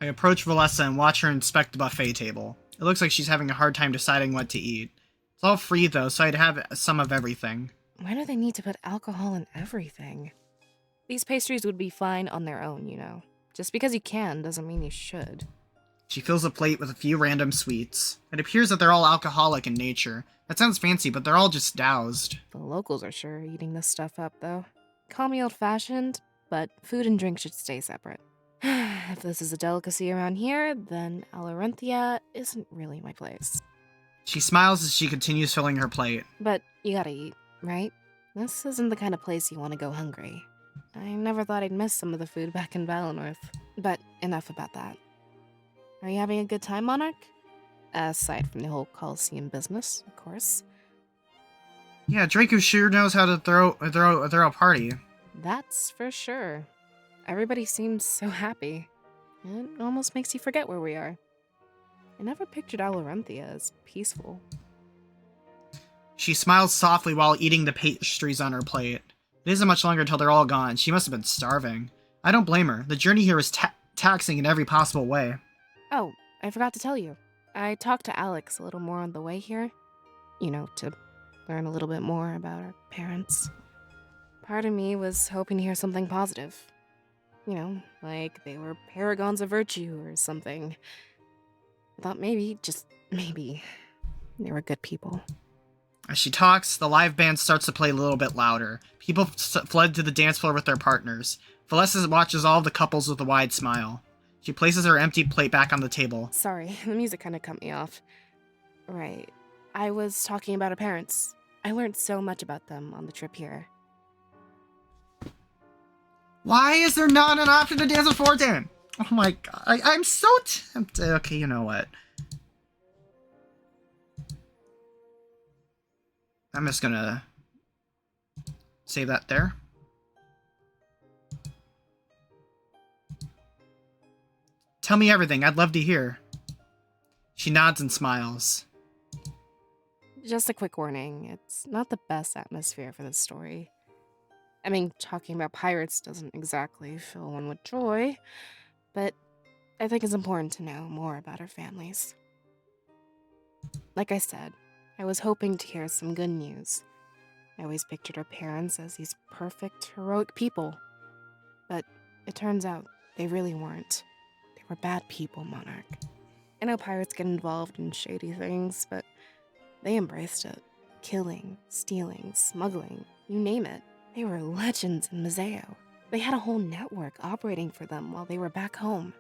I approach Valessa and watch her inspect the buffet table. It looks like she's having a hard time deciding what to eat. It's all free though, so I'd have some of everything. Why do they need to put alcohol in everything? These pastries would be fine on their own, you know. Just because you can doesn't mean you should. She fills a plate with a few random sweets. It appears that they're all alcoholic in nature. That sounds fancy, but they're all just doused. The locals are sure eating this stuff up, though. Call me old-fashioned, but food and drink should stay separate. If this is a delicacy around here, then Alarinthia isn't really my place. She smiles as she continues filling her plate. But you gotta eat, right? This isn't the kind of place you want to go hungry. I never thought I'd miss some of the food back in Valinor. But enough about that. Are you having a good time, Monarch? Aside from the whole Colosseum business, of course. Yeah, Draco sure knows how to throw a party. That's for sure. Everybody seems so happy. It almost makes you forget where we are. I never pictured Alarinthia as peaceful. She smiles softly while eating the pastries on her plate. It isn't much longer until they're all gone. She must have been starving. I don't blame her. The journey here is taxing in every possible way. Oh, I forgot to tell you. I talked to Alex a little more on the way here. You know, to learn a little bit more about our parents. Part of me was hoping to hear something positive. You know, like they were paragons of virtue or something. Thought maybe, just maybe, they were good people. As she talks, the live band starts to play a little bit louder. People fled to the dance floor with their partners. Valessa watches all of the couples with a wide smile. She places her empty plate back on the table. Sorry, the music kind of cut me off. Right. I was talking about our parents. I learned so much about them on the trip here. Why is there not an option to dance with Fortin? Oh my god, I'm so tempted. Okay, you know what? I'm just gonna save that there. Tell me everything, I'd love to hear. She nods and smiles. Just a quick warning, it's not the best atmosphere for this story. I mean, talking about pirates doesn't exactly fill one with joy, but I think it's important to know more about our families. Like I said, I was hoping to hear some good news. I always pictured our parents as these perfect, heroic people. But it turns out they really weren't. They were bad people, Monarch. I know pirates get involved in shady things, but they embraced it. Killing, stealing, smuggling, you name it. They were legends in Mazeo. They had a whole network operating for them while they were back home.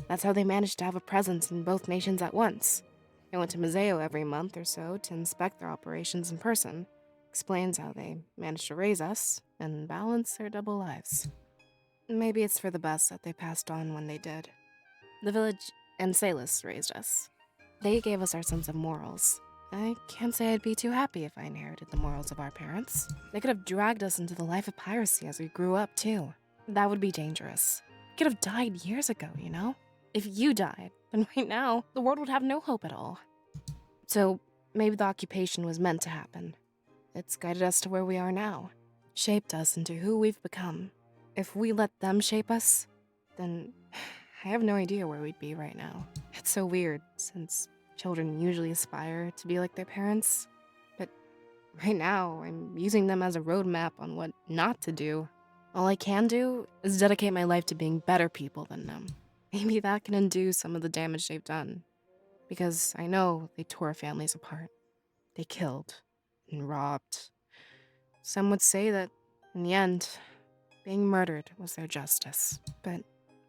That's how they managed to have a presence in both nations at once. I went to Mazeo every month or so to inspect their operations in person. Explains how they managed to raise us and balance their double lives. Maybe it's for the best that they passed on when they did. The village and Salus raised us. They gave us our sense of morals. I can't say I'd be too happy if I inherited the morals of our parents. They could have dragged us into the life of piracy as we grew up, too. That would be dangerous. We could have died years ago, you know? If you died, then right now, the world would have no hope at all. So, maybe the occupation was meant to happen. It's guided us to where we are now, shaped us into who we've become. If we let them shape us, then I have no idea where we'd be right now. It's so weird, since children usually aspire to be like their parents. But right now, I'm using them as a roadmap on what not to do. All I can do is dedicate my life to being better people than them. Maybe that can undo some of the damage they've done. Because I know they tore families apart. They killed and robbed. Some would say that, in the end, being murdered was their justice. But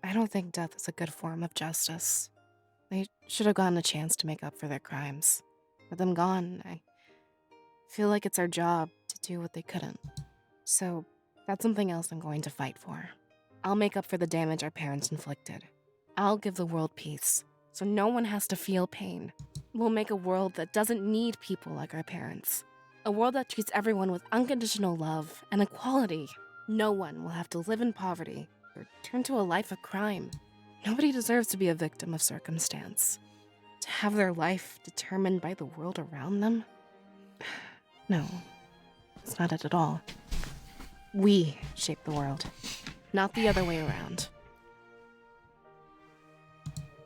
I don't think death is a good form of justice. They should have gotten a chance to make up for their crimes. With them gone, I feel like it's our job to do what they couldn't. So, that's something else I'm going to fight for. I'll make up for the damage our parents inflicted. I'll give the world peace, so no one has to feel pain. We'll make a world that doesn't need people like our parents. A world that treats everyone with unconditional love and equality. No one will have to live in poverty or turn to a life of crime. Nobody deserves to be a victim of circumstance. To have their life determined by the world around them? No, it's not it at all. We shape the world, not the other way around.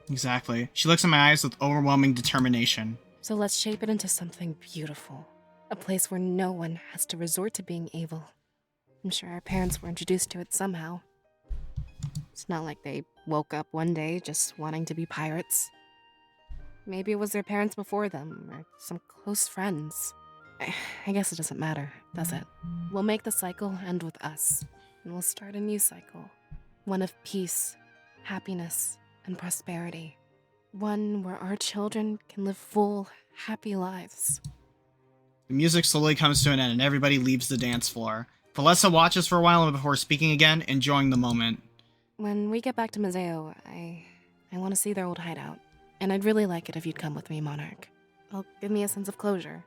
Exactly. She looks in my eyes with overwhelming determination. So let's shape it into something beautiful. A place where no one has to resort to being evil. I'm sure our parents were introduced to it somehow. It's not like they woke up one day just wanting to be pirates. Maybe it was their parents before them, or some close friends. I guess it doesn't matter, does it? We'll make the cycle end with us, and we'll start a new cycle. One of peace, happiness, and prosperity. One where our children can live full, happy lives. The music slowly comes to an end and everybody leaves the dance floor. Valessa watches for a while before speaking again, enjoying the moment. When we get back to Mazeo, I want to see their old hideout. And I'd really like it if you'd come with me, Monarch. It'll give me a sense of closure.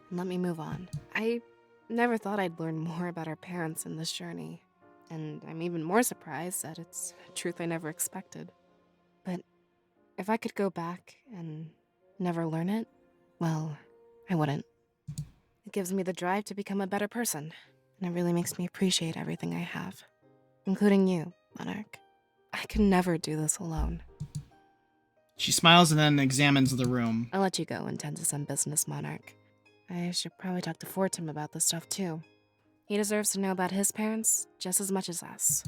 And let me move on. I never thought I'd learn more about our parents in this journey. And I'm even more surprised that it's a truth I never expected. But if I could go back and never learn it, well, I wouldn't. It gives me the drive to become a better person, and it really makes me appreciate everything I have, including you, Monarch. I could never do this alone. She smiles and then examines the room. I'll let you go and tend to some business, Monarch. I should probably talk to Fortum about this stuff too. He deserves to know about his parents just as much as us.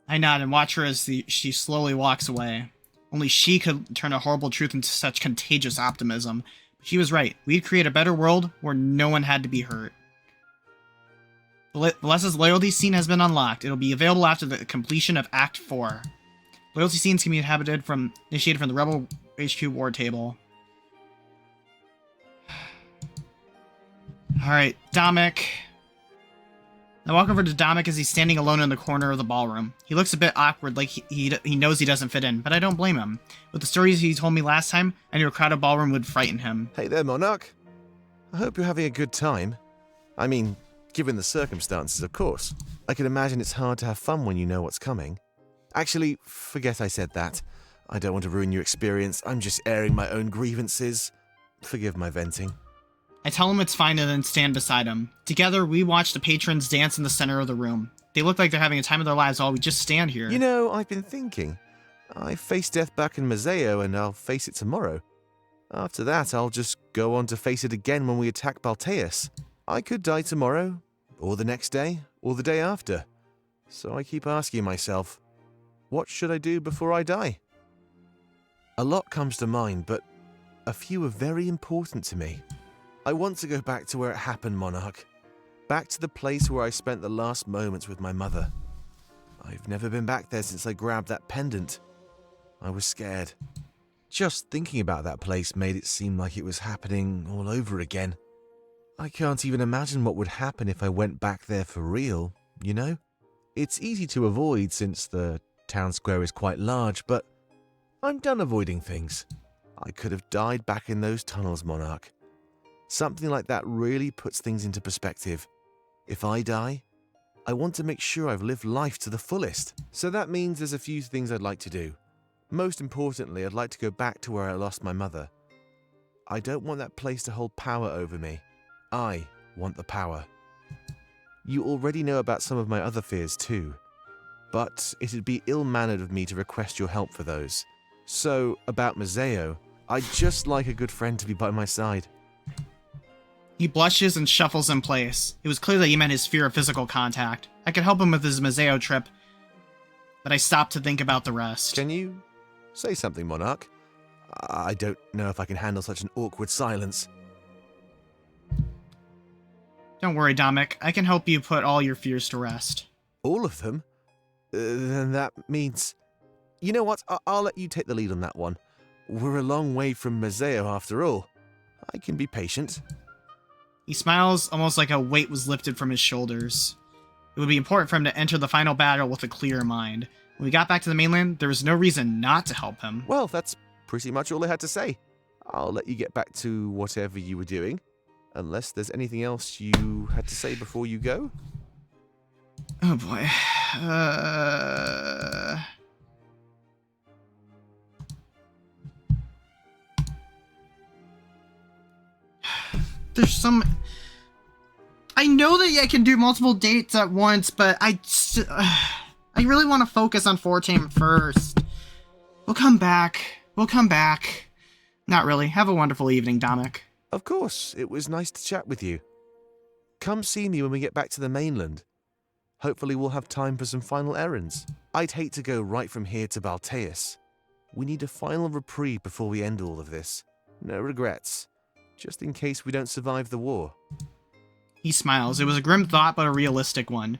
I nod and watch her as she slowly walks away. Only she could turn a horrible truth into such contagious optimism. She was right. We'd create a better world where no one had to be hurt. Valessa's loyalty scene has been unlocked. It'll be available after the completion of Act 4. Loyalty scenes can be initiated from the Rebel HQ war table. Alright, Dominic. I walk over to Dominic as he's standing alone in the corner of the ballroom. He looks a bit awkward, like he knows he doesn't fit in, but I don't blame him. With the stories he told me last time, I knew a crowded ballroom would frighten him. Hey there, Monarch. I hope you're having a good time. I mean, given the circumstances, of course. I can imagine it's hard to have fun when you know what's coming. Actually, forget I said that. I don't want to ruin your experience. I'm just airing my own grievances. Forgive my venting. I tell him it's fine and then stand beside him. Together, we watch the patrons dance in the center of the room. They look like they're having a time of their lives while we just stand here. You know, I've been thinking. I faced death back in Museo and I'll face it tomorrow. After that, I'll just go on to face it again when we attack Balteus. I could die tomorrow, or the next day, or the day after. So I keep asking myself, what should I do before I die? A lot comes to mind, but a few are very important to me. I want to go back to where it happened, Monarch. Back to the place where I spent the last moments with my mother. I've never been back there since I grabbed that pendant. I was scared. Just thinking about that place made it seem like it was happening all over again. I can't even imagine what would happen if I went back there for real, you know? It's easy to avoid since the town square is quite large, but I'm done avoiding things. I could have died back in those tunnels, Monarch. Something like that really puts things into perspective. If I die, I want to make sure I've lived life to the fullest. So that means there's a few things I'd like to do. Most importantly, I'd like to go back to where I lost my mother. I don't want that place to hold power over me. I want the power. You already know about some of my other fears too, but it'd be ill-mannered of me to request your help for those. So, about Museo, I'd just like a good friend to be by my side. He blushes and shuffles in place. It was clear that he meant his fear of physical contact. I could help him with his Museo trip, but I stopped to think about the rest. Can you say something, Monarch? I don't know if I can handle such an awkward silence. Don't worry, Dominic. I can help you put all your fears to rest. All of them? Then that means... You know what? I'll let you take the lead on that one. We're a long way from Museo after all. I can be patient. He smiles, almost like a weight was lifted from his shoulders. It would be important for him to enter the final battle with a clear mind. When we got back to the mainland, there was no reason not to help him. Well, that's pretty much all I had to say. I'll let you get back to whatever you were doing. Unless there's anything else you had to say before you go? Oh boy. There's some... I know that I can do multiple dates at once, but I really want to focus on Fortame first. We'll come back. Not really. Have a wonderful evening, Dominic. Of course. It was nice to chat with you. Come see me when we get back to the mainland. Hopefully we'll have time for some final errands. I'd hate to go right from here to Balteus. We need a final reprieve before we end all of this. No regrets. Just in case we don't survive the war. He smiles. It was a grim thought, but a realistic one.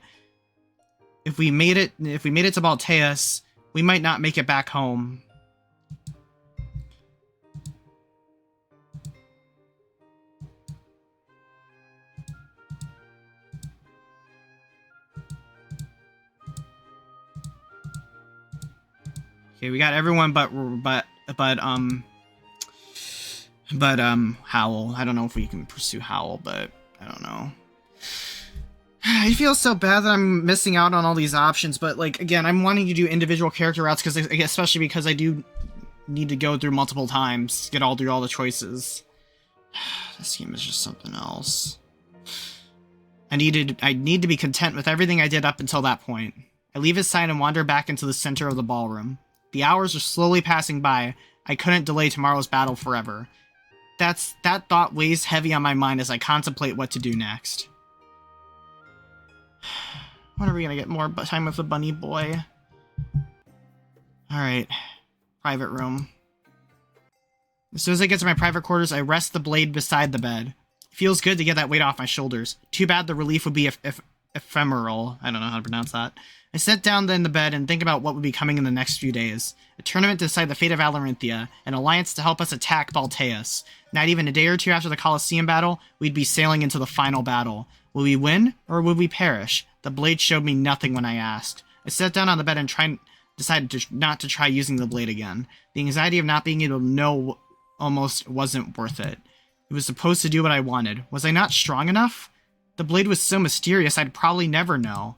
If we made it to Balteus, we might not make it back home. Okay, we got everyone but Howl. I don't know if we can pursue Howl, but I don't know. I feel so bad that I'm missing out on all these options, but like again, I'm wanting to do individual character routes especially because I do need to go through multiple times, get through all the choices. This game is just something else. I need to be content with everything I did up until that point. I leave his side and wander back into the center of the ballroom. The hours are slowly passing by. I couldn't delay tomorrow's battle forever. That thought weighs heavy on my mind as I contemplate what to do next. When are we gonna get more time with the bunny boy? Alright. Private room. As soon as I get to my private quarters, I rest the blade beside the bed. It feels good to get that weight off my shoulders. Too bad the relief would be ephemeral. I don't know how to pronounce that. I sit down in the bed and think about what would be coming in the next few days. A tournament to decide the fate of Alarinthia, an alliance to help us attack Balteus. Not even a day or two after the Colosseum battle, we'd be sailing into the final battle. Will we win, or will we perish? The blade showed me nothing when I asked. I sat down on the bed and decided not to try using the blade again. The anxiety of not being able to know almost wasn't worth it. It was supposed to do what I wanted. Was I not strong enough? The blade was so mysterious I'd probably never know.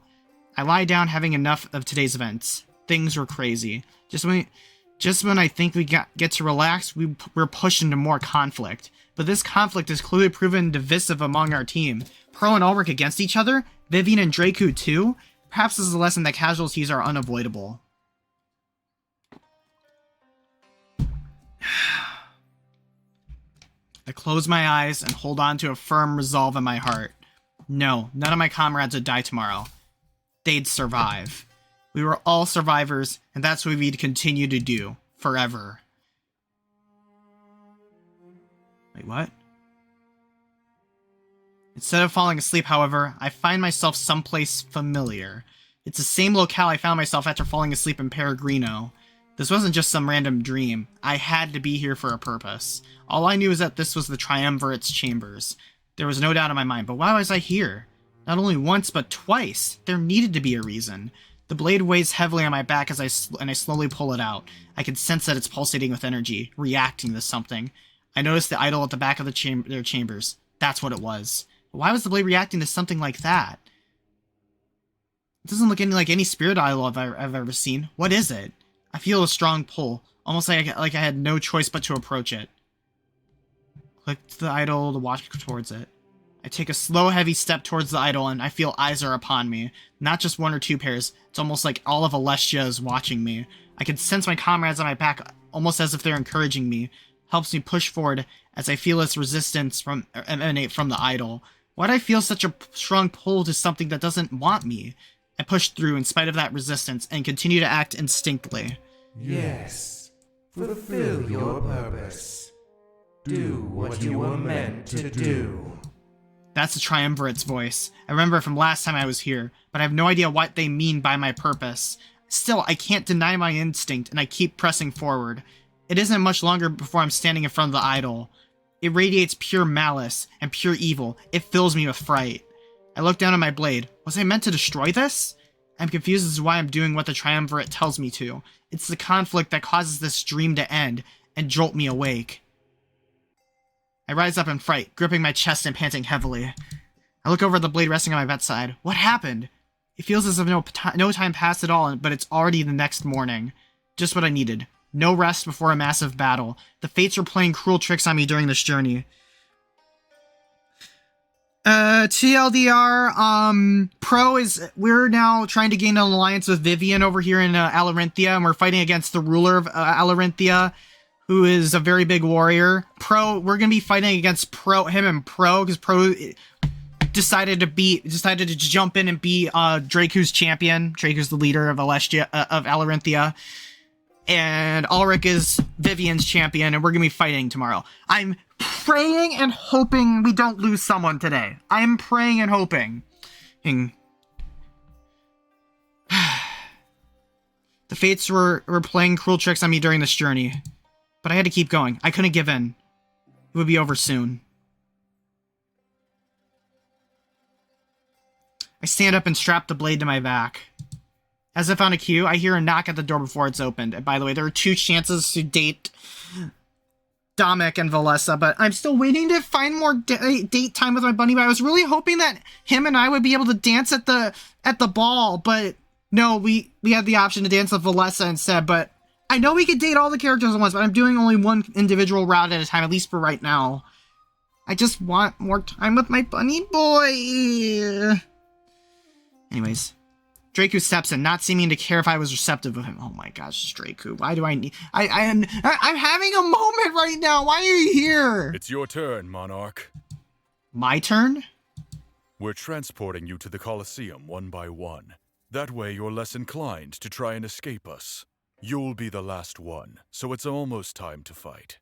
I lie down having enough of today's events. Things were crazy. Just when I think we get to relax, we're pushed into more conflict. But this conflict is clearly proven divisive among our team. Pro and Ulrich against each other? Vivian and Draku too? Perhaps this is a lesson that casualties are unavoidable. I close my eyes and hold on to a firm resolve in my heart. No, none of my comrades would die tomorrow. They'd survive. We were all survivors, and that's what we'd continue to do. Forever. Wait, what? Instead of falling asleep, however, I find myself someplace familiar. It's the same locale I found myself after falling asleep in Peregrino. This wasn't just some random dream. I had to be here for a purpose. All I knew was that this was the Triumvirate's chambers. There was no doubt in my mind, but why was I here? Not only once, but twice. There needed to be a reason. The blade weighs heavily on my back as I slowly pull it out. I can sense that it's pulsating with energy, reacting to something. I noticed the idol at the back of their chambers. That's what it was. But why was the blade reacting to something like that? It doesn't look like any spirit idol I've ever seen. What is it? I feel a strong pull, almost like I had no choice but to approach it. Click to the idol to walk towards it. I take a slow, heavy step towards the idol, and I feel eyes are upon me. Not just one or two pairs. It's almost like all of Alestia is watching me. I can sense my comrades on my back, almost as if they're encouraging me. Helps me push forward as I feel its resistance emanate from the idol. Why do I feel such a strong pull to something that doesn't want me? I push through in spite of that resistance and continue to act instinctively. Yes, fulfill your purpose. Do what you were meant to do. That's the Triumvirate's voice. I remember from last time I was here, but I have no idea what they mean by my purpose. Still, I can't deny my instinct, and I keep pressing forward. It isn't much longer before I'm standing in front of the idol. It radiates pure malice and pure evil. It fills me with fright. I look down at my blade. Was I meant to destroy this? I'm confused as to why I'm doing what the Triumvirate tells me to. It's the conflict that causes this dream to end and jolt me awake. I rise up in fright, gripping my chest and panting heavily. I look over at the blade resting on my bedside. What happened? It feels as if no time passed at all, but it's already the next morning. Just what I needed. No rest before a massive battle. The fates were playing cruel tricks on me during this journey. TLDR, we're now trying to gain an alliance with Vivian over here in Alarinthia, and we're fighting against the ruler of Alarinthia, who is a very big warrior. We're gonna be fighting against him and Pro, because Pro decided to jump in and be Draku's champion. Draku's the leader of Alarinthia. And Ulrich is Vivian's champion, and we're gonna be fighting tomorrow. I'm praying and hoping we don't lose someone today. I'm praying and hoping. The fates were playing cruel tricks on me during this journey, but I had to keep going. I couldn't give in. It would be over soon. I stand up and strap the blade to my back. As if on a cue, I hear a knock at the door before it's opened. And by the way, there are 2 chances to date Dominic and Valessa, but I'm still waiting to find more date time with my bunny. But I was really hoping that him and I would be able to dance at the ball, but no, we had the option to dance with Valessa instead. But I know we could date all the characters at once, but I'm doing only one individual route at a time, at least for right now. I just want more time with my bunny boy. Anyways. Draku steps in, not seeming to care if I was receptive of him. Oh my gosh, it's Draku. Why do I need... I'm having a moment right now. Why are you here? It's your turn, Monarch. My turn? We're transporting you to the Colosseum one by one. That way you're less inclined to try and escape us. You'll be the last one, so it's almost time to fight.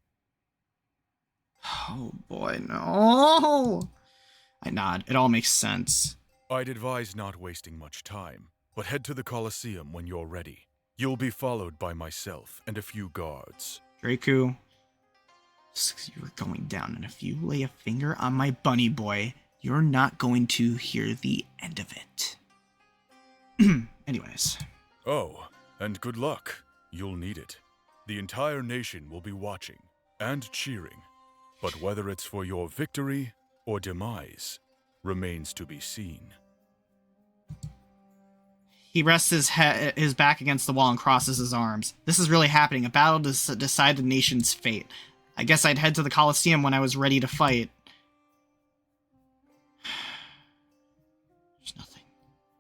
Oh boy, no. I nod. It all makes sense. I'd advise not wasting much time. But head to the Colosseum when you're ready. You'll be followed by myself and a few guards. Draku, you're going down, and if you lay a finger on my bunny boy, you're not going to hear the end of it. Anyways. Oh, and good luck. You'll need it. The entire nation will be watching and cheering. But whether it's for your victory or demise remains to be seen. He rests his back against the wall and crosses his arms. This is really happening. A battle to decide the nation's fate. I guess I'd head to the Colosseum when I was ready to fight. There's nothing.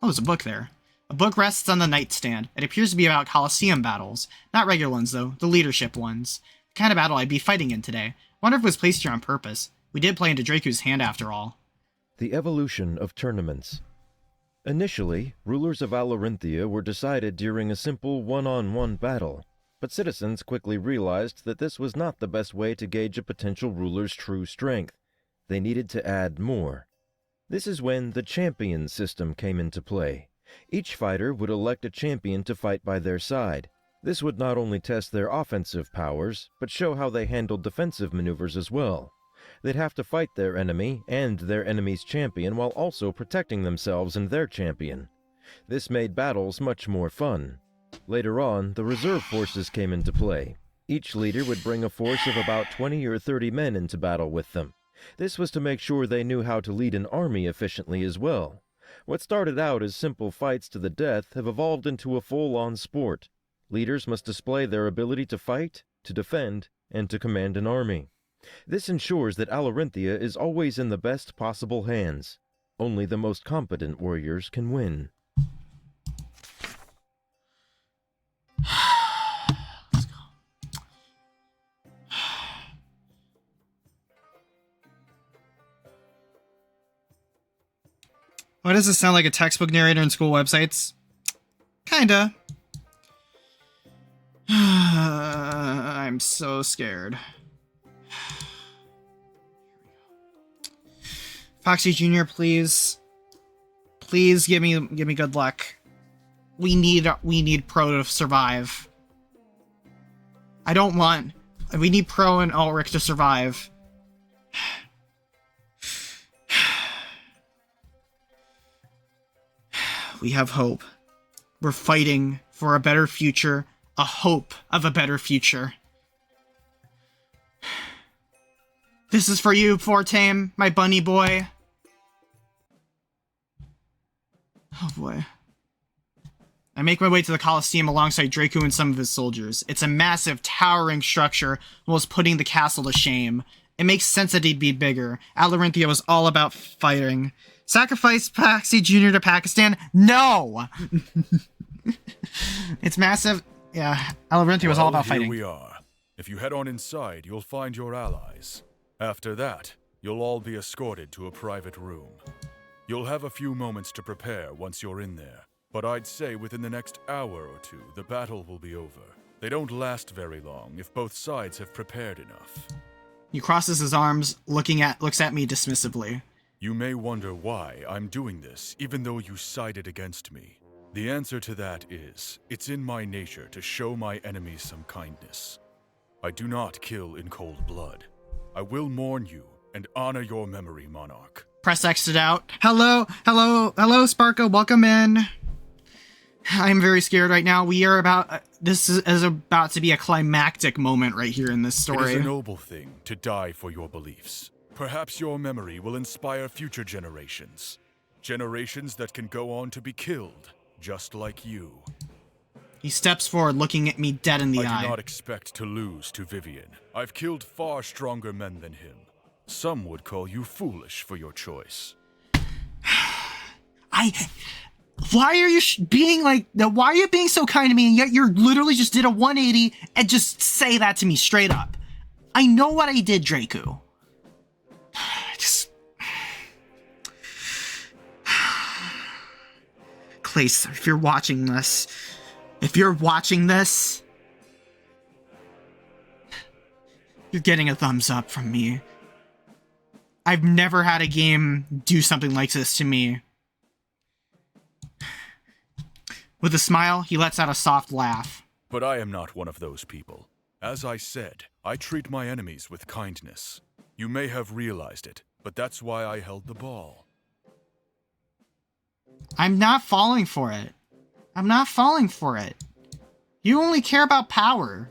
Oh, there's a book there. A book rests on the nightstand. It appears to be about Colosseum battles. Not regular ones, though. The leadership ones. The kind of battle I'd be fighting in today. Wonder if it was placed here on purpose. We did play into Draku's hand after all. The evolution of tournaments. Initially, rulers of Alarinthia were decided during a simple one-on-one battle, but citizens quickly realized that this was not the best way to gauge a potential ruler's true strength. They needed to add more. This is when the champion system came into play. Each fighter would elect a champion to fight by their side. This would not only test their offensive powers, but show how they handled defensive maneuvers as well. They'd have to fight their enemy and their enemy's champion while also protecting themselves and their champion. This made battles much more fun. Later on, the reserve forces came into play. Each leader would bring a force of about 20 or 30 men into battle with them. This was to make sure they knew how to lead an army efficiently as well. What started out as simple fights to the death have evolved into a full-on sport. Leaders must display their ability to fight, to defend, and to command an army. This ensures that Alarinthia is always in the best possible hands. Only the most competent warriors can win. Let's go. Why does this sound like a textbook narrator in school websites? Kinda. I'm so scared. Foxy Jr., please. Please give me good luck. We need Pro to survive. We need Pro and Ulrich to survive. We have hope. We're fighting for a better future, a hope of a better future. This is for you, Fortame, my bunny boy. Oh boy. I make my way to the Colosseum alongside Draku and some of his soldiers. It's a massive, towering structure, almost putting the castle to shame. It makes sense that he'd be bigger. Alarinthia was all about fighting. Sacrifice Foxy Jr. to Pakistan? No! It's massive. Yeah, Alarinthia was all about fighting. Here we are. If you head on inside, you'll find your allies. After that, you'll all be escorted to a private room. You'll have a few moments to prepare once you're in there, but I'd say within the next hour or two, the battle will be over. They don't last very long if both sides have prepared enough. He crosses his arms, looks at me dismissively. You may wonder why I'm doing this, even though you sided against me. The answer to that is, it's in my nature to show my enemies some kindness. I do not kill in cold blood. I will mourn you and honor your memory, Monarch. Press X'd out. Hello, Sparko, welcome in. I'm very scared right now. This is about to be a climactic moment right here in this story. It is a noble thing to die for your beliefs. Perhaps your memory will inspire future generations. Generations that can go on to be killed, just like you. He steps forward, looking at me dead in the eye. I do not expect to lose to Vivian. I've killed far stronger men than him. Some would call you foolish for your choice. Why are you why are you being so kind to me, and yet you're literally just did a 180 and just say that to me straight up? I know what I did, Draku. Clace, if you're watching this, you're getting a thumbs up from me. I've never had a game do something like this to me. With a smile, he lets out a soft laugh. But I am not one of those people. As I said, I treat my enemies with kindness. You may have realized it, but that's why I held the ball. I'm not falling for it. I'm not falling for it. You only care about power.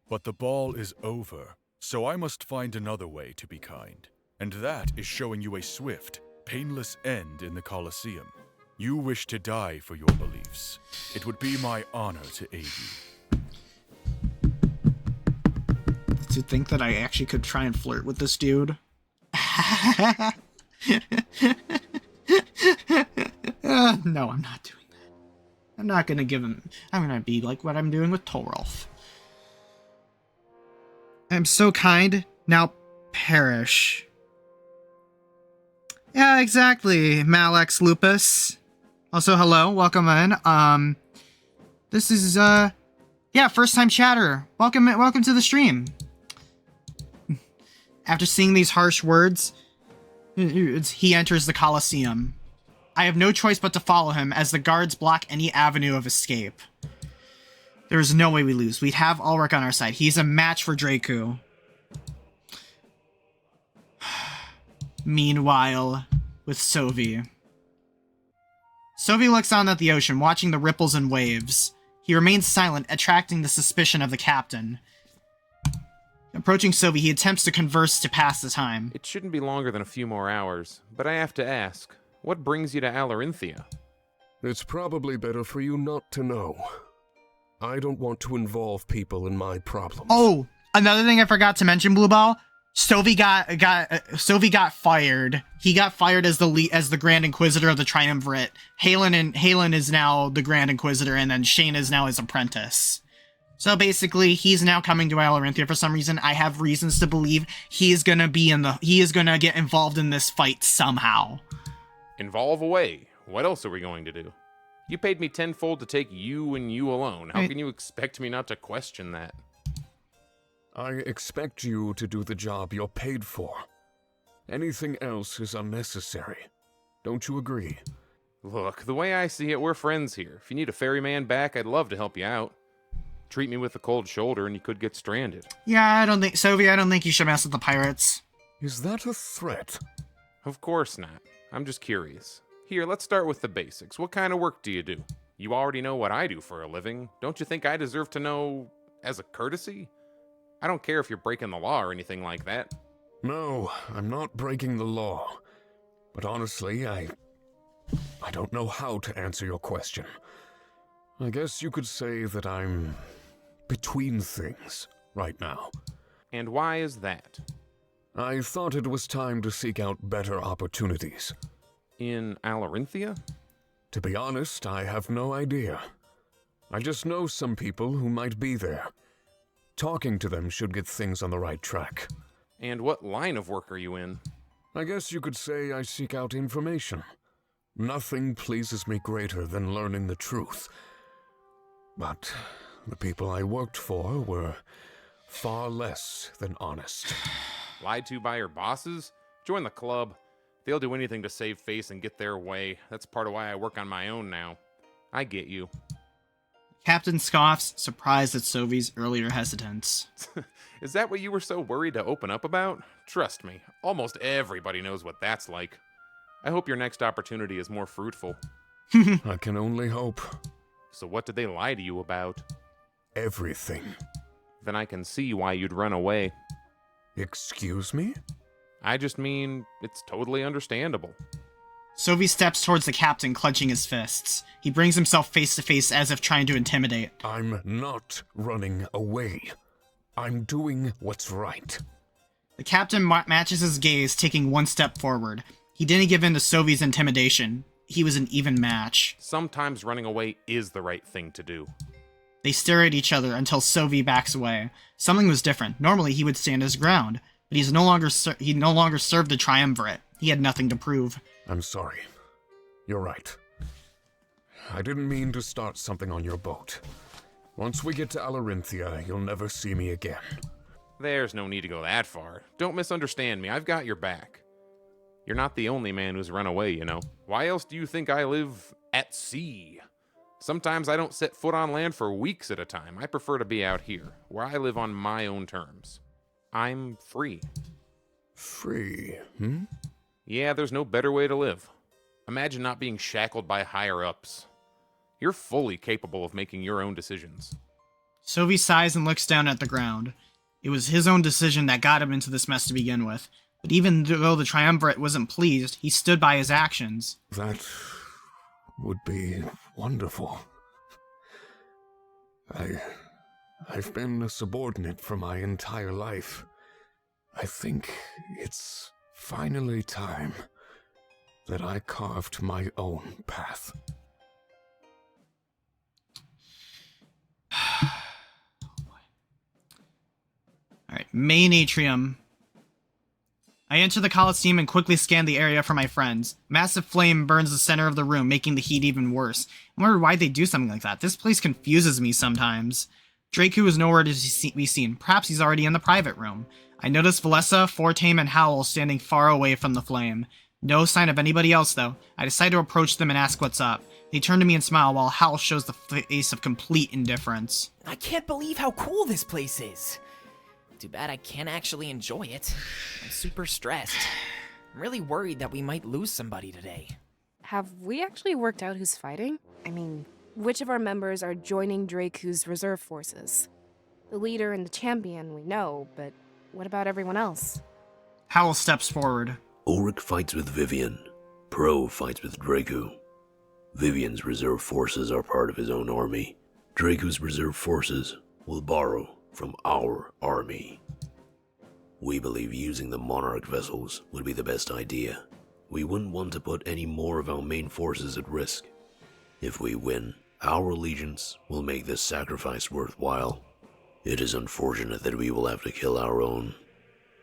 But the ball is over, so I must find another way to be kind. And that is showing you a swift, painless end in the Colosseum. You wish to die for your beliefs. It would be my honor to aid you. To think that I actually could try and flirt with this dude. No, I'm not doing that. I'm not gonna give him... I'm gonna be like what I'm doing with Torolf. I'm so kind, now perish. Yeah, exactly, Malex Lupus. Also, hello, welcome in. This is, yeah, first time chatter. Welcome to the stream. After seeing these harsh words, he enters the Colosseum. I have no choice but to follow him as the guards block any avenue of escape. There is no way we lose. We'd have Ulrich on our side. He's a match for Draku. Meanwhile, with Sovi. Sovi looks on at the ocean, watching the ripples and waves. He remains silent, attracting the suspicion of the captain. Approaching Sovi, he attempts to converse to pass the time. It shouldn't be longer than a few more hours, but I have to ask, what brings you to Alarinthia? It's probably better for you not to know. I don't want to involve people in my problems. Oh, another thing I forgot to mention, Blueball. Sovi got fired. He got fired as the Grand Inquisitor of the Triumvirate. Halen is now the Grand Inquisitor, and then Shane is now his apprentice. So basically, he's now coming to Alarinthia for some reason. I have reasons to believe he is gonna get involved in this fight somehow. Involve away. What else are we going to do? You paid me tenfold to take you and you alone. How can you expect me not to question that? I expect you to do the job you're paid for. Anything else is unnecessary. Don't you agree? Look, the way I see it, we're friends here. If you need a ferryman back, I'd love to help you out. Treat me with a cold shoulder and you could get stranded. Yeah, I don't think you should mess with the pirates. Is that a threat? Of course not. I'm just curious. Here, let's start with the basics. What kind of work do you do? You already know what I do for a living. Don't you think I deserve to know as a courtesy? I don't care if you're breaking the law or anything like that. No, I'm not breaking the law. But honestly, I don't know how to answer your question. I guess you could say that I'm between things right now. And why is that? I thought it was time to seek out better opportunities. In Alarinthia? To be honest, I have no idea. I just know some people who might be there. Talking to them should get things on the right track. And what line of work are you in? I guess you could say I seek out information. Nothing pleases me greater than learning the truth. But the people I worked for were far less than honest. Lied to by your bosses? Join the club. They'll do anything to save face and get their way. That's part of why I work on my own now. I get you. Captain scoffs, surprised at Sovi's earlier hesitance. Is that what you were so worried to open up about? Trust me, almost everybody knows what that's like. I hope your next opportunity is more fruitful. I can only hope. So what did they lie to you about? Everything. Then I can see why you'd run away. Excuse me? I just mean, it's totally understandable. Sovi steps towards the captain, clenching his fists. He brings himself face to face as if trying to intimidate. I'm not running away. I'm doing what's right. The captain matches his gaze, taking one step forward. He didn't give in to Sovi's intimidation. He was an even match. Sometimes running away is the right thing to do. They stare at each other until Sovi backs away. Something was different. Normally he would stand his ground, but he no longer served the Triumvirate. He had nothing to prove. I'm sorry. You're right. I didn't mean to start something on your boat. Once we get to Alarinthia, you'll never see me again. There's no need to go that far. Don't misunderstand me. I've got your back. You're not the only man who's run away, you know. Why else do you think I live at sea? Sometimes I don't set foot on land for weeks at a time. I prefer to be out here, where I live on my own terms. I'm free. Free, Yeah, there's no better way to live. Imagine not being shackled by higher-ups. You're fully capable of making your own decisions. Sophie sighs and looks down at the ground. It was his own decision that got him into this mess to begin with. But even though the Triumvirate wasn't pleased, he stood by his actions. That would be wonderful. I've been a subordinate for my entire life. I think it's finally time that I carved my own path. Alright, main atrium. I enter the Colosseum and quickly scan the area for my friends. Massive flame burns the center of the room, making the heat even worse. I wonder why they do something like that. This place confuses me sometimes. Draku is nowhere to be seen. Perhaps he's already in the private room. I notice Valessa, Fortame, and Howl standing far away from the flame. No sign of anybody else, though. I decide to approach them and ask what's up. They turn to me and smile, while Howl shows the face of complete indifference. I can't believe how cool this place is. Too bad I can't actually enjoy it. I'm super stressed. I'm really worried that we might lose somebody today. Have we actually worked out who's fighting? I mean, which of our members are joining Draku's reserve forces? The leader and the champion we know, but what about everyone else? Howl steps forward. Ulrich fights with Vivian. Pro fights with Draku. Vivian's reserve forces are part of his own army. Draku's reserve forces will borrow from our army. We believe using the Monarch vessels would be the best idea. We wouldn't want to put any more of our main forces at risk. If we win, our allegiance will make this sacrifice worthwhile. It is unfortunate that we will have to kill our own,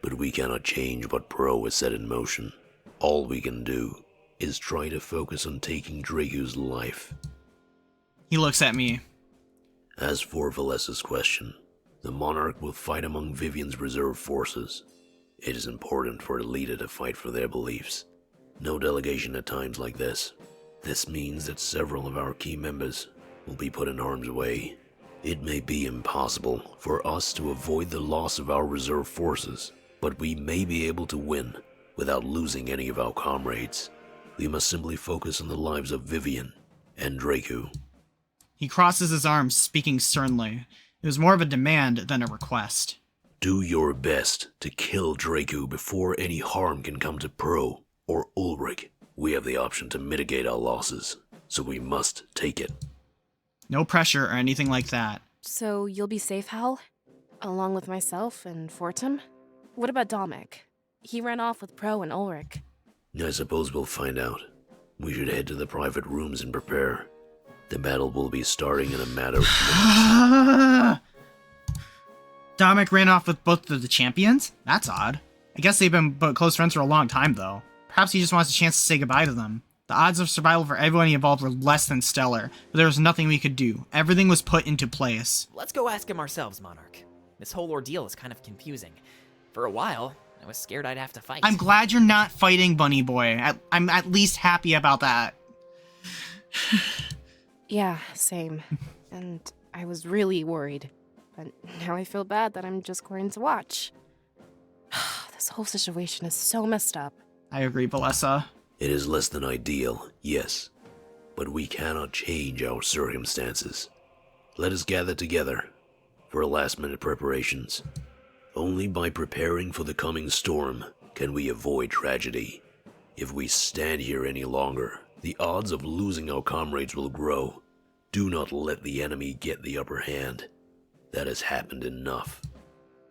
but we cannot change what Pro has set in motion. All we can do is try to focus on taking Draku's life. He looks at me. As for Valessa's question, the Monarch will fight among Vivian's reserve forces. It is important for a leader to fight for their beliefs. No delegation at times like this. This means that several of our key members will be put in harm's way. It may be impossible for us to avoid the loss of our reserve forces, but we may be able to win without losing any of our comrades. We must simply focus on the lives of Vivian and Draku. He crosses his arms, speaking sternly. It was more of a demand than a request. Do your best to kill Draku before any harm can come to Pro or Ulrich. We have the option to mitigate our losses, so we must take it. No pressure or anything like that. So you'll be safe, Hal? Along with myself and Fortum? What about Dominik? He ran off with Pro and Ulrich. I suppose we'll find out. We should head to the private rooms and prepare. The battle will be starting in a matter of minutes. Dominik ran off with both of the champions? That's odd. I guess they've been close friends for a long time, though. Perhaps he just wants a chance to say goodbye to them. The odds of survival for everyone involved were less than stellar, but there was nothing we could do. Everything was put into place. Let's go ask him ourselves, Monarch. This whole ordeal is kind of confusing. For a while, I was scared I'd have to fight. I'm glad you're not fighting, Bunny Boy. I'm at least happy about that. Yeah, same. And I was really worried. But now I feel bad that I'm just going to watch. This whole situation is so messed up. I agree, Valessa. It is less than ideal, yes. But we cannot change our circumstances. Let us gather together for last-minute preparations. Only by preparing for the coming storm can we avoid tragedy. If we stand here any longer, the odds of losing our comrades will grow. Do not let the enemy get the upper hand. That has happened enough.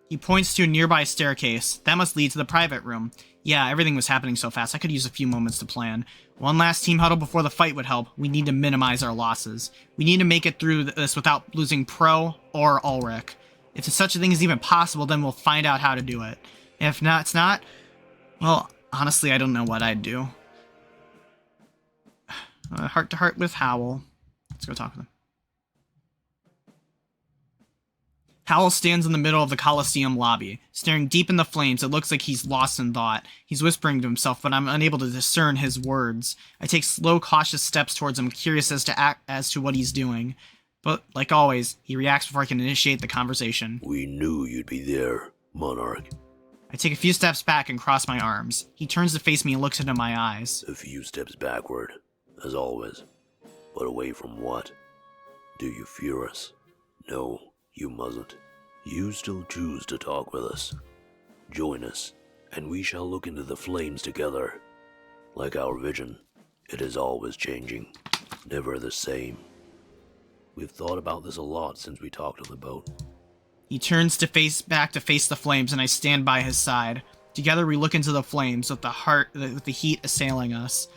He points to a nearby staircase. That must lead to the private room. Yeah, everything was happening so fast, I could use a few moments to plan. One last team huddle before the fight would help. We need to minimize our losses. We need to make it through this without losing Pro or Ulrich. If such a thing is even possible, then we'll find out how to do it. If not, it's not. Well, honestly, I don't know what I'd do. Heart to heart with Howl. Let's go talk with him. Howl stands in the middle of the Colosseum lobby. Staring deep in the flames, it looks like he's lost in thought. He's whispering to himself, but I'm unable to discern his words. I take slow, cautious steps towards him, curious as to what he's doing. But, like always, he reacts before I can initiate the conversation. We knew you'd be there, Monarch. I take a few steps back and cross my arms. He turns to face me and looks into my eyes. A few steps backward, as always. But away from what? Do you fear us? No, you mustn't. You still choose to talk with us. Join us, and we shall look into the flames together. Like our vision, it is always changing, never the same. We've thought about this a lot since we talked on the boat. He turns to face the flames, and I stand by his side. Together we look into the flames with the heat assailing us.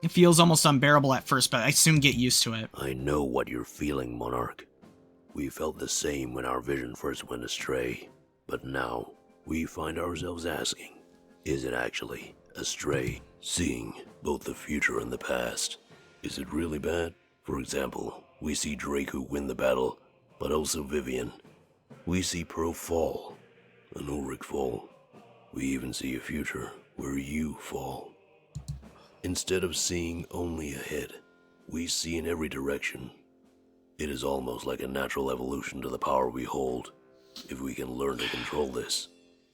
It feels almost unbearable at first, but I soon get used to it. I know what you're feeling, Monarch. We felt the same when our vision first went astray, but now we find ourselves asking, is it actually astray? Seeing both the future and the past. Is it really bad? For example, we see Draku win the battle, but also Vivian. We see Pro fall, and Ulrich fall. We even see a future where you fall. Instead of seeing only ahead, we see in every direction. It is almost like a natural evolution to the power we hold. If we can learn to control this,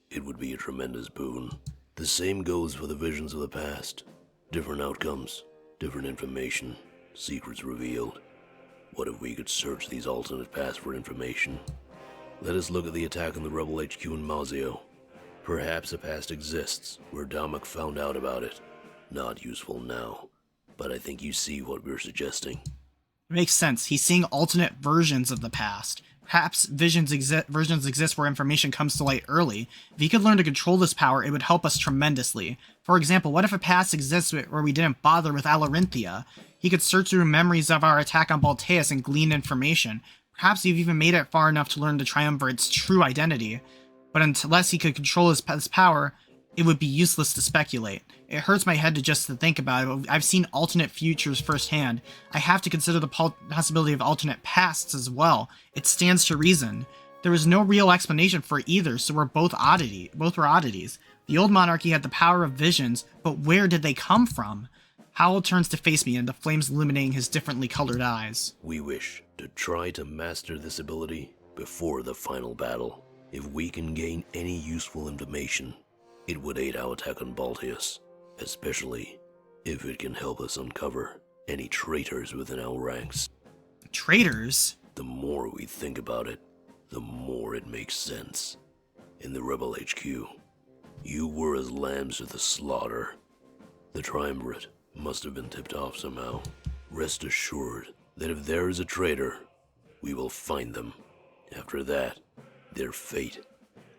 it would be a tremendous boon. The same goes for the visions of the past. Different outcomes, different information, secrets revealed. What if we could search these alternate paths for information? Let us look at the attack on the Rebel HQ in Mazio. Perhaps a past exists where Damak found out about it. Not useful now, but I think you see what we're suggesting. It makes sense. He's seeing alternate versions of the past. Perhaps versions exist where information comes to light early. If he could learn to control this power, it would help us tremendously. For example, what if a past exists where we didn't bother with Alarinthia? He could search through memories of our attack on Balteus and glean information. Perhaps we've even made it far enough to learn the Triumvirate's true identity. But unless he could control his power, it would be useless to speculate. It hurts my head to think about it, but I've seen alternate futures firsthand. I have to consider the possibility of alternate pasts as well. It stands to reason. There was no real explanation for either, so both were oddities. The old monarchy had the power of visions, but where did they come from? Howl turns to face me, and the flames illuminating his differently colored eyes. We wish to try to master this ability before the final battle. If we can gain any useful information, it would aid our attack on Balteus, especially if it can help us uncover any traitors within our ranks. Traitors? The more we think about it, the more it makes sense. In the Rebel HQ, you were as lambs to the slaughter. The Triumvirate must have been tipped off somehow. Rest assured that if there is a traitor, we will find them. After that, their fate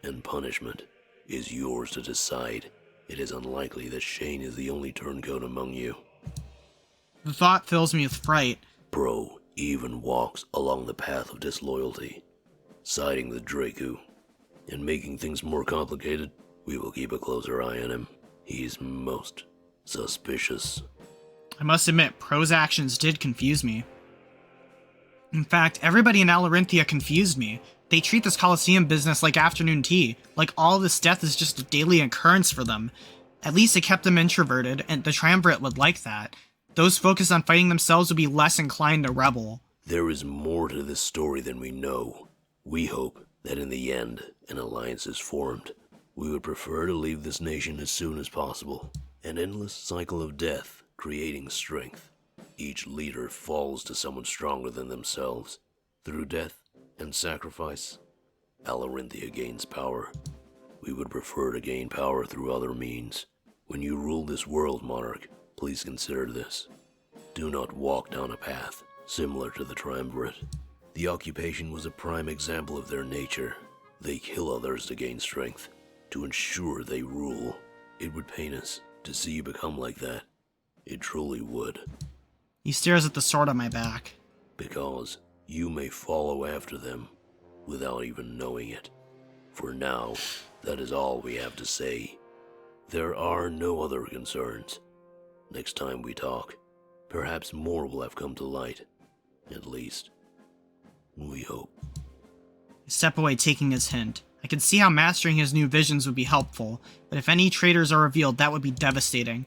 and punishment is yours to decide. It is unlikely that Shane is the only turncoat among you. The thought fills me with fright. Bro even walks along the path of disloyalty, siding with Draku. And making things more complicated, we will keep a closer eye on him. He's most suspicious. I must admit, Pro's actions did confuse me. In fact, everybody in Alarinthia confused me. They treat this Colosseum business like afternoon tea, like all this death is just a daily occurrence for them. At least it kept them introverted, and the Triumvirate would like that. Those focused on fighting themselves would be less inclined to rebel. There is more to this story than we know. We hope that in the end, an alliance is formed. We would prefer to leave this nation as soon as possible. An endless cycle of death, creating strength. Each leader falls to someone stronger than themselves. Through death and sacrifice, Alarinthia gains power. We would prefer to gain power through other means. When you rule this world, Monarch, please consider this. Do not walk down a path similar to the Triumvirate. The occupation was a prime example of their nature. They kill others to gain strength, to ensure they rule. It would pain us to see you become like that. It truly would. He stares at the sword on my back. Because you may follow after them without even knowing it. For now, that is all we have to say. There are no other concerns. Next time we talk, perhaps more will have come to light. At least, we hope. I step away, taking his hint. I can see how mastering his new visions would be helpful, but if any traitors are revealed, that would be devastating.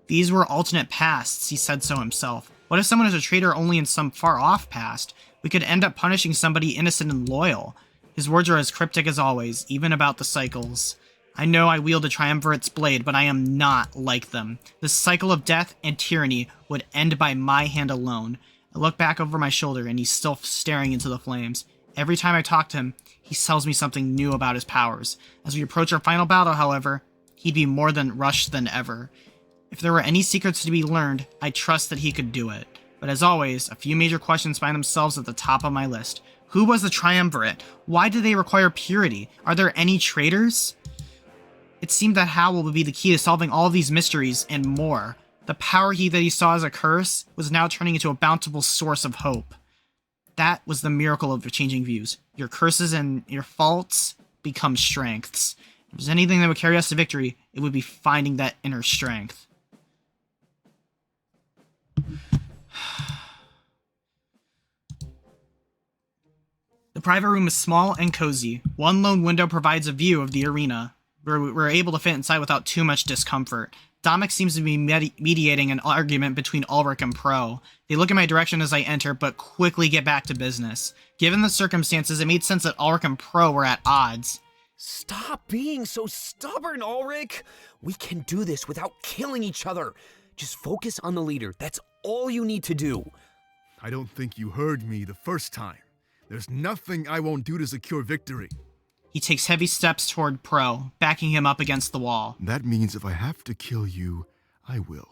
These were alternate pasts, he said so himself. What if someone is a traitor only in some far-off past? We could end up punishing somebody innocent and loyal. His words are as cryptic as always, even about the cycles. I know I wield a triumvirate's blade, but I am not like them. This cycle of death and tyranny would end by my hand alone. I look back over my shoulder, and he's still staring into the flames. Every time I talk to him, he tells me something new about his powers. As we approach our final battle, however, he'd be more than rushed than ever. If there were any secrets to be learned, I trust that he could do it. But as always, a few major questions find themselves at the top of my list. Who was the triumvirate? Why do they require purity? Are there any traitors? It seemed that Howl would be the key to solving all of these mysteries and more. The power that he saw as a curse was now turning into a bountiful source of hope. That was the miracle of changing views. Your curses and your faults become strengths. If there's anything that would carry us to victory, it would be finding that inner strength. The private room is small and cozy. One lone window provides a view of the arena, where we're able to fit inside without too much discomfort. Dominic seems to be mediating an argument between Ulrich and Pro. They look in my direction as I enter, but quickly get back to business. Given the circumstances, it made sense that Ulrich and Pro were at odds. Stop being so stubborn, Ulrich! We can do this without killing each other. Just focus on the leader. That's all you need to do. I don't think you heard me the first time. There's nothing I won't do to secure victory. He takes heavy steps toward Pro, backing him up against the wall. That means if I have to kill you, I will.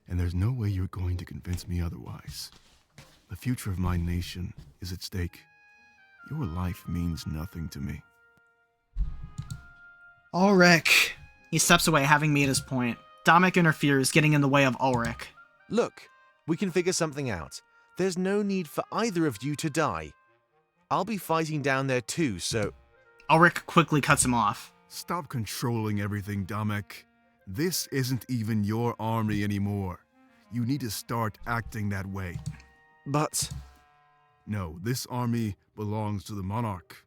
And there's no way you're going to convince me otherwise. The future of my nation is at stake. Your life means nothing to me. Ulrich. He steps away, having made his point. Dominic interferes, getting in the way of Ulrich. Look, we can figure something out. There's no need for either of you to die. I'll be fighting down there too, so... Ulrich quickly cuts him off. Stop controlling everything, Dominic. This isn't even your army anymore. You need to start acting that way. But... No, this army belongs to the monarch.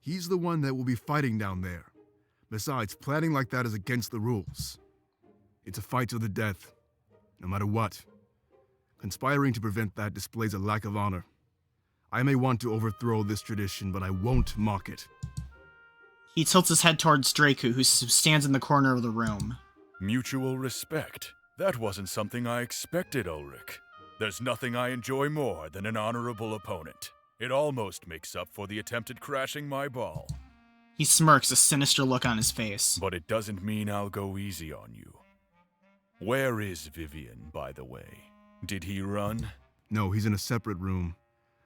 He's the one that will be fighting down there. Besides, planning like that is against the rules. It's a fight to the death, no matter what. Conspiring to prevent that displays a lack of honor. I may want to overthrow this tradition, but I won't mock it. He tilts his head towards Draku, who stands in the corner of the room. Mutual respect. That wasn't something I expected, Ulrich. There's nothing I enjoy more than an honorable opponent. It almost makes up for the attempted crashing my ball. He smirks, a sinister look on his face. But it doesn't mean I'll go easy on you. Where is Vivian, by the way? Did he run? No, he's in a separate room.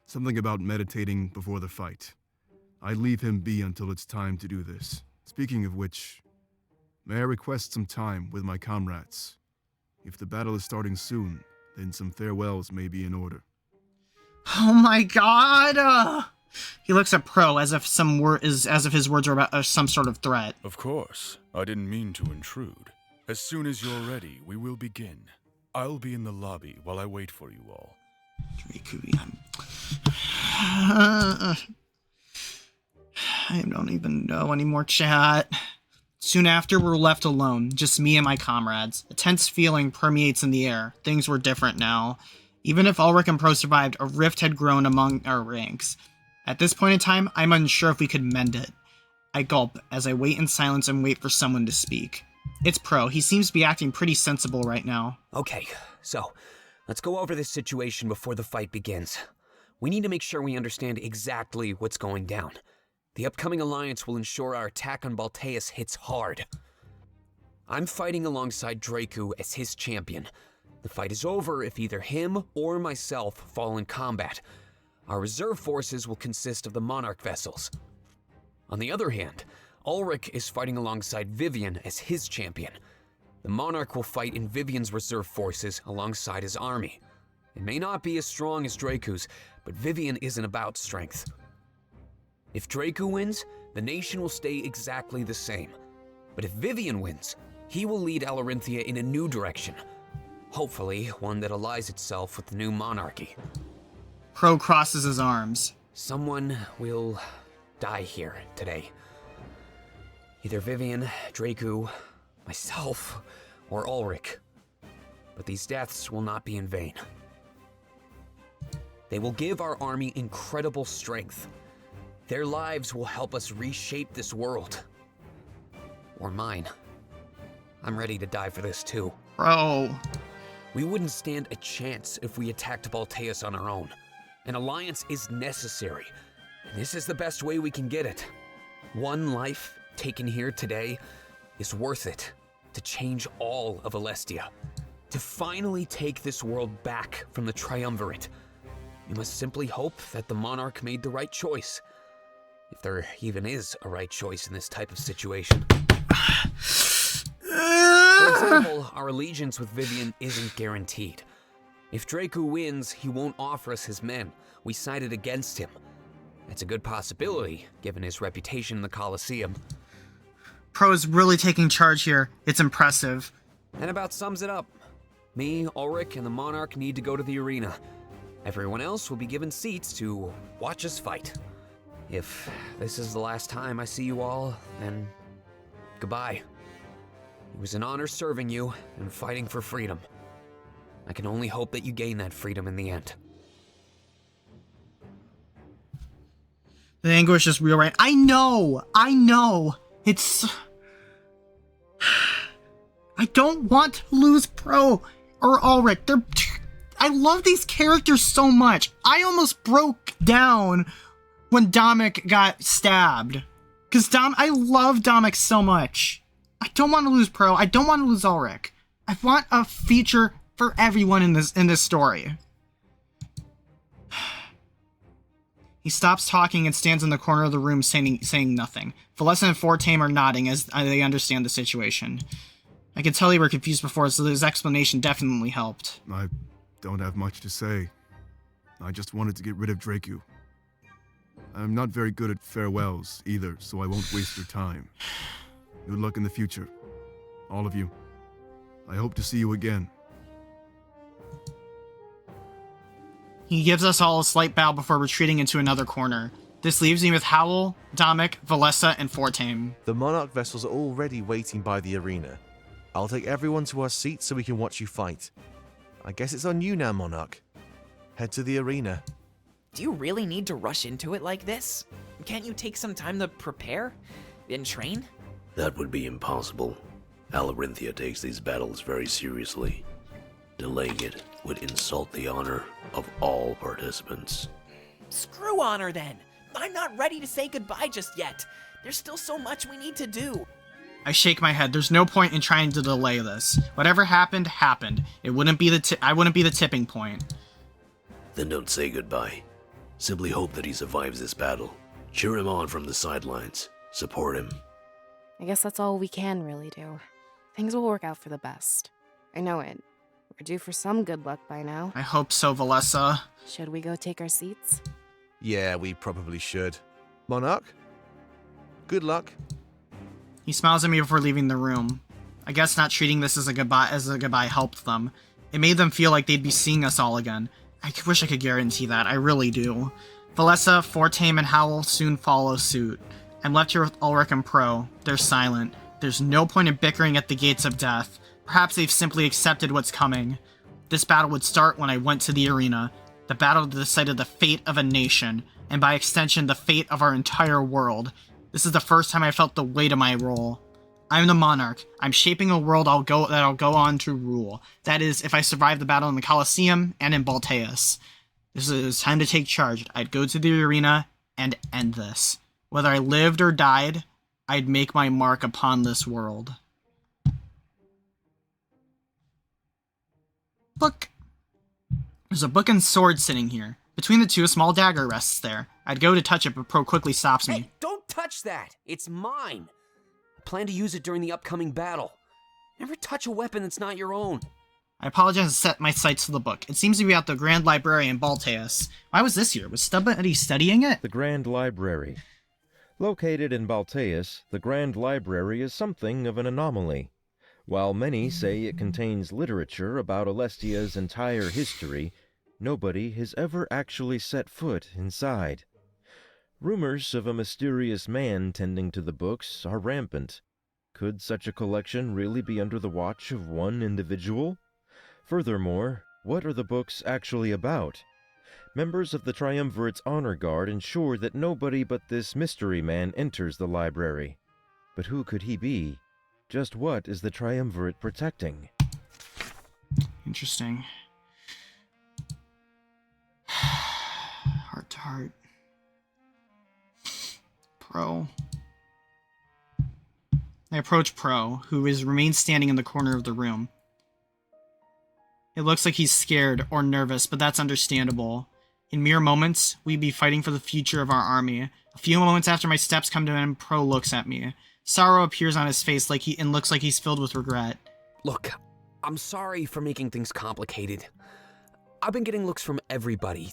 Something about meditating before the fight. I leave him be until it's time to do this. Speaking of which, may I request some time with my comrades? If the battle is starting soon, then some farewells may be in order. Oh my god! He looks at Pro as if his words are about some sort of threat. Of course. I didn't mean to intrude. As soon as you're ready, we will begin. I'll be in the lobby while I wait for you all. I don't even know anymore, chat. Soon after, we're left alone, just me and my comrades. A tense feeling permeates in the air. Things were different now. Even if Ulrich and Pro survived, a rift had grown among our ranks. At this point in time, I'm unsure if we could mend it. I gulp as I wait in silence and wait for someone to speak. It's Pro. He seems to be acting pretty sensible right now. Okay, so let's go over this situation before the fight begins. We need to make sure we understand exactly what's going down. The upcoming alliance will ensure our attack on Balteus hits hard. I'm fighting alongside Draku as his champion. The fight is over if either him or myself fall in combat. Our reserve forces will consist of the Monarch vessels. On the other hand, Ulrich is fighting alongside Vivian as his champion. The Monarch will fight in Vivian's reserve forces alongside his army. It may not be as strong as Draku's, but Vivian isn't about strength. If Draku wins, the nation will stay exactly the same. But if Vivian wins, he will lead Alarinthia in a new direction. Hopefully, one that allies itself with the new monarchy. Pro crosses his arms. Someone will die here today. Either Vivian, Draku, myself, or Ulrich. But these deaths will not be in vain. They will give our army incredible strength. Their lives will help us reshape this world. or mine. I'm ready to die for this too. Bro. We wouldn't stand a chance if we attacked Balteus on our own. An alliance is necessary, and this is the best way we can get it. One life taken here today is worth it to change all of Alestia, to finally take this world back from the Triumvirate. We must simply hope that the Monarch made the right choice. If there even is a right choice in this type of situation. For example, our allegiance with Vivian isn't guaranteed. If Draco wins, he won't offer us his men. We sided against him. It's a good possibility, given his reputation in the Colosseum. Pro is really taking charge here. It's impressive. That about sums it up. Me, Ulrich, and the Monarch need to go to the arena. Everyone else will be given seats to watch us fight. If this is the last time I see you all, then goodbye. It was an honor serving you and fighting for freedom. I can only hope that you gain that freedom in the end. The anguish is real, right? I know! It's... I don't want to lose Pro or Ulrich. I love these characters so much. I almost broke down when Dominic got stabbed. Because I love Dominic so much. I don't want to lose Pro. I don't want to lose Ulrich. I want a feature for everyone in this story. He stops talking and stands in the corner of the room saying nothing. Valessa and Fortame are nodding as they understand the situation. I could tell they were confused before, so his explanation definitely helped. I don't have much to say. I just wanted to get rid of Draco. I'm not very good at farewells either, so I won't waste your time. Good luck in the future, all of you. I hope to see you again. He gives us all a slight bow before retreating into another corner. This leaves me with Howl, Dominic, Valessa, and Fortame. The Monarch vessels are already waiting by the arena. I'll take everyone to our seats so we can watch you fight. I guess it's on you now, Monarch. Head to the arena. Do you really need to rush into it like this? Can't you take some time to prepare and train? That would be impossible. Alarinthia takes these battles very seriously. Delaying it would insult the honor of all participants. Screw honor then! I'm not ready to say goodbye just yet. There's still so much we need to do. I shake my head. There's no point in trying to delay this. Whatever happened, happened. It wouldn't be I wouldn't be the tipping point. Then don't say goodbye. Simply hope that he survives this battle. Cheer him on from the sidelines. Support him. I guess that's all we can really do. Things will work out for the best. I know it. We're due for some good luck by now. I hope so, Valessa. Should we go take our seats? Yeah, we probably should. Monarch? Good luck. He smiles at me before leaving the room. I guess not treating this as a goodbye helped them. It made them feel like they'd be seeing us all again. I wish I could guarantee that. I really do. Valessa, Fortame, and Howl soon follow suit. I'm left here with Ulrich and Pro. They're silent. There's no point in bickering at the gates of death. Perhaps they've simply accepted what's coming. This battle would start when I went to the arena. The battle decided the fate of a nation, and by extension, the fate of our entire world. This is the first time I felt the weight of my role. I'm the Monarch. I'm shaping a world that I'll go on to rule. That is, if I survive the battle in the Colosseum and in Balteus. This is time to take charge. I'd go to the arena and end this. Whether I lived or died, I'd make my mark upon this world. Look! There's a book and sword sitting here. Between the two, a small dagger rests there. I'd go to touch it, but Pro quickly stops me. Hey, don't touch that! It's mine! I plan to use it during the upcoming battle. Never touch a weapon that's not your own. I apologize and set my sights to the book. It seems to be at the Grand Library in Balteus. Why was this here? Was Stubby studying it? The Grand Library. Located in Balteus, the Grand Library is something of an anomaly. While many say it contains literature about Alestia's entire history, nobody has ever actually set foot inside. Rumors of a mysterious man tending to the books are rampant. Could such a collection really be under the watch of one individual? Furthermore, what are the books actually about? Members of the Triumvirate's honor guard ensure that nobody but this mystery man enters the library. But who could he be? Just what is the Triumvirate protecting? Interesting. Heart to heart. Pro. I approach Pro, who remains standing in the corner of the room. It looks like he's scared or nervous, but that's understandable. In mere moments, we'd be fighting for the future of our army. A few moments after my steps come to him, Pro looks at me. Sorrow appears on his face and looks like he's filled with regret. Look, I'm sorry for making things complicated. I've been getting looks from everybody.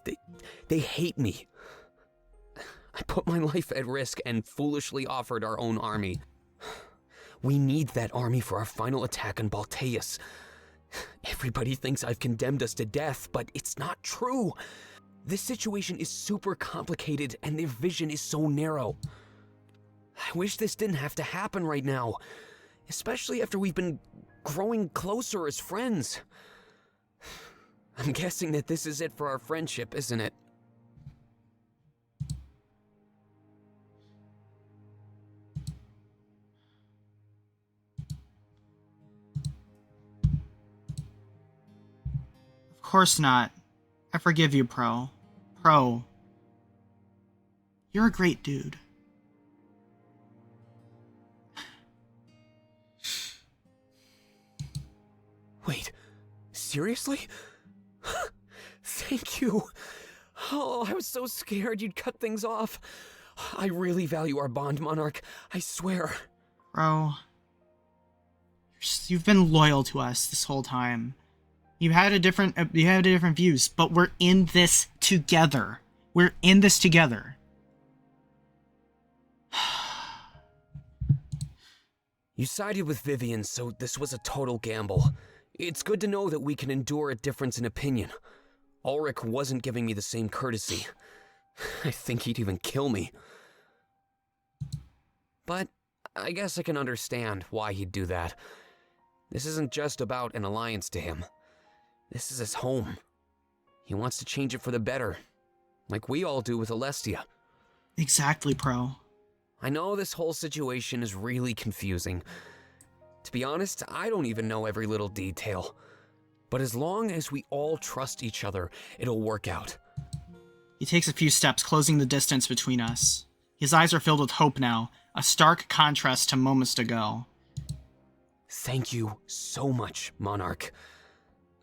They hate me. I put my life at risk and foolishly offered our own army. We need that army for our final attack on Balteus. Everybody thinks I've condemned us to death, but it's not true. This situation is super complicated and their vision is so narrow. I wish this didn't have to happen right now, especially after we've been growing closer as friends. I'm guessing that this is it for our friendship, isn't it? Of course not. I forgive you, Pro. Pro. You're a great dude. Wait, seriously? Thank you. Oh, I was so scared you'd cut things off. I really value our bond, Monarch. I swear. Bro, you've been loyal to us this whole time. You had different views, but we're in this together. We're in this together. You sided with Vivian, so this was a total gamble. It's good to know that we can endure a difference in opinion. Ulrich wasn't giving me the same courtesy. I think he'd even kill me. But I guess I can understand why he'd do that. This isn't just about an alliance to him. This is his home. He wants to change it for the better, like we all do with Alestia. Exactly, Pro. I know this whole situation is really confusing. To be honest, I don't even know every little detail. But as long as we all trust each other, it'll work out. He takes a few steps, closing the distance between us. His eyes are filled with hope now, a stark contrast to moments ago. Thank you so much, Monarch.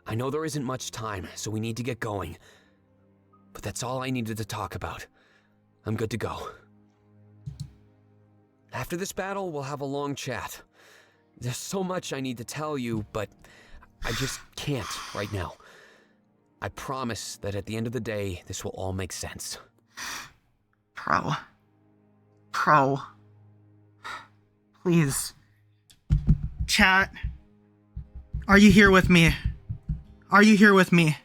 I know there isn't much time, so we need to get going. But that's all I needed to talk about. I'm good to go. After this battle, we'll have a long chat. There's so much I need to tell you, but I just can't right now. I promise that at the end of the day, this will all make sense. Pro. Please. Chat. Are you here with me? Are you here with me?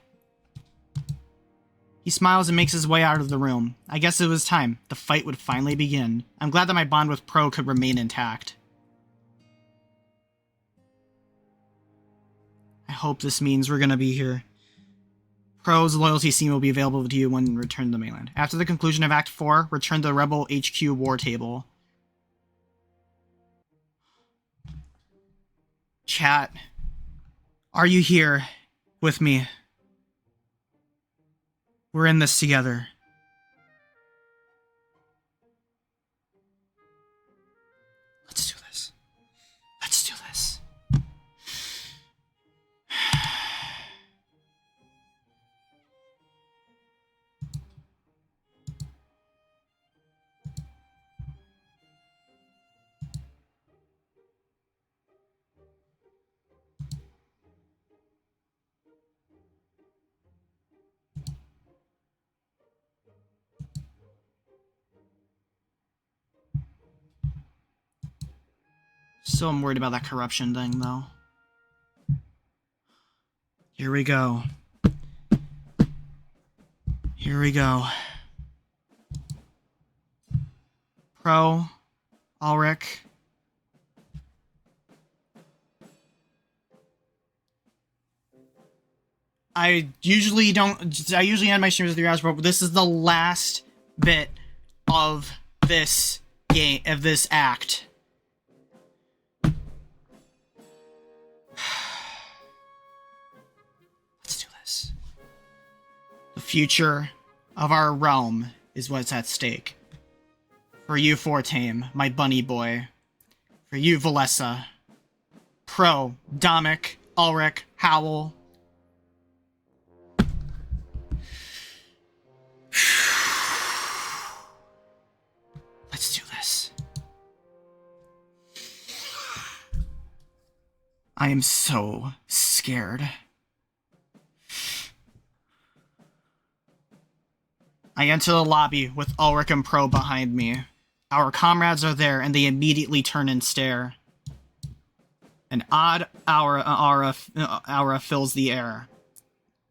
He smiles and makes his way out of the room. I guess it was time. The fight would finally begin. I'm glad that my bond with Pro could remain intact. I hope this means we're gonna be here. Pro's loyalty scheme will be available to you when returned to the mainland. After the conclusion of Act 4, return to the Rebel HQ war table. Chat. Are you here with me? We're in this together. Let's do this. Let's do this. Still, I'm worried about that corruption thing, though. Here we go. Here we go. Pro, Ulrich. I usually end my streams with 3 hours, but this is the last bit of this game, of this act. future of our realm is what's at stake. For you, Fortame, my bunny boy. For you, Valessa. Pro, Dominic, Ulrich, Howl. Let's do this. I am so scared. I enter the lobby with Ulrich and Pro behind me. Our comrades are there, and they immediately turn and stare. An odd aura fills the air.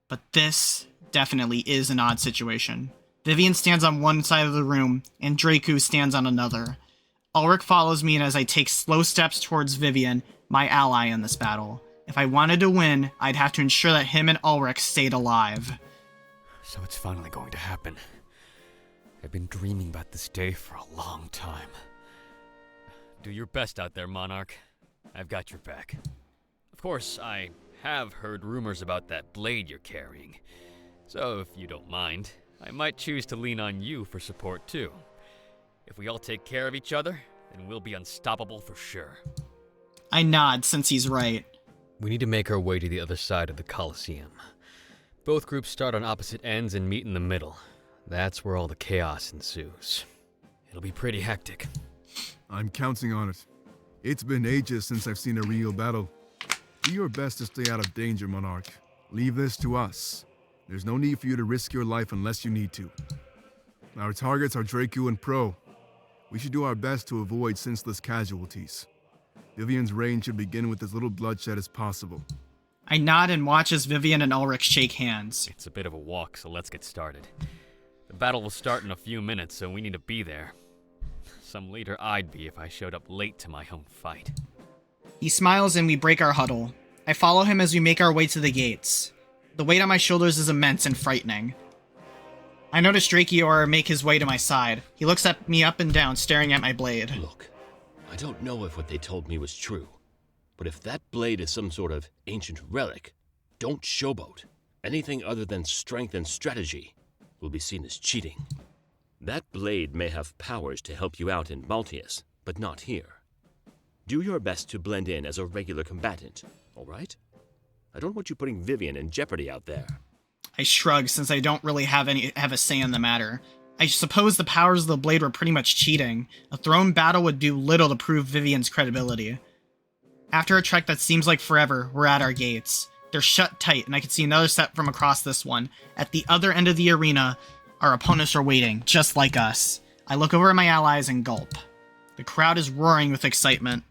But this definitely is an odd situation. Vivian stands on one side of the room, and Draku stands on another. Ulrich follows me, and as I take slow steps towards Vivian, my ally in this battle. If I wanted to win, I'd have to ensure that him and Ulrich stayed alive. So it's finally going to happen. I've been dreaming about this day for a long time. Do your best out there, Monarch. I've got your back. Of course, I have heard rumors about that blade you're carrying. So if you don't mind, I might choose to lean on you for support too. If we all take care of each other, then we'll be unstoppable for sure. I nod since he's right. We need to make our way to the other side of the Colosseum. Both groups start on opposite ends and meet in the middle. That's where all the chaos ensues. It'll be pretty hectic. I'm counting on it. It's been ages since I've seen a real battle. Do your best to stay out of danger, Monarch. Leave this to us. There's no need for you to risk your life unless you need to. Our targets are Draku and Pro. We should do our best to avoid senseless casualties. Vivian's reign should begin with as little bloodshed as possible. I nod and watch as Vivian and Ulrich shake hands. It's a bit of a walk, so let's get started. The battle will start in a few minutes, so we need to be there. Some leader I'd be if I showed up late to my own fight. He smiles and we break our huddle. I follow him as we make our way to the gates. The weight on my shoulders is immense and frightening. I notice Drakior make his way to my side. He looks at me up and down, staring at my blade. Look, I don't know if what they told me was true, but if that blade is some sort of ancient relic, don't showboat. Anything other than strength and strategy will be seen as cheating. That blade may have powers to help you out in Maltius, but not here. Do your best to blend in as a regular combatant, all right? I don't want you putting Vivian in jeopardy out there. I shrug since I don't really have a say in the matter. I suppose the powers of the blade were pretty much cheating. A thrown battle would do little to prove Vivian's credibility. After a trek that seems like forever, we're at our gates. They're shut tight, and I can see another set from across this one. At the other end of the arena, our opponents are waiting, just like us. I look over at my allies and gulp. The crowd is roaring with excitement.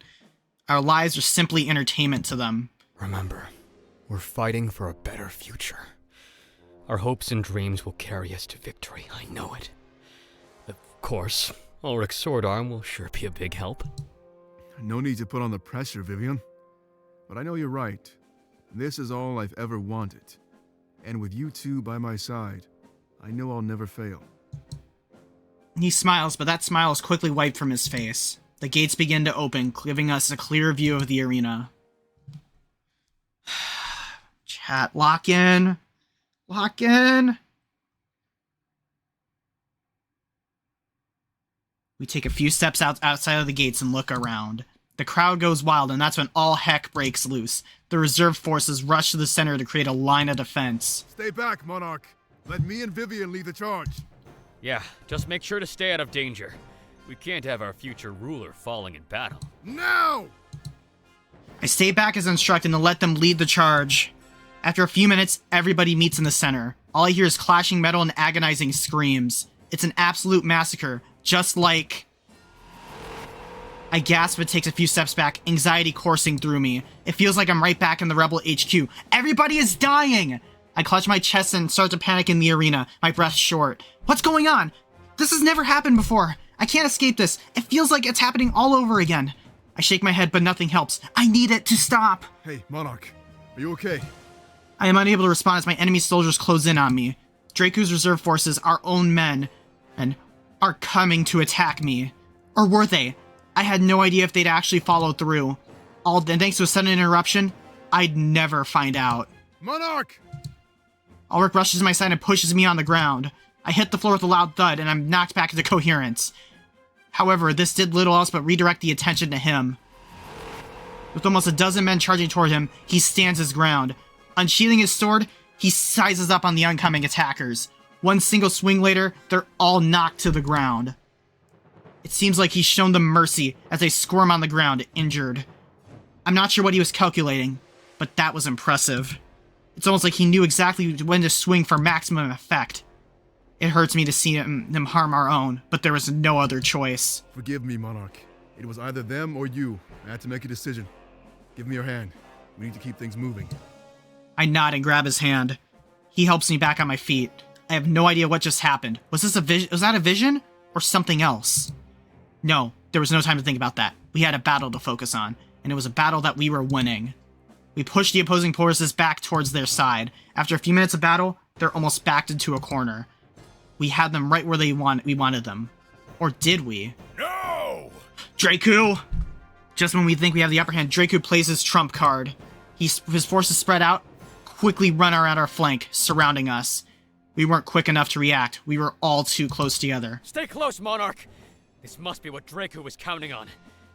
Our lives are simply entertainment to them. Remember, we're fighting for a better future. Our hopes and dreams will carry us to victory, I know it. Of course, Ulrich's sword arm will sure be a big help. No need to put on the pressure, Vivian. But I know you're right. This is all I've ever wanted. And with you two by my side, I know I'll never fail. He smiles, but that smile is quickly wiped from his face. The gates begin to open, giving us a clear view of the arena. Chat, lock in. Lock in. We take a few steps outside of the gates and look around. The crowd goes wild, and that's when all heck breaks loose. The reserve forces rush to the center to create a line of defense. Stay back, Monarch. Let me and Vivian lead the charge. Yeah, just make sure to stay out of danger. We can't have our future ruler falling in battle. Now! I stay back as instructed and let them lead the charge. After a few minutes, everybody meets in the center. All I hear is clashing metal and agonizing screams. It's an absolute massacre, just like... I gasp but takes a few steps back, anxiety coursing through me. It feels like I'm right back in the Rebel HQ. Everybody is dying! I clutch my chest and start to panic in the arena, my breath short. What's going on? This has never happened before. I can't escape this. It feels like it's happening all over again. I shake my head, but nothing helps. I need it to stop. Hey, Monarch. Are you okay? I am unable to respond as my enemy soldiers close in on me. Draku's reserve forces, our own men, and are coming to attack me. Or were they? I had no idea if they'd actually follow through. And thanks to a sudden interruption, I'd never find out. Monarch! Ulrich rushes to my side and pushes me on the ground. I hit the floor with a loud thud, and I'm knocked back into coherence. However, this did little else but redirect the attention to him. With almost a dozen men charging toward him, he stands his ground. Unsheathing his sword, he sizes up on the oncoming attackers. One single swing later, they're all knocked to the ground. It seems like he's shown them mercy as they squirm on the ground, injured. I'm not sure what he was calculating, but that was impressive. It's almost like he knew exactly when to swing for maximum effect. It hurts me to see them harm our own, but there was no other choice. Forgive me, Monarch. It was either them or you. I had to make a decision. Give me your hand. We need to keep things moving. I nod and grab his hand. He helps me back on my feet. I have no idea what just happened. Was that a vision? Or something else? No, there was no time to think about that. We had a battle to focus on, and it was a battle that we were winning. We pushed the opposing forces back towards their side. After a few minutes of battle, they're almost backed into a corner. We had them right where we wanted them. Or did we? No! Draku! Just when we think we have the upper hand, Draku plays his trump card. His forces spread out, quickly run around our flank, surrounding us. We weren't quick enough to react. We were all too close together. Stay close, Monarch! This must be what Draku was counting on.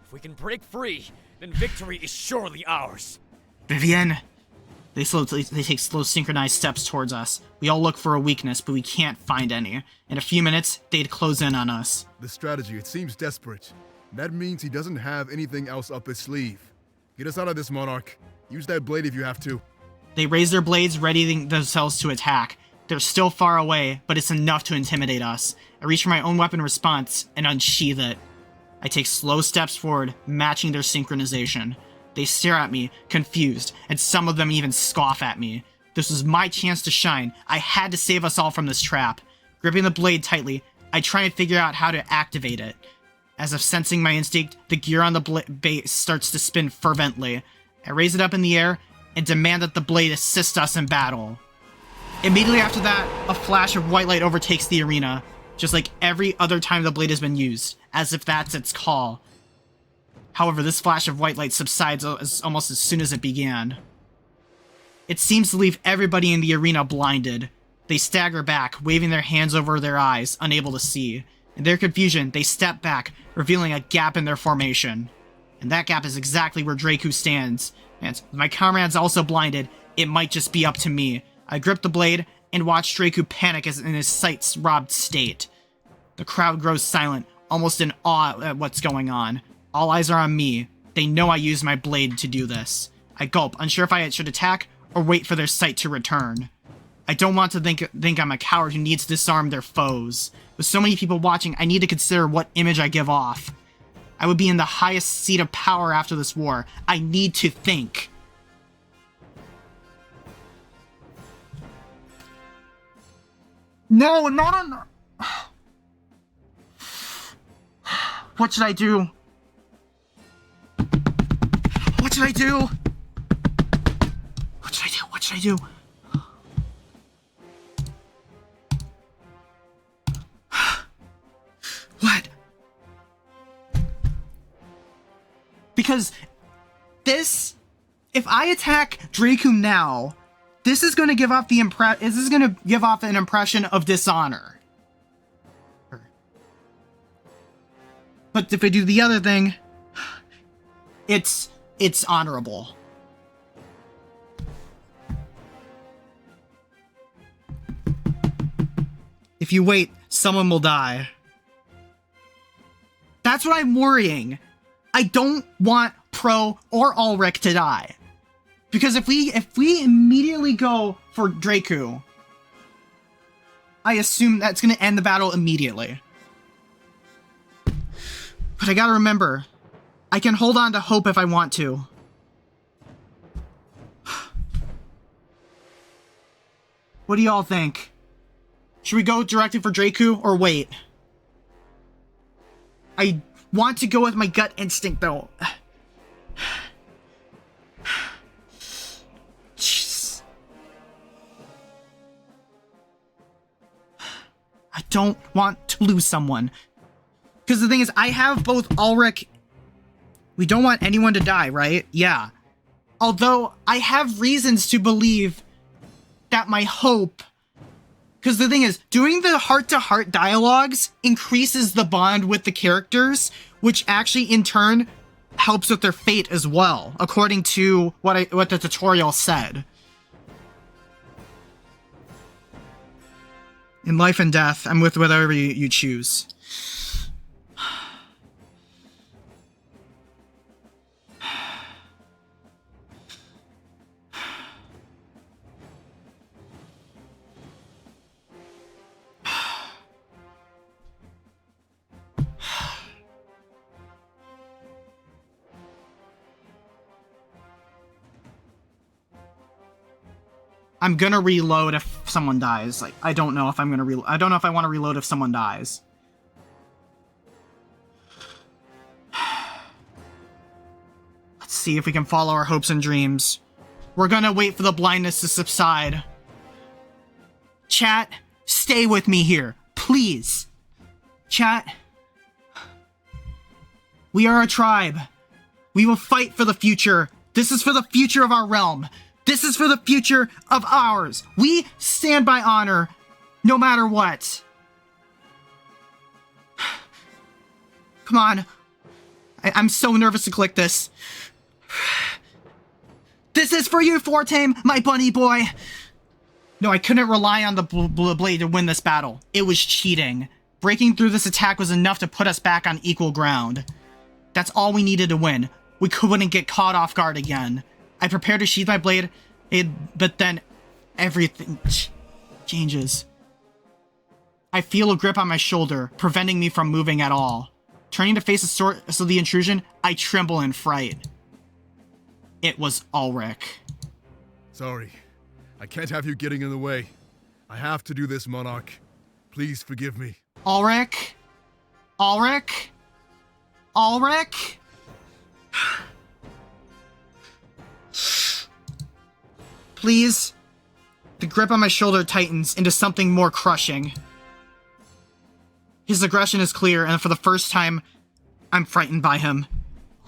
If we can break free, then victory is surely ours. Vivienne! They take slow synchronized steps towards us. We all look for a weakness, but we can't find any. In a few minutes, they'd close in on us. The strategy, it seems desperate. That means he doesn't have anything else up his sleeve. Get us out of this, Monarch. Use that blade if you have to. They raise their blades, readying themselves to attack. They're still far away, but it's enough to intimidate us. I reach for my own weapon response and unsheath it. I take slow steps forward, matching their synchronization. They stare at me, confused, and some of them even scoff at me. This was my chance to shine. I had to save us all from this trap. Gripping the blade tightly, I try and figure out how to activate it. As if sensing my instinct, the gear on the base starts to spin fervently. I raise it up in the air and demand that the blade assist us in battle. Immediately after that, a flash of white light overtakes the arena, just like every other time the blade has been used, as if that's its call. However, this flash of white light subsides almost as soon as it began. It seems to leave everybody in the arena blinded. They stagger back, waving their hands over their eyes, unable to see. In their confusion, they step back, revealing a gap in their formation. And that gap is exactly where Draku stands. And with my comrades also blinded, it might just be up to me. I grip the blade and watch Draku panic in his sight-robbed state. The crowd grows silent, almost in awe at what's going on. All eyes are on me. They know I used my blade to do this. I gulp, unsure if I should attack or wait for their sight to return. I don't want to think I'm a coward who needs to disarm their foes. With so many people watching, I need to consider what image I give off. I would be in the highest seat of power after this war. I need to think. No. What should I do? What should I do? What should I do? What? Because if I attack Draku now, this is going to give off an impression of dishonor. But if I do the other thing, it's honorable. If you wait, someone will die. That's what I'm worrying. I don't want Pro or Ulrich to die. Because if we immediately go for Draku, I assume that's going to end the battle immediately. But I gotta remember, I can hold on to hope if I want to. What do y'all think? Should we go directly for Draku or wait? I want to go with my gut instinct though. Jeez. I don't want to lose someone. Because the thing is, I have both Ulrich... We don't want anyone to die, right? Yeah. Although, I have reasons to believe that my hope... Because the thing is, doing the heart-to-heart dialogues increases the bond with the characters, which actually, in turn, helps with their fate as well, according to what the tutorial said. In life and death, I'm with whatever you choose. I'm gonna reload if someone dies. Like, I don't know if I'm gonna I don't know if I want to reload if someone dies. Let's see if we can follow our hopes and dreams. We're gonna wait for the blindness to subside. Chat, stay with me here, please. Chat. We are a tribe. We will fight for the future. This is for the future of our realm. This is for the future of ours. We stand by honor, no matter what. Come on. I'm so nervous to click this. This is for you, Fortame, my bunny boy. No, I couldn't rely on the blade to win this battle. It was cheating. Breaking through this attack was enough to put us back on equal ground. That's all we needed to win. We couldn't get caught off guard again. I prepared to sheath my blade, but then everything changes. I feel a grip on my shoulder, preventing me from moving at all. Turning to face the source of the intrusion, I tremble in fright. It was Ulrich. Sorry. I can't have you getting in the way. I have to do this, Monarch. Please forgive me. Ulrich? Ulrich? Ulrich? Please? The grip on my shoulder tightens into something more crushing. His aggression is clear, and for the first time, I'm frightened by him.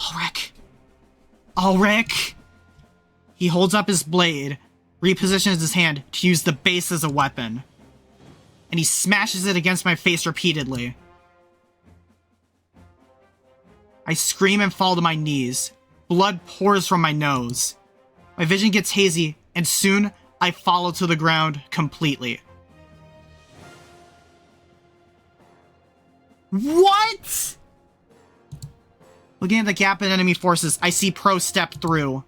Ulrich. Ulrich. He holds up his blade, repositions his hand to use the base as a weapon, and he smashes it against my face repeatedly. I scream and fall to my knees. Blood pours from my nose. My vision gets hazy, and soon I fall to the ground completely. What? Looking at the gap in enemy forces, I see Pro step through.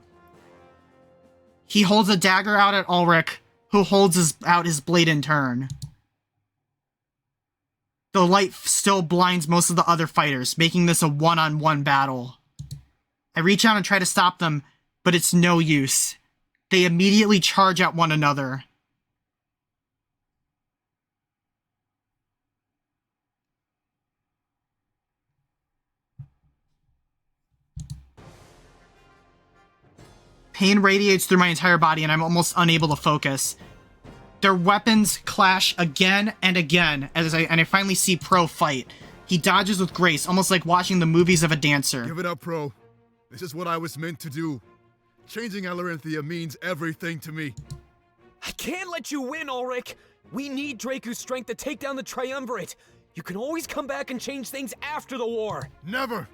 He holds a dagger out at Ulrich, who holds out his blade in turn. The light still blinds most of the other fighters, making this a one-on-one battle. I reach out and try to stop them, but it's no use. They immediately charge at one another. Pain radiates through my entire body and I'm almost unable to focus. Their weapons clash again and again as I finally see Pro fight. He dodges with grace, almost like watching the movies of a dancer. Give it up, Pro. This is what I was meant to do. Changing Alarinthia means everything to me. I can't let you win, Ulrich! We need Draku's strength to take down the Triumvirate. You can always come back and change things after the war. Never!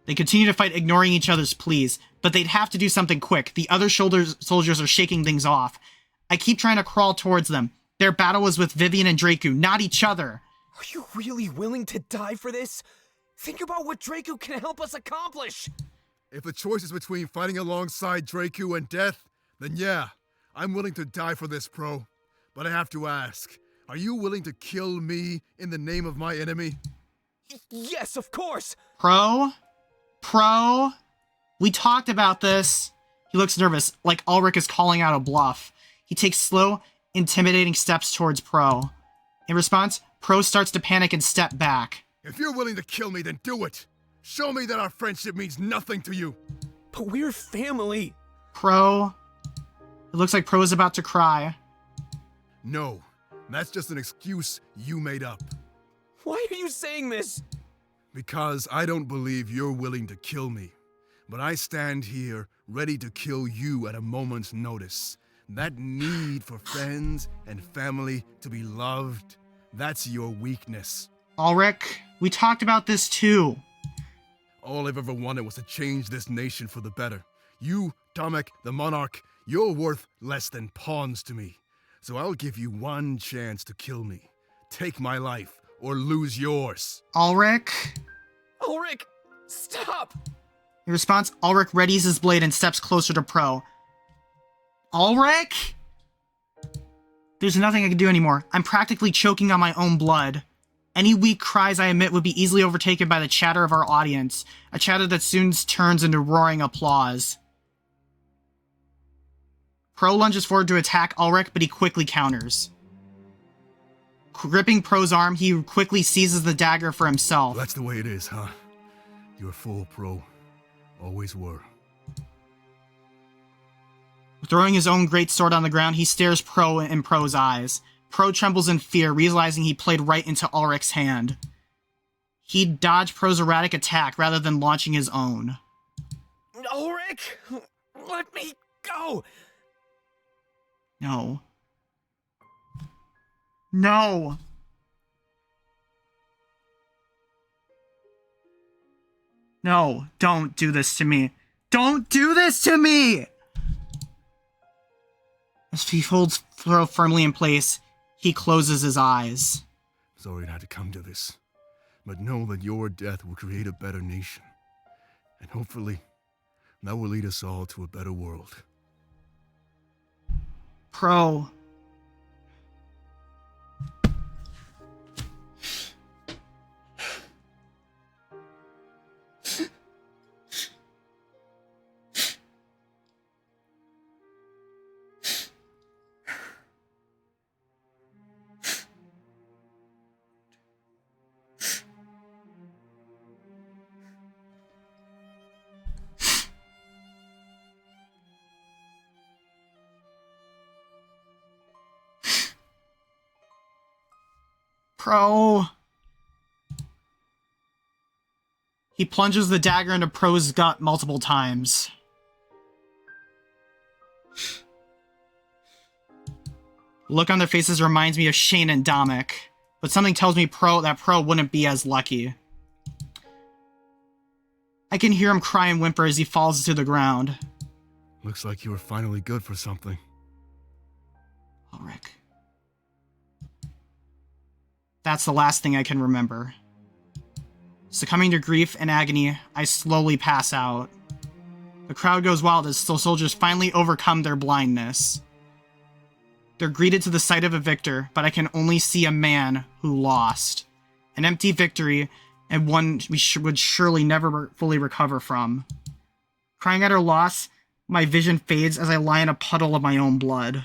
They continue to fight, ignoring each other's pleas, but they'd have to do something quick. The other soldiers are shaking things off. I keep trying to crawl towards them. Their battle was with Vivian and Draku, not each other. Are you really willing to die for this? Think about what Draku can help us accomplish! If the choice is between fighting alongside Draku and death, then yeah, I'm willing to die for this, Pro. But I have to ask, are you willing to kill me in the name of my enemy? Yes, of course! Pro? We talked about this. He looks nervous, like Ulrich is calling out a bluff. He takes slow, intimidating steps towards Pro. In response, Pro starts to panic and step back. If you're willing to kill me, then do it! Show me that our friendship means nothing to you! But we're family! Pro? It looks like Pro is about to cry. No, that's just an excuse you made up. Why are you saying this? Because I don't believe you're willing to kill me. But I stand here, ready to kill you at a moment's notice. That need for friends and family to be loved, that's your weakness. Ulrich, we talked about this too. All I've ever wanted was to change this nation for the better. You, Tomek, the monarch, you're worth less than pawns to me. So I'll give you one chance to kill me. Take my life, or lose yours. Ulrich? Ulrich, stop! In response, Ulrich readies his blade and steps closer to Pro. Ulrich? There's nothing I can do anymore. I'm practically choking on my own blood. Any weak cries I emit would be easily overtaken by the chatter of our audience, a chatter that soon turns into roaring applause. Pro lunges forward to attack Ulrich, but he quickly counters. Gripping Pro's arm, he quickly seizes the dagger for himself. That's the way it is, huh? You're a fool, Pro. Always were. Throwing his own great sword on the ground, he stares Pro in Pro's eyes. Pro trembles in fear, realizing he played right into Ulrich's hand. He dodged Pro's erratic attack rather than launching his own. Ulrich, let me go! No. No! No, don't do this to me. Don't do this to me! As he holds Pro firmly in place, he closes his eyes. Sorry it had to come to this, but know that your death will create a better nation. And hopefully, that will lead us all to a better world. Pro. Pro. He plunges the dagger into Pro's gut multiple times. The look on their faces reminds me of Shane and Dominik, but something tells me that Pro wouldn't be as lucky. I can hear him cry and whimper as he falls to the ground. Looks like you were finally good for something. Ulrich. That's the last thing I can remember. Succumbing to grief and agony, I slowly pass out. The crowd goes wild as the soldiers finally overcome their blindness. They're greeted to the sight of a victor, but I can only see a man who lost. An empty victory, and one we would surely never fully recover from. Crying at our loss, my vision fades as I lie in a puddle of my own blood.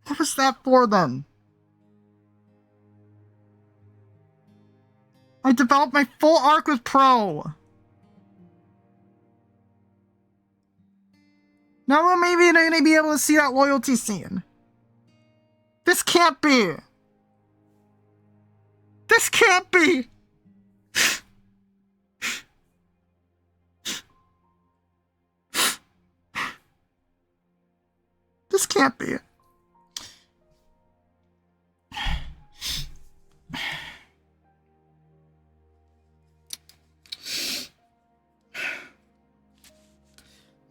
What was that for, then? I developed my full arc with Pro. Now we're maybe not gonna be able to see that loyalty scene. This can't be. This can't be. This can't be.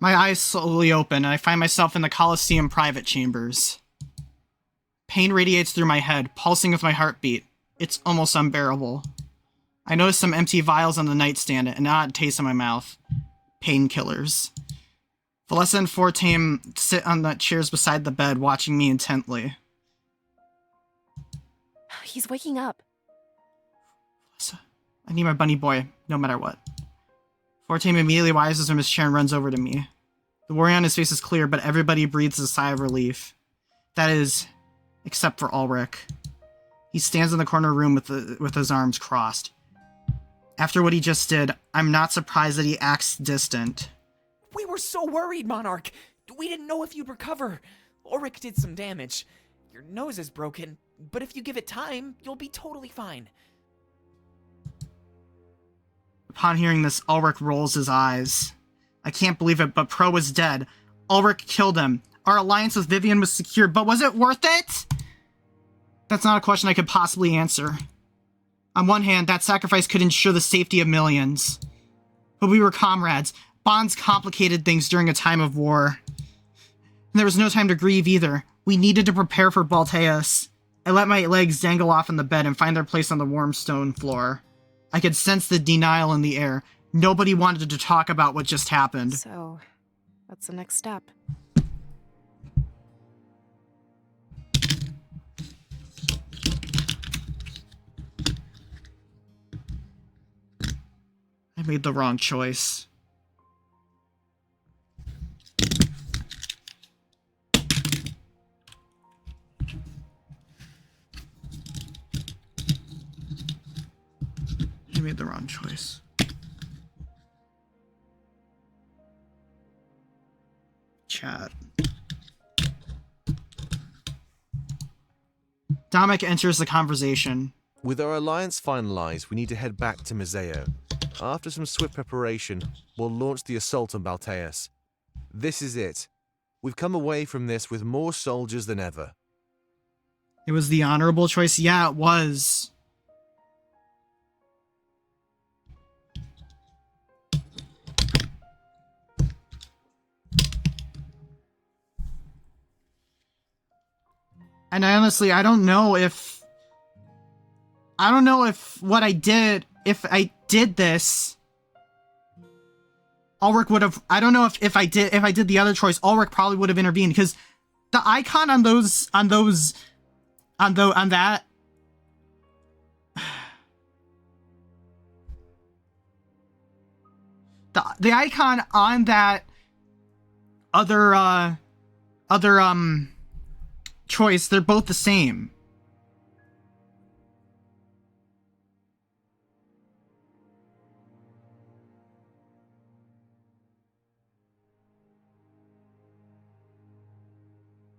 My eyes slowly open, and I find myself in the Colosseum private chambers. Pain radiates through my head, pulsing with my heartbeat. It's almost unbearable. I notice some empty vials on the nightstand, and an odd taste in my mouth. Painkillers. Valessa and Fortame sit on the chairs beside the bed, watching me intently. He's waking up. Valessa, I need my bunny boy, no matter what. Fortame immediately rises from his chair and runs over to me. The worry on his face is clear, but everybody breathes a sigh of relief. That is, except for Ulrich. He stands in the corner of the room with his arms crossed. After what he just did, I'm not surprised that he acts distant. We were so worried, Monarch. We didn't know if you'd recover. Ulrich did some damage. Your nose is broken, but if you give it time, you'll be totally fine. Upon hearing this, Ulrich rolls his eyes. I can't believe it, but Pro is dead. Ulrich killed him. Our alliance with Vivian was secure, but was it worth it? That's not a question I could possibly answer. On one hand, that sacrifice could ensure the safety of millions. But we were comrades. Bonds complicated things during a time of war. And there was no time to grieve either. We needed to prepare for Balteus. I let my legs dangle off in the bed and find their place on the warm stone floor. I could sense the denial in the air. Nobody wanted to talk about what just happened. So, what's the next step? I made the wrong choice. I made the wrong choice. Chat. Dominic enters the conversation. With our alliance finalized, we need to head back to Museo. After some swift preparation, we'll launch the assault on Balteus. This is it. We've come away from this with more soldiers than ever. It was the honorable choice. Yeah, it was. And I honestly, I don't know if what I did, if I did this, Ulrich would have, I don't know if I did the other choice, Ulrich probably would have intervened, because the icon on that, the icon on that other choice, they're both the same.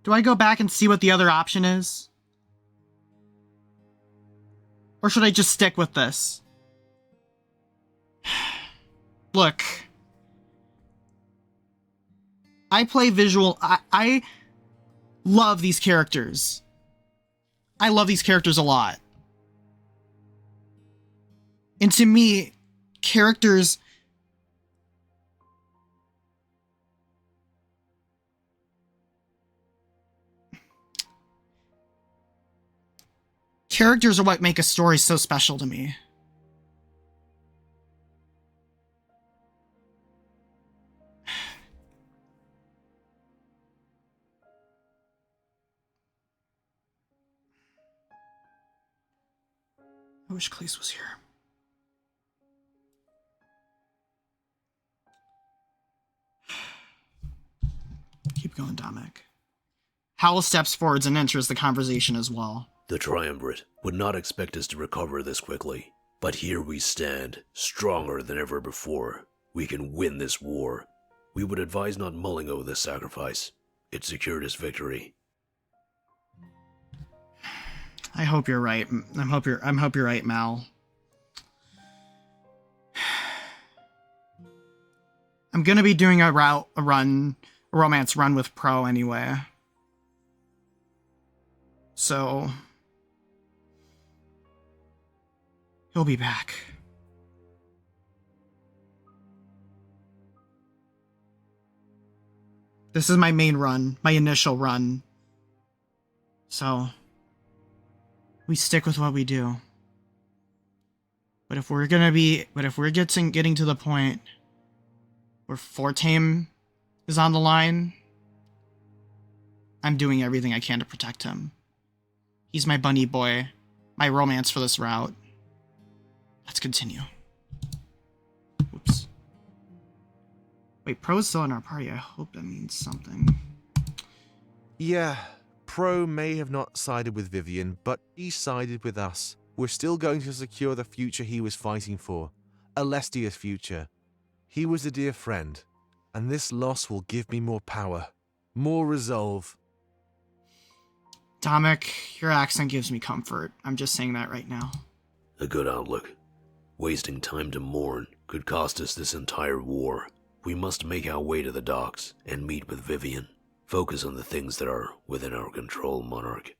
Do I go back and see what the other option is? Or should I just stick with this? Look. I play visual. I love these characters. I love these characters a lot. And to me, characters are what make a story so special to me. I wish Cleese was here. Keep going, Dominic. Howell steps forwards and enters the conversation as well. The Triumvirate would not expect us to recover this quickly, but here we stand, stronger than ever before. We can win this war. We would advise not mulling over this sacrifice. It secured us victory. I hope you're right. I hope you're right, Mal. I'm gonna be doing a romance run with Pro anyway. So he'll be back. This is my main run, my initial run. So, we stick with what we do. But if we're getting to the point where Fortame is on the line, I'm doing everything I can to protect him. He's my bunny boy, my romance for this route. Let's continue. Oops. Wait, Pro's still in our party. I hope that means something. Yeah, Pro may have not sided with Vivian, but he sided with us. We're still going to secure the future he was fighting for. Alestia's future. He was a dear friend, and this loss will give me more power, more resolve. Dominic, your accent gives me comfort. I'm just saying that right now. A good outlook. Wasting time to mourn could cost us this entire war. We must make our way to the docks and meet with Vivian. Focus on the things that are within our control, Monarch.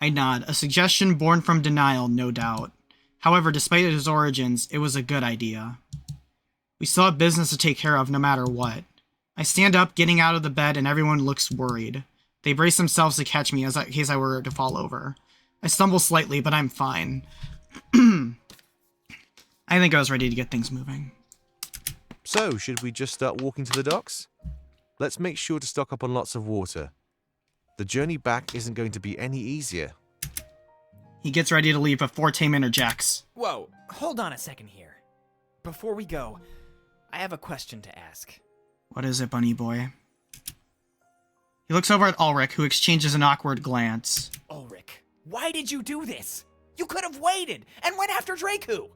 I nod, a suggestion born from denial, no doubt. However, despite its origins, it was a good idea. We still have business to take care of no matter what. I stand up, getting out of the bed, and everyone looks worried. They brace themselves to catch me in case I were to fall over. I stumble slightly, but I'm fine. I think I was ready to get things moving. So, should we just start walking to the docks? Let's make sure to stock up on lots of water. The journey back isn't going to be any easier. He gets ready to leave, but Fortame interjects. Whoa, hold on a second here. Before we go, I have a question to ask. What is it, bunny boy? He looks over at Ulrich, who exchanges an awkward glance. Ulrich, why did you do this? You could have waited and went after Draku.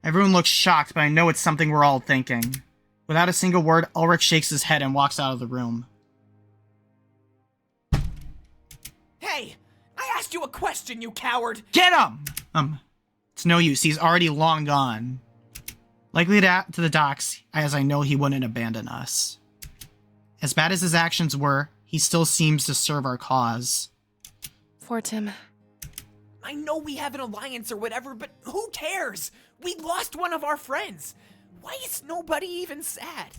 Everyone looks shocked, but I know it's something we're all thinking. Without a single word, Ulrich shakes his head and walks out of the room. Hey, I asked you a question, you coward! Get him! It's no use. He's already long gone. Likely to the docks, as I know he wouldn't abandon us. As bad as his actions were, he still seems to serve our cause. Fortame. I know we have an alliance or whatever, but who cares? We lost one of our friends. Why is nobody even sad?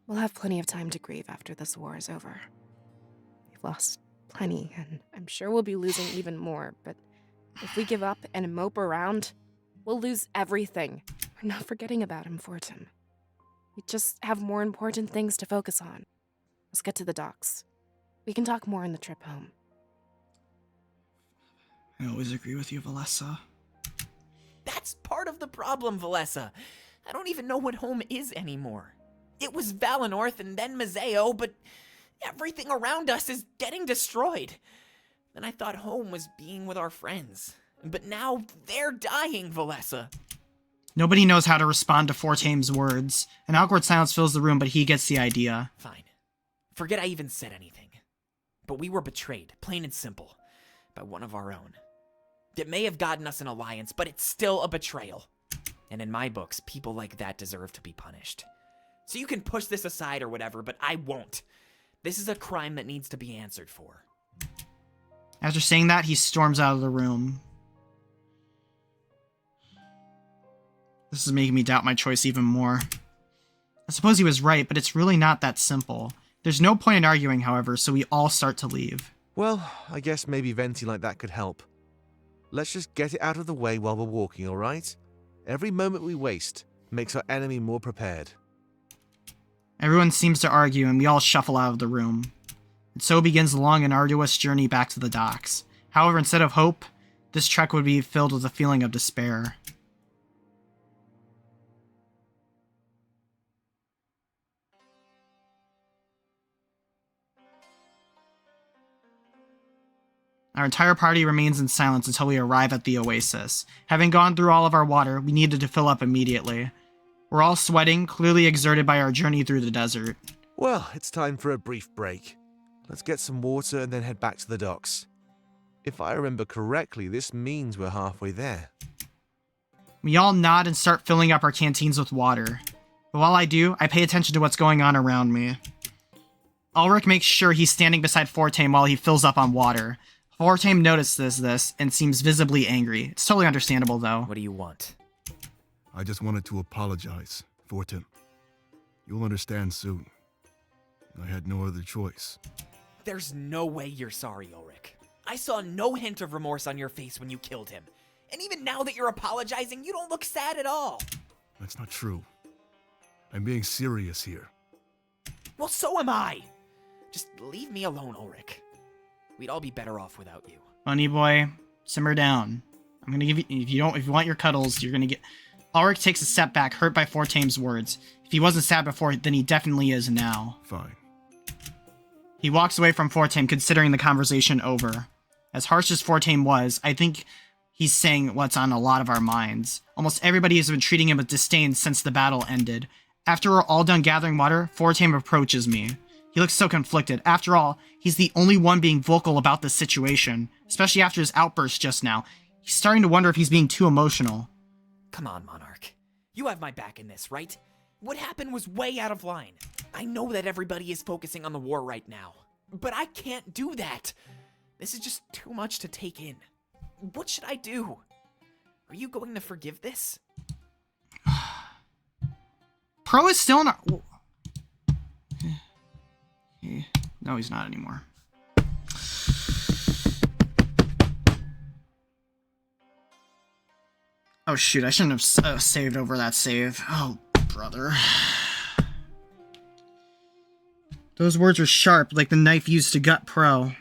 We'll have plenty of time to grieve after this war is over. We've lost plenty, and I'm sure we'll be losing even more, but if we give up and mope around, we'll lose everything. We're not forgetting about him, Fortame. We just have more important things to focus on. Let's get to the docks. We can talk more on the trip home. I always agree with you, Valessa. That's part of the problem, Valessa. I don't even know what home is anymore. It was Valenorth and then Mazeo, but everything around us is getting destroyed. Then I thought home was being with our friends. But now they're dying, Valessa. Nobody knows how to respond to Fortame's words. An awkward silence fills the room, but he gets the idea. Fine. Forget I even said anything. But we were betrayed, plain and simple, by one of our own. It may have gotten us an alliance, but it's still a betrayal. And in my books, people like that deserve to be punished. So you can push this aside or whatever, but I won't. This is a crime that needs to be answered for. After saying that, he storms out of the room. This is making me doubt my choice even more. I suppose he was right, but it's really not that simple. There's no point in arguing, however, so we all start to leave. Well, I guess maybe venting like that could help. Let's just get it out of the way while we're walking, alright? Every moment we waste makes our enemy more prepared. Everyone seems to argue, and we all shuffle out of the room. And so begins the long and arduous journey back to the docks. However, instead of hope, this trek would be filled with a feeling of despair. Our entire party remains in silence until we arrive at the oasis. Having gone through all of our water, we needed to fill up immediately. We're all sweating, clearly exerted by our journey through the desert. Well, it's time for a brief break. Let's get some water and then head back to the docks. If I remember correctly, this means we're halfway there. We all nod and start filling up our canteens with water. But while I do, I pay attention to what's going on around me. Ulrich makes sure he's standing beside Fortame while he fills up on water. Fortame notices this and seems visibly angry. It's totally understandable, though. What do you want? I just wanted to apologize, Fortune. You'll understand soon. I had no other choice. There's no way you're sorry, Ulrich. I saw no hint of remorse on your face when you killed him. And even now that you're apologizing, you don't look sad at all. That's not true. I'm being serious here. Well, so am I. Just leave me alone, Ulrich. We'd all be better off without you. Bunny boy, simmer down. I'm gonna give you, if you want your cuddles, you're gonna get... Ulrich takes a step back, hurt by Fortame's words. If he wasn't sad before, then he definitely is now. Fine. He walks away from Fortame, considering the conversation over. As harsh as Fortame was, I think he's saying what's on a lot of our minds. Almost everybody has been treating him with disdain since the battle ended. After we're all done gathering water, Fortame approaches me. He looks so conflicted. After all, he's the only one being vocal about this situation, especially after his outburst just now. He's starting to wonder if he's being too emotional. Come on, Monarch. You have my back in this, right? What happened was way out of line. I know that everybody is focusing on the war right now, but I can't do that. This is just too much to take in. What should I do? Are you going to forgive this? Pro is still in our... No, he's not anymore. Oh shoot, I shouldn't have saved over that save. Oh, brother. Those words are sharp, like the knife used to gut Pro.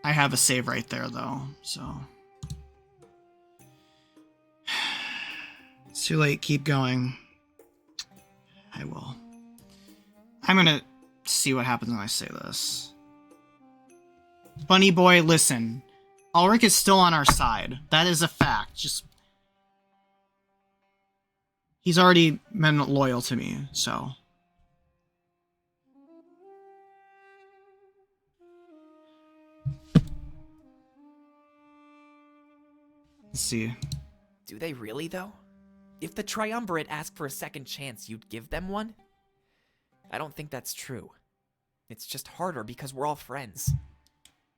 I have a save right there, though, so... It's too late, keep going. I will. I'm gonna see what happens when I say this. Bunny boy, listen. Ulrich is still on our side. That is a fact. Just... He's already been loyal to me, so... Let's see. Do they really, though? If the Triumvirate asked for a second chance, you'd give them one? I don't think that's true. It's just harder because we're all friends.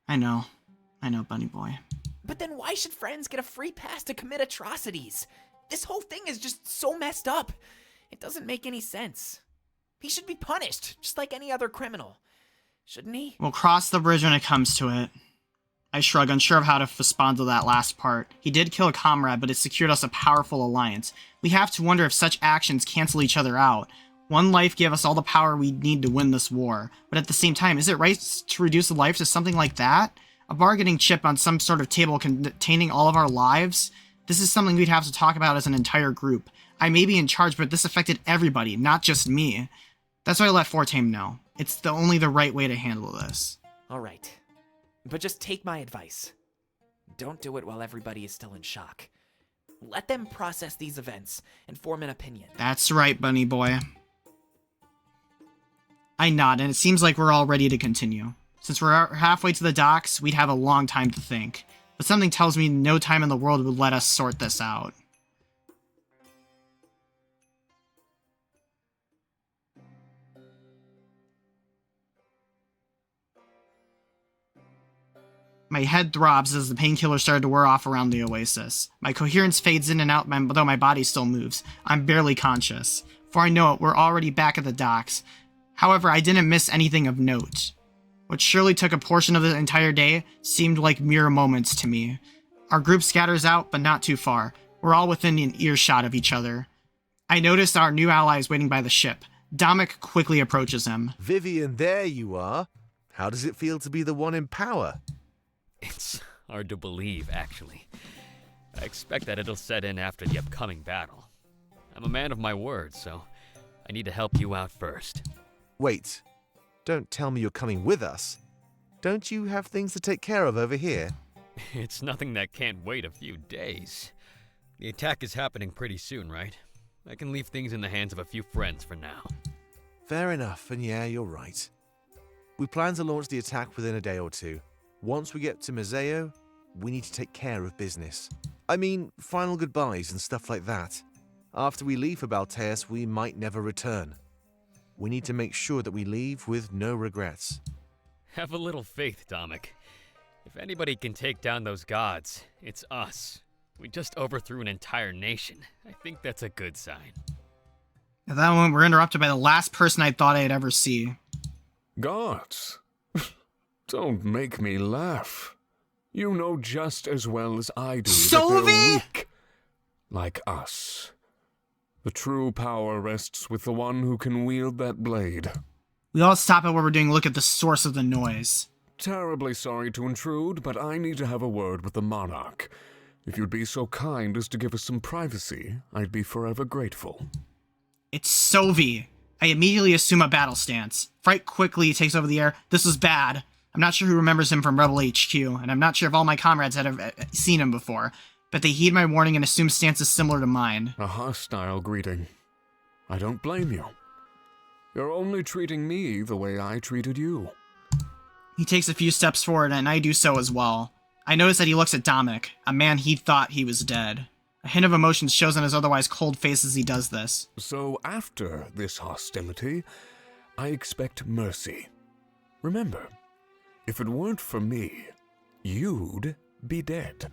I know, Bunny boy. But then why should friends get a free pass to commit atrocities? This whole thing is just so messed up. It doesn't make any sense. He should be punished, just like any other criminal. Shouldn't he? We'll cross the bridge when it comes to it. I shrug, unsure of how to respond to that last part. He did kill a comrade, but it secured us a powerful alliance. We have to wonder if such actions cancel each other out. One life gave us all the power we need to win this war. But at the same time, is it right to reduce a life to something like that? A bargaining chip on some sort of table containing all of our lives? This is something we'd have to talk about as an entire group. I may be in charge, but this affected everybody, not just me. That's why I let Fortame know. It's only the right way to handle this. All right. But just take my advice. Don't do it while everybody is still in shock. Let them process these events and form an opinion. That's right, Bunny boy. I nod, and it seems like we're all ready to continue. Since we're halfway to the docks, we'd have a long time to think. But something tells me no time in the world would let us sort this out. My head throbs as the painkiller started to wear off around the oasis. My coherence fades in and out, though my body still moves. I'm barely conscious. Before I know it, we're already back at the docks. However, I didn't miss anything of note. What surely took a portion of the entire day seemed like mere moments to me. Our group scatters out, but not too far. We're all within an earshot of each other. I noticed our new allies waiting by the ship. Dominic quickly approaches him. Vivian, there you are. How does it feel to be the one in power? It's hard to believe, actually. I expect that it'll set in after the upcoming battle. I'm a man of my word, so I need to help you out first. Wait, Don't tell me you're coming with us. Don't you have things to take care of over here? It's nothing that can't wait a few days. The attack is happening pretty soon, right? I can leave things in the hands of a few friends for now. Fair enough, and yeah, you're right. We plan to launch the attack within a day or two. Once we get to Museo, we need to take care of business. I mean, final goodbyes and stuff like that. After we leave for Balteus, we might never return. We need to make sure that we leave with no regrets. Have a little faith, Dominic. If anybody can take down those gods, it's us. We just overthrew an entire nation. I think that's a good sign. At that moment, we're interrupted by the last person I thought I'd ever see. Gods? Don't make me laugh. You know just as well as I do that they're weak. Like us. The true power rests with the one who can wield that blade. We all stop at what we're doing and look at the source of the noise. Terribly sorry to intrude, but I need to have a word with the monarch. If you'd be so kind as to give us some privacy, I'd be forever grateful. It's Sovi. I immediately assume a battle stance. Fright quickly takes over the air. This was bad. I'm not sure who remembers him from Rebel HQ, and I'm not sure if all my comrades had seen him before, but they heed my warning and assume stances similar to mine. A hostile greeting. I don't blame you. You're only treating me the way I treated you. He takes a few steps forward, and I do so as well. I notice that he looks at Dominic, a man he thought he was dead. A hint of emotion shows on his otherwise cold face as he does this. So after this hostility, I expect mercy. Remember, if it weren't for me, you'd be dead.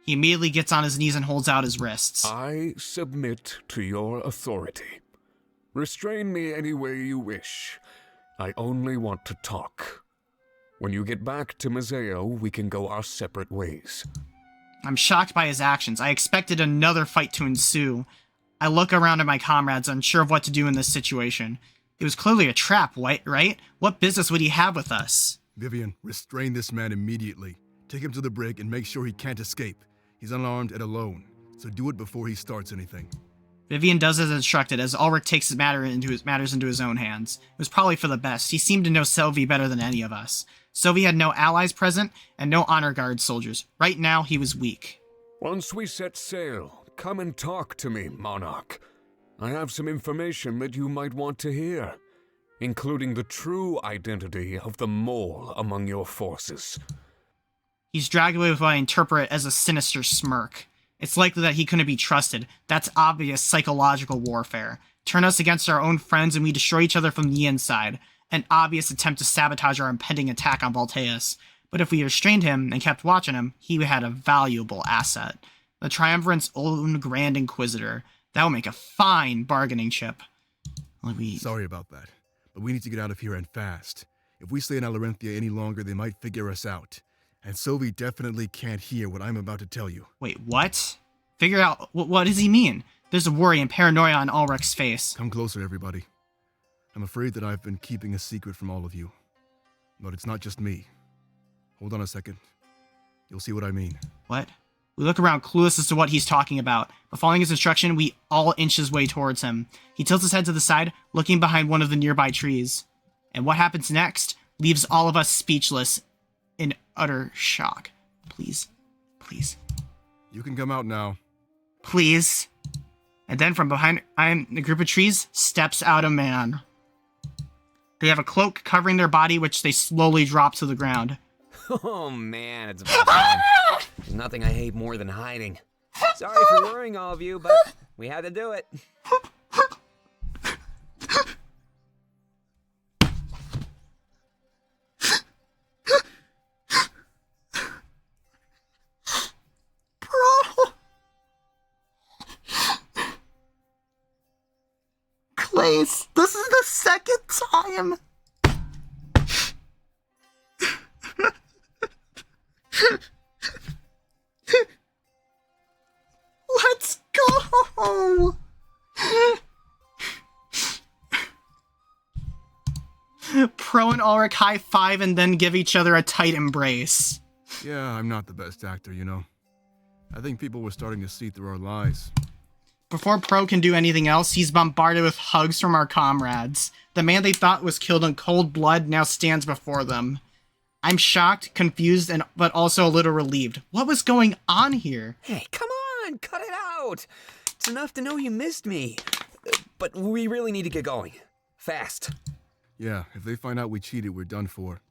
He immediately gets on his knees and holds out his wrists. I submit to your authority. Restrain me any way you wish. I only want to talk. When you get back to Museo, we can go our separate ways. I'm shocked by his actions. I expected another fight to ensue. I look around at my comrades, unsure of what to do in this situation. It was clearly a trap, right? What business would he have with us? Vivian, restrain this man immediately. Take him to the brig and make sure he can't escape. He's unarmed and alone, so do it before he starts anything. Vivian does as instructed, as Ulrich takes his matters into his own hands. It was probably for the best. He seemed to know Sylvie better than any of us. Sylvie had no allies present, and no honor guard soldiers. Right now, he was weak. Once we set sail, come and talk to me, Monarch. I have some information that you might want to hear, including the true identity of the mole among your forces. He's dragged away with what I interpret as a sinister smirk. It's likely that he couldn't be trusted. That's obvious psychological warfare. Turn us against our own friends and we destroy each other from the inside. An obvious attempt to sabotage our impending attack on Balteus. But if we restrained him and kept watching him, he had a valuable asset. The Triumvirant's own Grand Inquisitor. That would make a fine bargaining chip. Sorry about that, but we need to get out of here and fast. If we stay in Alarinthia any longer, they might figure us out. And Sylvie definitely can't hear what I'm about to tell you. Wait, what? Figure out, what does he mean? There's a worry and paranoia on Ulrich's face. Come closer, everybody. I'm afraid that I've been keeping a secret from all of you. But it's not just me. Hold on a second. You'll see what I mean. What? We look around, clueless as to what he's talking about. But following his instruction, we all inch his way towards him. He tilts his head to the side, looking behind one of the nearby trees. And what happens next leaves all of us speechless, in utter shock. Please. Please. You can come out now. Please. And then from behind the group of trees steps out a man. They have a cloak covering their body, which they slowly drop to the ground. Oh man, it's about time. There's nothing I hate more than hiding. Sorry for worrying all of you, but we had to do it. Clace, this is the second time. Let's go. Pro and Ulrich high five and then give each other a tight embrace. Yeah, I'm not the best actor, you know. I think people were starting to see through our lies. before Pro can do anything else, he's bombarded with hugs from our comrades. The man they thought was killed in cold blood now stands before them. I'm shocked, confused, but also a little relieved. What was going on here? Hey, come on, cut it out. It's enough to know you missed me. But we really need to get going. Fast. Yeah, if they find out we cheated, we're done for.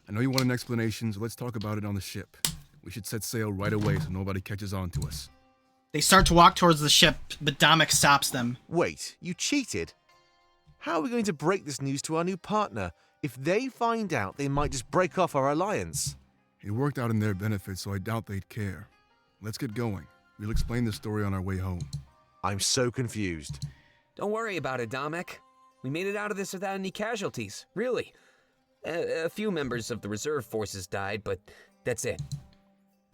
I know you want an explanation, so let's talk about it on the ship. We should set sail right away so nobody catches on to us. They start to walk towards the ship, but Dominic stops them. Wait, you cheated? How are we going to break this news to our new partner? If they find out, they might just break off our alliance. It worked out in their benefit, so I doubt they'd care. Let's get going. We'll explain the story on our way home. I'm so confused. Don't worry about it, Dominic. We made it out of this without any casualties, really. A few members of the reserve forces died, but that's it.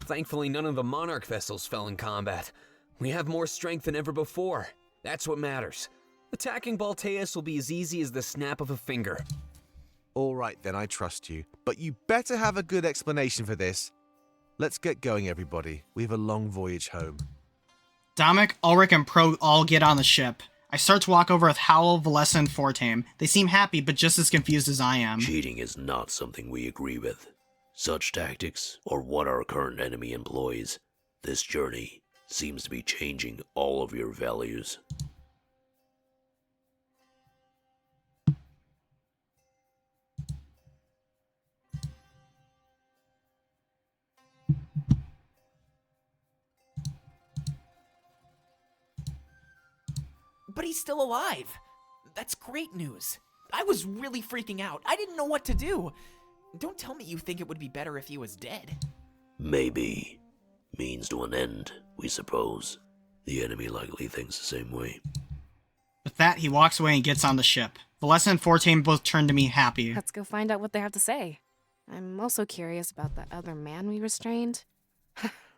Thankfully, none of the Monarch vessels fell in combat. We have more strength than ever before. That's what matters. Attacking Balteus will be as easy as the snap of a finger. All right, then, I trust you. But you better have a good explanation for this. Let's get going, everybody. We have a long voyage home. Dominic, Ulrich, and Pro all get on the ship. I start to walk over with Howell, Valessa, and Fortame. They seem happy, but just as confused as I am. Cheating is not something we agree with. Such tactics, or what our current enemy employs, this journey seems to be changing all of your values. But he's still alive. That's great news. I was really freaking out. I didn't know what to do. Don't tell me you think it would be better if he was dead. Maybe. Means to an end, we suppose. The enemy likely thinks the same way. With that, he walks away and gets on the ship. Valessa and Fortame both turn to me happy. Let's go find out what they have to say. I'm also curious about that other man we restrained.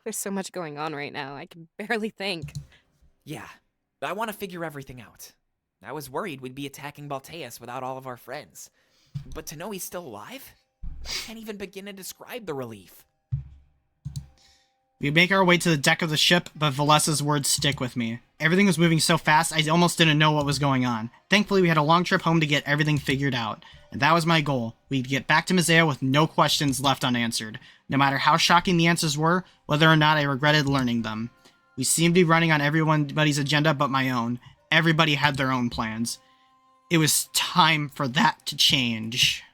There's so much going on right now, I can barely think. Yeah, I want to figure everything out. I was worried we'd be attacking Balteus without all of our friends. But to know he's still alive? I can't even begin to describe the relief. We make our way to the deck of the ship, but Valessa's words stick with me. Everything was moving so fast, I almost didn't know what was going on. Thankfully, we had a long trip home to get everything figured out. And that was my goal. We'd get back to Mazeo with no questions left unanswered. No matter how shocking the answers were, whether or not I regretted learning them. We seemed to be running on everybody's agenda but my own. Everybody had their own plans. It was time for that to change.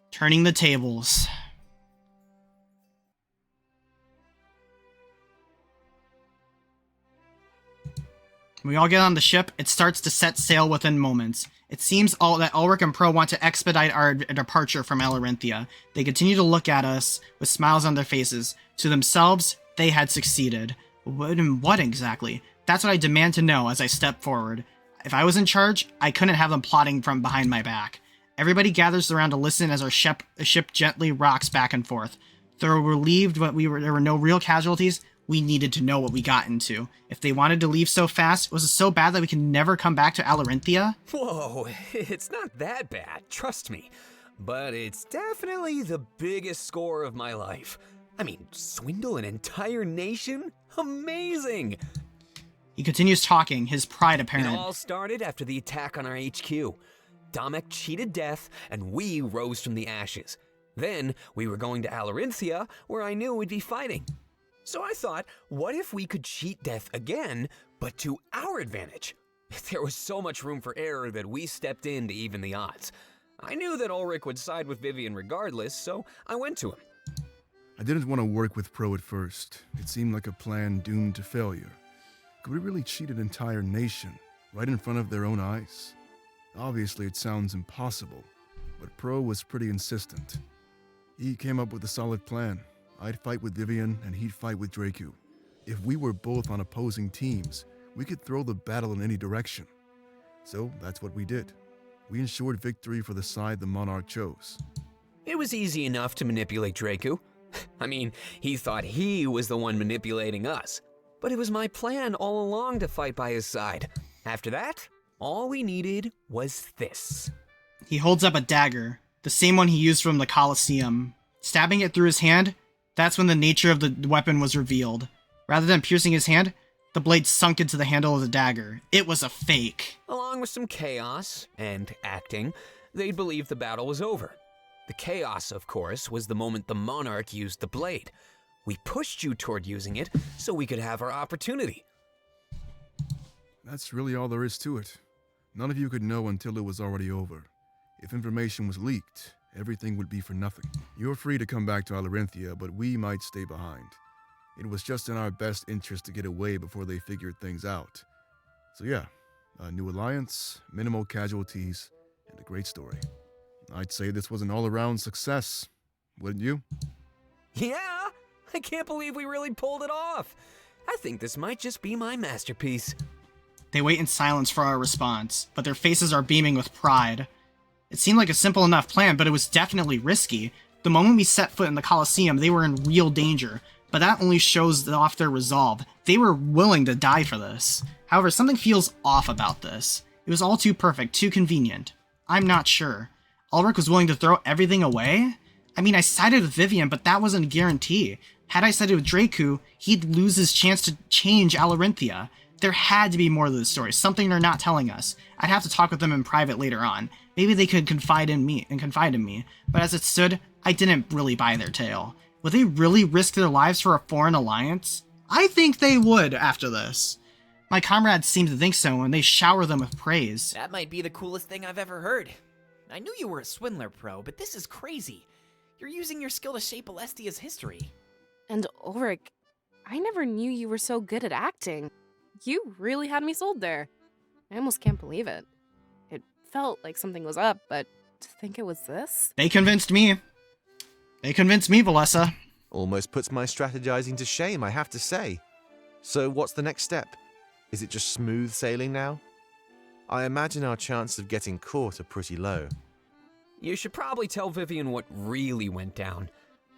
Turning the tables. When we all get on the ship, it starts to set sail within moments. It seems that Ulrich and Pro want to expedite our departure from Alarinthia. They continue to look at us with smiles on their faces. To themselves, they had succeeded. What exactly? That's what I demand to know as I step forward. If I was in charge, I couldn't have them plotting from behind my back. Everybody gathers around to listen as our ship gently rocks back and forth. Though relieved that there were no real casualties, we needed to know what we got into. If they wanted to leave so fast, was it so bad that we could never come back to Alarinthia? Whoa, it's not that bad, trust me. But it's definitely the biggest score of my life. I mean, swindle an entire nation? Amazing! He continues talking, his pride apparent. It all started after the attack on our HQ. Dominic cheated death, and we rose from the ashes. Then, we were going to Alarinthia, where I knew we'd be fighting. So I thought, what if we could cheat death again, but to our advantage? There was so much room for error that we stepped in to even the odds. I knew that Ulrich would side with Vivian regardless, so I went to him. I didn't want to work with Pro at first. It seemed like a plan doomed to failure. Could we really cheat an entire nation, right in front of their own eyes? Obviously, it sounds impossible, but Pro was pretty insistent. He came up with a solid plan. I'd fight with Vivian, and he'd fight with Draku. If we were both on opposing teams, we could throw the battle in any direction. So that's what we did. We ensured victory for the side the Monarch chose. It was easy enough to manipulate Draku. I mean, he thought he was the one manipulating us. But it was my plan all along to fight by his side. After that, all we needed was this. He holds up a dagger, the same one he used from the Colosseum. Stabbing it through his hand, that's when the nature of the weapon was revealed. Rather than piercing his hand, The blade sunk into the handle of the dagger. It was a fake. Along with some chaos and acting, they'd believe the battle was over. The chaos, of course, was the moment the monarch used the blade. We pushed you toward using it so we could have our opportunity. That's really all there is to it. None of you could know until it was already over. If information was leaked, everything would be for nothing. You're free to come back to Alarinthia, but we might stay behind. It was just in our best interest to get away before they figured things out. So yeah, a new alliance, minimal casualties, and a great story. I'd say this was an all-around success, wouldn't you? Yeah, I can't believe we really pulled it off. I think this might just be my masterpiece. They wait in silence for our response, but their faces are beaming with pride. It seemed like a simple enough plan, but it was definitely risky. The moment we set foot in the Colosseum, they were in real danger, but that only shows off their resolve. They were willing to die for this. However, something feels off about this. It was all too perfect, too convenient. I'm not sure. Ulrich was willing to throw everything away? I mean, I sided with Vivian, but that wasn't a guarantee. Had I sided with Draku, he'd lose his chance to change Alarinthia. There had to be more to the story, something they're not telling us. I'd have to talk with them in private later on. Maybe they could confide in me, but as it stood, I didn't really buy their tale. Would they really risk their lives for a foreign alliance? I think they would after this. My comrades seem to think so, and they shower them with praise. That might be the coolest thing I've ever heard. I knew you were a swindler pro, but this is crazy. You're using your skill to shape Alestia's history. And Ulrich, I never knew you were so good at acting. You really had me sold there. I almost can't believe it. It felt like something was up, but to think it was this? They convinced me. They convinced me, Valessa. Almost puts my strategizing to shame, I have to say. So what's the next step? Is it just smooth sailing now? I imagine our chances of getting caught are pretty low. You should probably tell Vivian what really went down.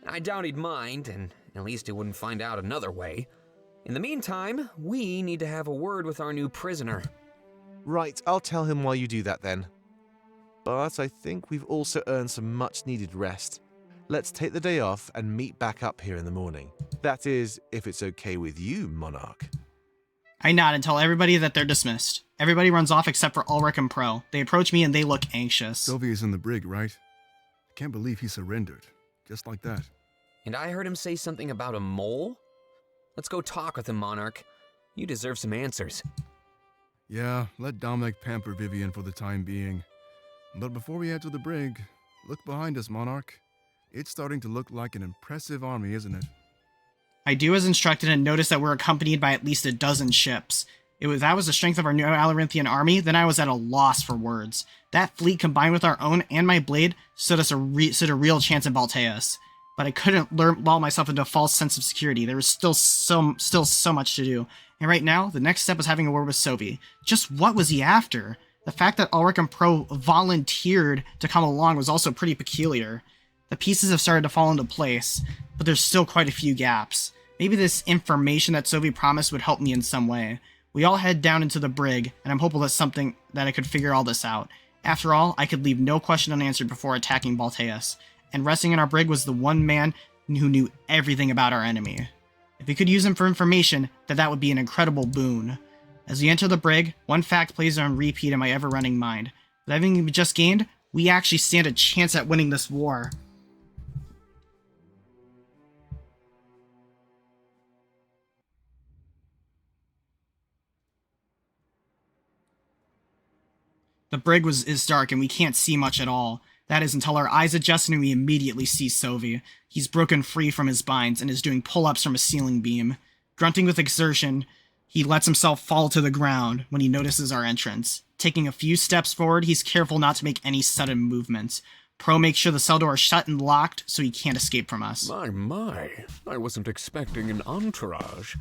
I doubt he'd mind, and at least he wouldn't find out another way. In the meantime, we need to have a word with our new prisoner. Right, I'll tell him while you do that then. But I think we've also earned some much-needed rest. Let's take the day off and meet back up here in the morning. That is, if it's okay with you, Monarch. I nod and tell everybody that they're dismissed. Everybody runs off except for Ulrich and Pro. They approach me and they look anxious. Sylvia's in the brig, right? I can't believe he surrendered. Just like that. And I heard him say something about a mole? Let's go talk with him, Monarch. You deserve some answers. Yeah, let Dominic pamper Vivian for the time being. But before we head to the brig, look behind us, Monarch. It's starting to look like an impressive army, isn't it? I do as instructed and notice that we're accompanied by at least a dozen ships. If that was the strength of our new Alarinthian army, then I was at a loss for words. That fleet combined with our own and my blade stood a real chance in Balteus. But I couldn't lull myself into a false sense of security. There was still so much to do. And right now, the next step was having a word with Sophie. Just what was he after? The fact that Ulrich and Pro volunteered to come along was also pretty peculiar. The pieces have started to fall into place, but there's still quite a few gaps. Maybe this information that Sophie promised would help me in some way. We all head down into the brig, and I'm hopeful that I could figure all this out. After all, I could leave no question unanswered before attacking Balteus, and resting in our brig was the one man who knew everything about our enemy. If we could use him for information, that would be an incredible boon. As we enter the brig, one fact plays on repeat in my ever-running mind. With everything we just gained, we actually stand a chance at winning this war. The brig is dark and we can't see much at all. That is until our eyes adjust and we immediately see Sovi. He's broken free from his binds and is doing pull-ups from a ceiling beam. Grunting with exertion, he lets himself fall to the ground when he notices our entrance. Taking a few steps forward, he's careful not to make any sudden movements. Pro makes sure the cell door is shut and locked so he can't escape from us. My, I wasn't expecting an entourage.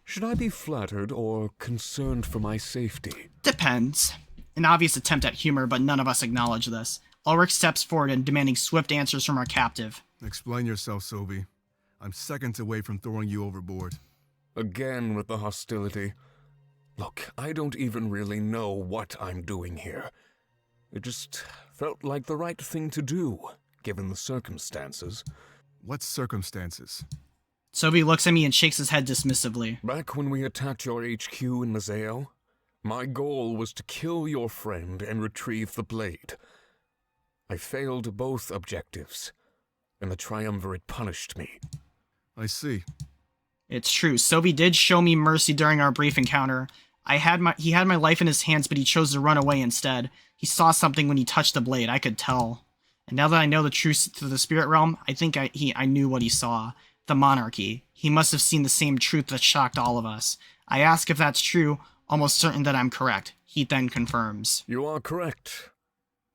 Should I be flattered or concerned for my safety? Depends. An obvious attempt at humor, but none of us acknowledge this. Ulrich steps forward and demanding swift answers from our captive. Explain yourself, Sophie. I'm seconds away from throwing you overboard. Again with the hostility. Look, I don't even really know what I'm doing here. It just felt like the right thing to do, given the circumstances. What circumstances? Sobi looks at me and shakes his head dismissively. Back when we attacked your HQ in Mazeo, my goal was to kill your friend and retrieve the blade. I failed both objectives, and the Triumvirate punished me. I see. It's true. Sobi did show me mercy during our brief encounter. He had my life in his hands, but he chose to run away instead. He saw something when he touched the blade. I could tell. And now that I know the truth to the spirit realm, I think I knew what he saw. The monarchy. He must have seen the same truth that shocked all of us. I ask if that's true, almost certain that I'm correct. He then confirms. You are correct.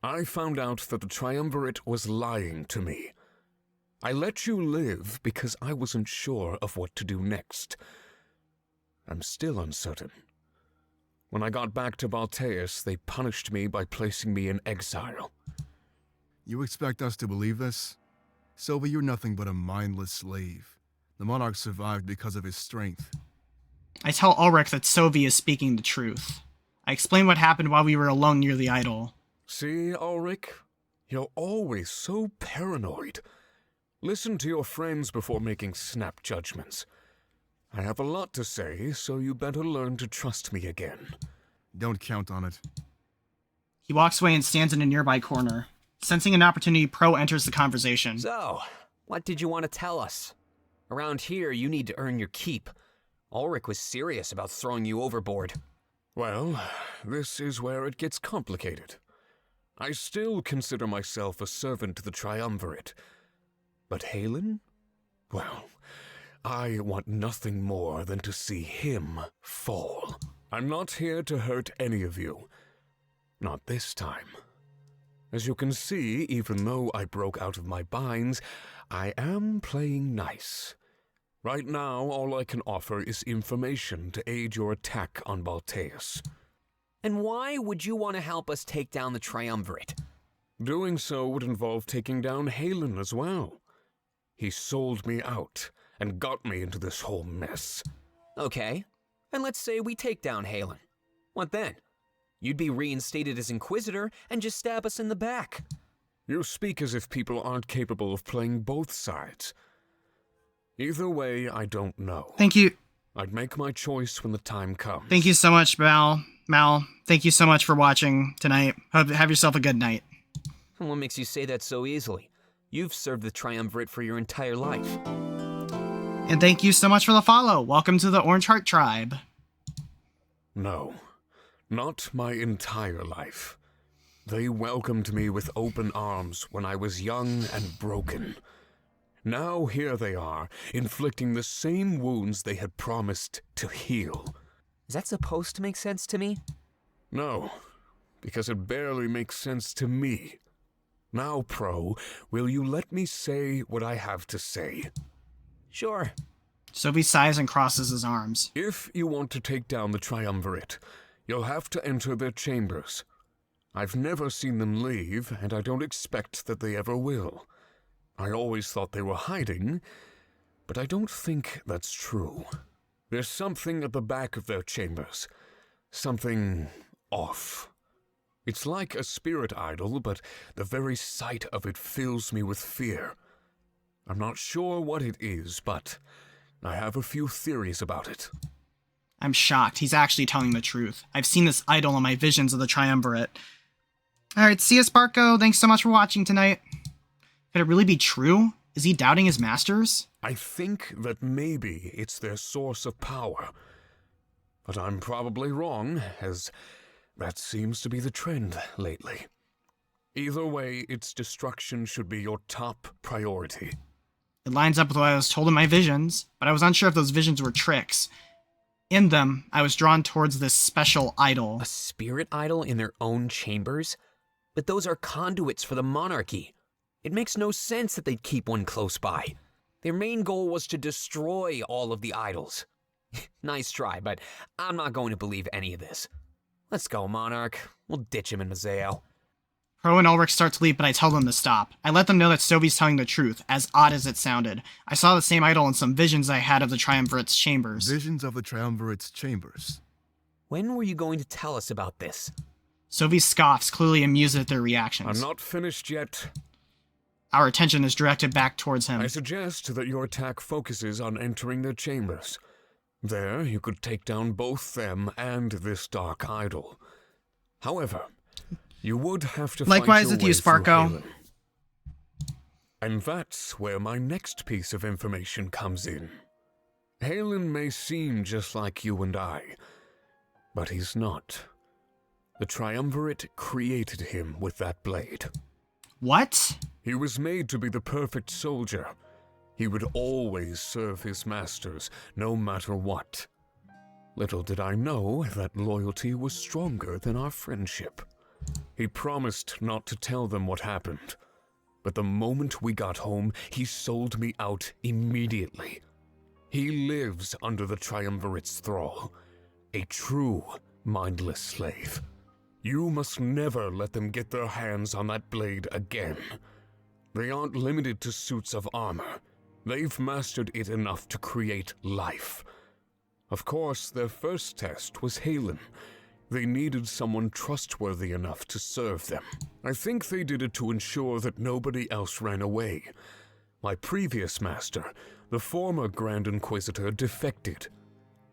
I found out that the Triumvirate was lying to me. I let you live because I wasn't sure of what to do next. I'm still uncertain. When I got back to Balteus, they punished me by placing me in exile. You expect us to believe this? Sobi, you're nothing but a mindless slave. The monarch survived because of his strength. I tell Ulrich that Sobi is speaking the truth. I explain what happened while we were alone near the idol. See, Ulrich? You're always so paranoid. Listen to your friends before making snap judgments. I have a lot to say, so you better learn to trust me again. Don't count on it. He walks away and stands in a nearby corner. Sensing an opportunity, Pro enters the conversation. So, what did you want to tell us? Around here, you need to earn your keep. Ulrich was serious about throwing you overboard. Well, this is where it gets complicated. I still consider myself a servant to the Triumvirate. But Halen? Well, I want nothing more than to see him fall. I'm not here to hurt any of you. Not this time. As you can see, even though I broke out of my binds, I am playing nice. Right now, all I can offer is information to aid your attack on Balteus. And why would you want to help us take down the Triumvirate? Doing so would involve taking down Halen as well. He sold me out and got me into this whole mess. Okay, and let's say we take down Halen. What then? You'd be reinstated as Inquisitor and just stab us in the back. You speak as if people aren't capable of playing both sides. Either way, I don't know. Thank you. I'd make my choice when the time comes. Thank you so much, Mal. Thank you so much for watching tonight. Have yourself a good night. And what makes you say that so easily? You've served the Triumvirate for your entire life. And thank you so much for the follow. Welcome to the Orange Heart Tribe. No, not my entire life. They welcomed me with open arms when I was young and broken. Now here they are, inflicting the same wounds they had promised to heal. Is that supposed to make sense to me? No, because it barely makes sense to me. Now, Pro, will you let me say what I have to say? Sure. Sophie sighs and crosses his arms. If you want to take down the Triumvirate, you'll have to enter their chambers. I've never seen them leave, and I don't expect that they ever will. I always thought they were hiding, but I don't think that's true. There's something at the back of their chambers. Something off. It's like a spirit idol, but the very sight of it fills me with fear. I'm not sure what it is, but I have a few theories about it. I'm shocked. He's actually telling the truth. I've seen this idol in my visions of the Triumvirate. Alright, see ya, Sparko. Thanks so much for watching tonight. Could it really be true? Is he doubting his masters? I think that maybe it's their source of power. But I'm probably wrong, as that seems to be the trend lately. Either way, its destruction should be your top priority. It lines up with what I was told in my visions, but I was unsure if those visions were tricks. In them, I was drawn towards this special idol. A spirit idol in their own chambers? But those are conduits for the monarchy. It makes no sense that they'd keep one close by. Their main goal was to destroy all of the idols. Nice try, but I'm not going to believe any of this. Let's go, Monarch. We'll ditch him in Mazeo. Pro and Ulrich start to leave, but I tell them to stop. I let them know that Stovey's telling the truth, as odd as it sounded. I saw the same idol in some visions I had of the Triumvirate's chambers. Visions of the Triumvirate's chambers? When were you going to tell us about this? Stovey scoffs, clearly amused at their reactions. I'm not finished yet. our attention is directed back towards him. I suggest that your attack focuses on entering their chambers. There, you could take down both them and this dark idol. However, you would have to Likewise fight your with you, way through Sparko. Halen. And that's where my next piece of information comes in. Halen may seem just like you and I, but he's not. The Triumvirate created him with that blade. What? He was made to be the perfect soldier. He would always serve his masters, no matter what. Little did I know that loyalty was stronger than our friendship. He promised not to tell them what happened, but the moment we got home, he sold me out immediately. He lives under the Triumvirate's thrall, a true mindless slave. You must never let them get their hands on that blade again. They aren't limited to suits of armor. They've mastered it enough to create life. Of course, their first test was Halen. They needed someone trustworthy enough to serve them. I think they did it to ensure that nobody else ran away. My previous master, the former Grand Inquisitor, defected.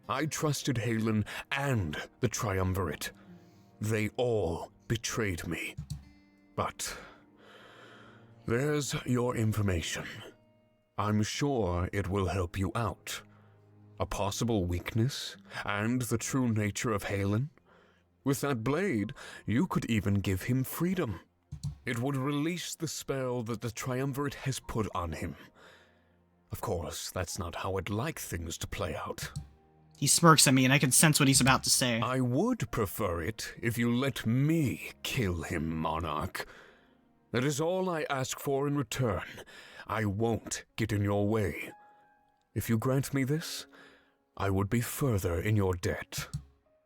I trusted Halen and the Triumvirate. They all betrayed me. But there's your information. I'm sure it will help you out. A possible weakness and the true nature of Halen. With that blade, you could even give him freedom. It would release the spell that the Triumvirate has put on him. Of course, that's not how I'd like things to play out. He smirks at me, and I can sense what he's about to say. I would prefer it if you let me kill him, Monarch. That is all I ask for in return. I won't get in your way. If you grant me this, I would be further in your debt.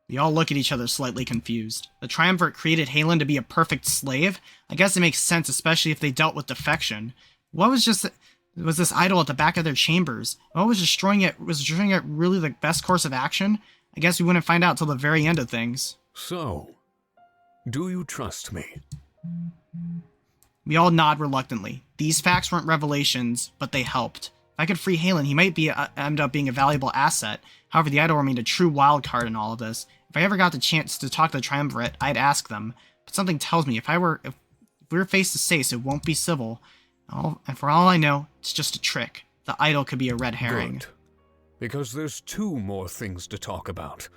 We all look at each other slightly confused. The Triumvirate created Halen to be a perfect slave? I guess it makes sense, especially if they dealt with defection. What was this idol at the back of their chambers? What was destroying it? Was destroying it really the best course of action? I guess we wouldn't find out till the very end of things. So, do you trust me? We all nod reluctantly. These facts weren't revelations, but they helped. If I could free Halen, he might end up being a valuable asset. However, the idol remained a true wild card in all of this. If I ever got the chance to talk to the Triumvirate, I'd ask them. But something tells me if we were face to face, it won't be civil. And for all I know, it's just a trick. The idol could be a red herring. Good. Because there's 2 more things to talk about.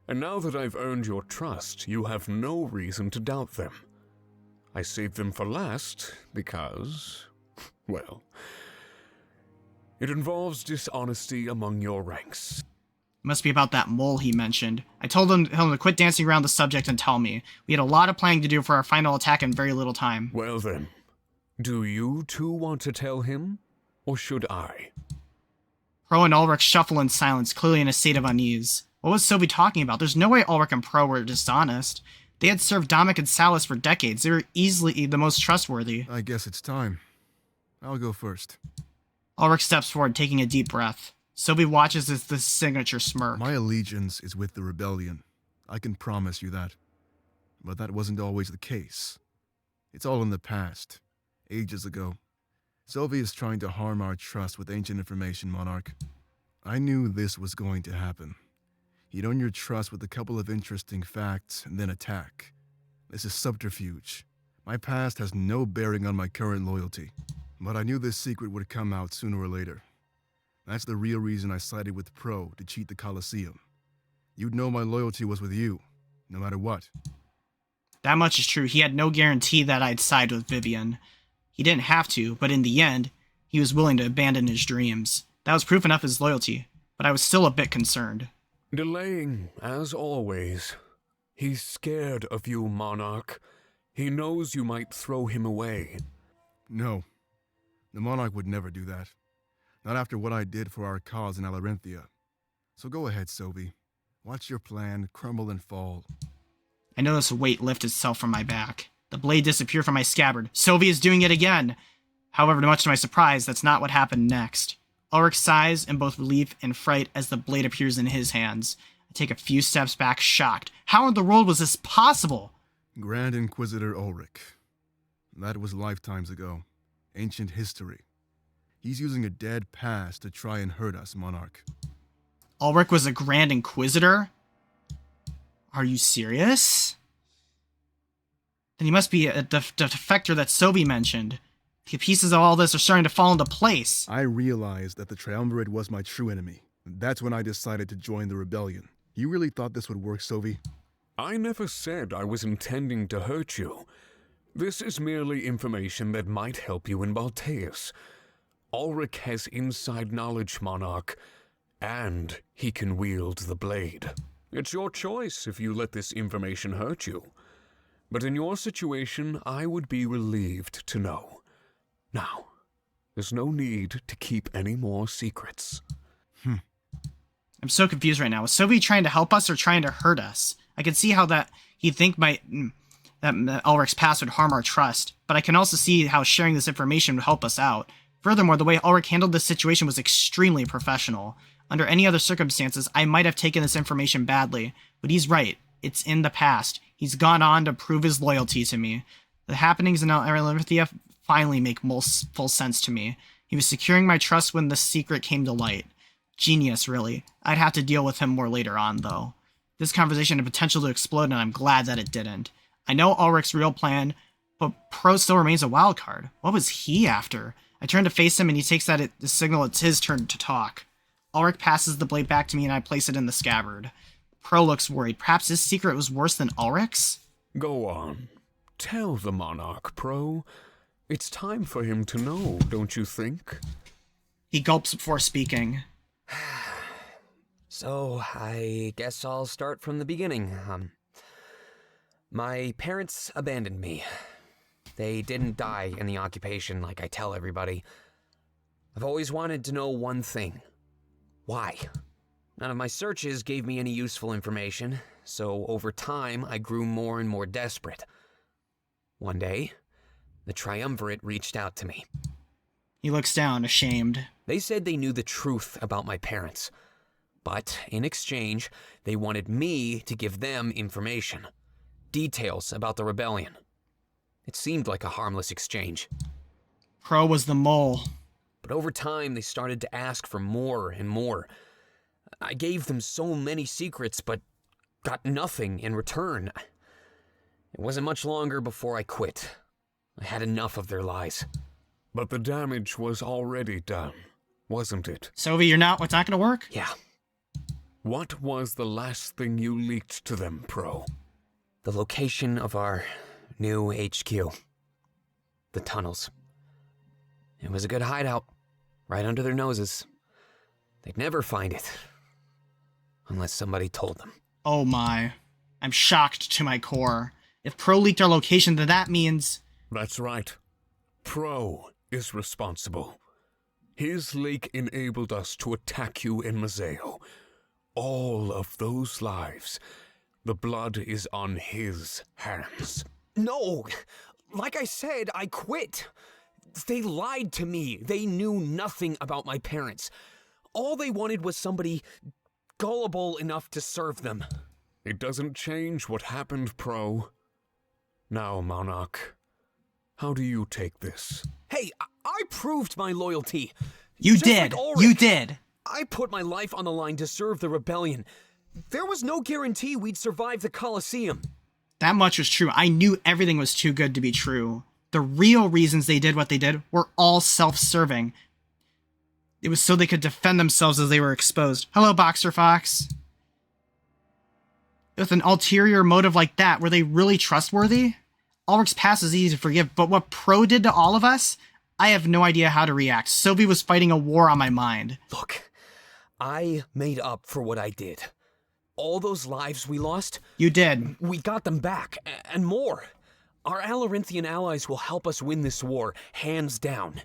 And now that I've earned your trust, you have no reason to doubt them. I saved them for last because, well, it involves dishonesty among your ranks. It must be about that mole he mentioned. I told him to quit dancing around the subject and tell me. We had a lot of planning to do for our final attack in very little time. Well then, do you 2 want to tell him, or should I? Pro and Ulrich shuffle in silence, clearly in a state of unease. What was Sylvie talking about? There's no way Ulrich and Pro were dishonest. They had served Dominic and Salas for decades. They were easily the most trustworthy. I guess it's time. I'll go first. Ulrich steps forward, taking a deep breath. Sylvie watches as the signature smirk. My allegiance is with the rebellion. I can promise you that. But that wasn't always the case. It's all in the past. Ages ago. Sylvie is trying to harm our trust with ancient information, Monarch. I knew this was going to happen. He'd earn your trust with a couple of interesting facts, and then attack. This is subterfuge. My past has no bearing on my current loyalty. But I knew this secret would come out sooner or later. That's the real reason I sided with Pro to cheat the Colosseum. You'd know my loyalty was with you, no matter what. That much is true. He had no guarantee that I'd side with Vivian. He didn't have to, but in the end, he was willing to abandon his dreams. That was proof enough of his loyalty, but I was still a bit concerned. Delaying, as always. He's scared of you, Monarch. He knows you might throw him away. No. The Monarch would never do that. Not after what I did for our cause in Alarinthia. So go ahead, Sylvie. Watch your plan crumble and fall. I noticed a weight lift itself from my back. The blade disappeared from my scabbard. Sylvie is doing it again! However, much to my surprise, that's not what happened next. Ulrich sighs in both relief and fright as the blade appears in his hands. I take a few steps back, shocked. How in the world was this possible? Grand Inquisitor Ulrich. That was lifetimes ago. ancient history. He's using a dead past to try and hurt us, Monarch. Ulrich was a Grand Inquisitor? Are you serious? Then he must be a defector that Sobi mentioned. The pieces of all this are starting to fall into place. I realized that the Triumvirate was my true enemy. That's when I decided to join the rebellion. You really thought this would work, Sobi? I never said I was intending to hurt you. This is merely information that might help you in Balteus. Ulrich has inside knowledge, Monarch, and he can wield the blade. It's your choice if you let this information hurt you. But in your situation, I would be relieved to know. Now, there's no need to keep any more secrets. I'm so confused right now. Was Sobi trying to help us or trying to hurt us? I can see how that he'd think that Ulrich's past would harm our trust, but I can also see how sharing this information would help us out. Furthermore, the way Ulrich handled this situation was extremely professional. Under any other circumstances, I might have taken this information badly, but he's right. It's in the past. He's gone on to prove his loyalty to me. The happenings in Alarinthia finally make full sense to me. He was securing my trust when the secret came to light. Genius, really. I'd have to deal with him more later on, though. This conversation had potential to explode, and I'm glad that it didn't. I know Ulrich's real plan, but Pro still remains a wild card. What was he after? I turn to face him, and he takes that as a signal it's his turn to talk. Ulrich passes the blade back to me, and I place it in the scabbard. Pro looks worried. Perhaps his secret was worse than Ulrich's? Go on. Tell the Monarch, Pro. It's time for him to know, don't you think? He gulps before speaking. So, I guess I'll start from the beginning. My parents abandoned me. They didn't die in the occupation like I tell everybody. I've always wanted to know one thing. Why? None of my searches gave me any useful information, so over time I grew more and more desperate. One day, the Triumvirate reached out to me. He looks down, ashamed. They said they knew the truth about my parents, but in exchange, they wanted me to give them information. Details about the rebellion. It seemed like a harmless exchange. Pro was the mole. But over time, they started to ask for more and more. I gave them so many secrets, but got nothing in return. It wasn't much longer before I quit. I had enough of their lies. But the damage was already done, wasn't it? Sovi, it's not gonna work? Yeah. What was the last thing you leaked to them, Pro? The location of our new HQ. The tunnels. It was a good hideout, right under their noses. They'd never find it, unless somebody told them. Oh my. I'm shocked to my core. If Pro leaked our location, then that means... That's right. Pro is responsible. His leak enabled us to attack you in Mazeo. All of those lives, the blood is on his hands. No! Like I said, I quit. They lied to me. They knew nothing about my parents. All they wanted was somebody gullible enough to serve them. It doesn't change what happened, Pro. Now, Monarch, how do you take this? Hey, I proved my loyalty. You Just did. Like Ulrich. You did. I put my life on the line to serve the rebellion. There was no guarantee we'd survive the Colosseum. That much was true. I knew everything was too good to be true. The real reasons they did what they did were all self-serving. It was so they could defend themselves as they were exposed. Hello, Boxer Fox. With an ulterior motive like that, were they really trustworthy? Ulrich's past is easy to forgive, but what Pro did to all of us? I have no idea how to react. Sophie was fighting a war on my mind. Look, I made up for what I did. All those lives we lost... You did. We got them back, and more. Our Alarinthian allies will help us win this war, hands down.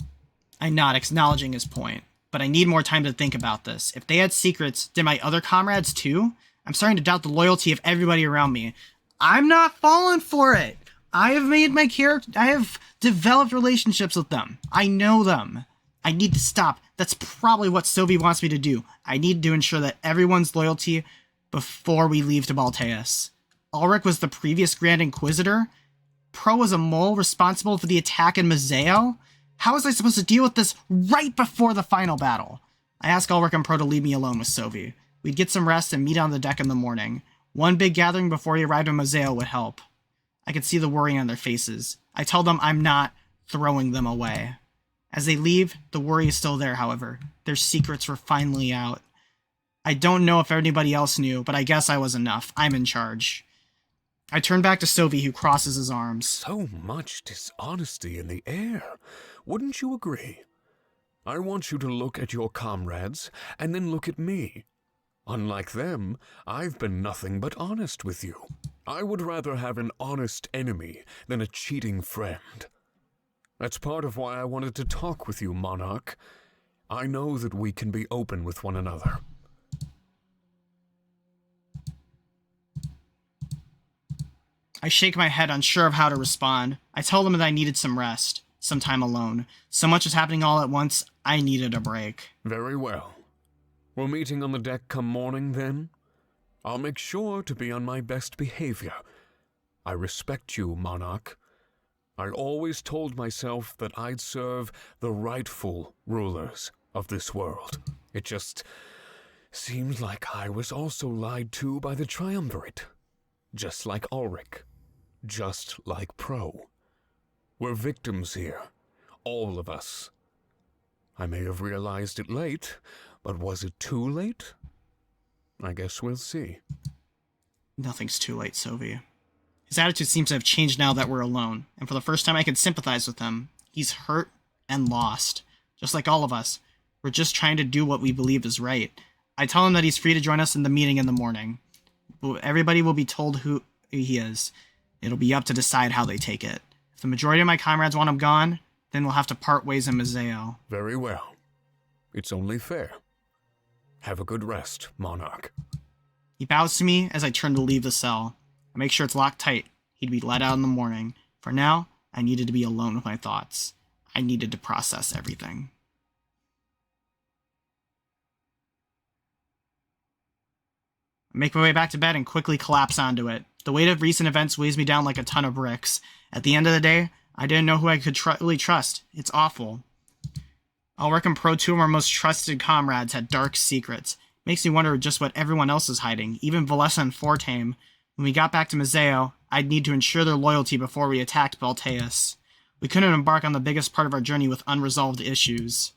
I'm not acknowledging his point, but I need more time to think about this. If they had secrets, did my other comrades too? I'm starting to doubt the loyalty of everybody around me. I'm not falling for it. I have made my character... I have developed relationships with them. I know them. I need to stop. That's probably what Sophie wants me to do. I need to ensure that everyone's loyalty before we leave to Balteus. Ulrich was the previous Grand Inquisitor. Pro was a mole responsible for the attack in Mazeo. How was I supposed to deal with this right before the final battle? I asked Ulrich and Pro to leave me alone with Sophie. We'd get some rest and meet on the deck in the morning. One big gathering before he arrived in Moseo would help. I could see the worry on their faces. I tell them I'm not throwing them away. As they leave, the worry is still there, however. Their secrets were finally out. I don't know if anybody else knew, but I guess I was enough. I'm in charge. I turn back to Sophie, who crosses his arms. So much dishonesty in the air. Wouldn't you agree? I want you to look at your comrades, and then look at me. Unlike them, I've been nothing but honest with you. I would rather have an honest enemy than a cheating friend. That's part of why I wanted to talk with you, Monarch. I know that we can be open with one another. I shake my head, unsure of how to respond. I tell them that I needed some rest, some time alone. So much was happening all at once, I needed a break. Very well. We're meeting on the deck come morning, then? I'll make sure to be on my best behavior. I respect you, Monarch. I always told myself that I'd serve the rightful rulers of this world. It just seemed like I was also lied to by the Triumvirate. Just like Ulrich. Just like Pro. We're victims here. All of us. I may have realized it late, but was it too late? I guess we'll see. Nothing's too late, Sophie. His attitude seems to have changed now that we're alone, and for the first time I can sympathize with him. He's hurt and lost. Just like all of us. We're just trying to do what we believe is right. I tell him that he's free to join us in the meeting in the morning. Everybody will be told who he is. It'll be up to decide how they take it. If the majority of my comrades want him gone, then we'll have to part ways in Moseo. Very well. It's only fair. Have a good rest, Monarch. He bows to me as I turn to leave the cell. I make sure it's locked tight. He'd be let out in the morning. For now, I needed to be alone with my thoughts. I needed to process everything. I make my way back to bed and quickly collapse onto it. The weight of recent events weighs me down like a ton of bricks. At the end of the day, I didn't know who I could really trust. It's awful. Ulrich and Pro, two of our most trusted comrades, had dark secrets. Makes me wonder just what everyone else is hiding, even Valessa and Fortame. When we got back to Moseo, I'd need to ensure their loyalty before we attacked Balteus. We couldn't embark on the biggest part of our journey with unresolved issues.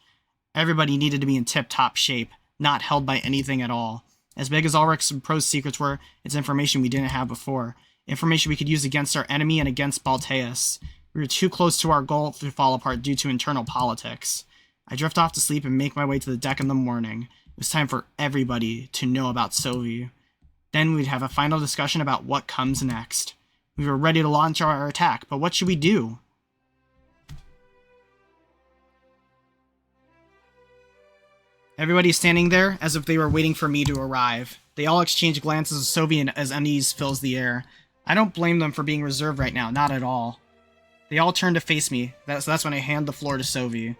Everybody needed to be in tip-top shape, not held by anything at all. As big as Ulrich's and Pro's secrets were, it's information we didn't have before. Information we could use against our enemy and against Balteus. We were too close to our goal to fall apart due to internal politics. I drift off to sleep and make my way to the deck in the morning. It was time for everybody to know about Sophie. Then we'd have a final discussion about what comes next. We were ready to launch our attack, but what should we do? Everybody's standing there as if they were waiting for me to arrive. They all exchange glances of Sophie as unease fills the air. I don't blame them for being reserved right now, not at all. They all turn to face me. That's when I hand the floor to Sophie.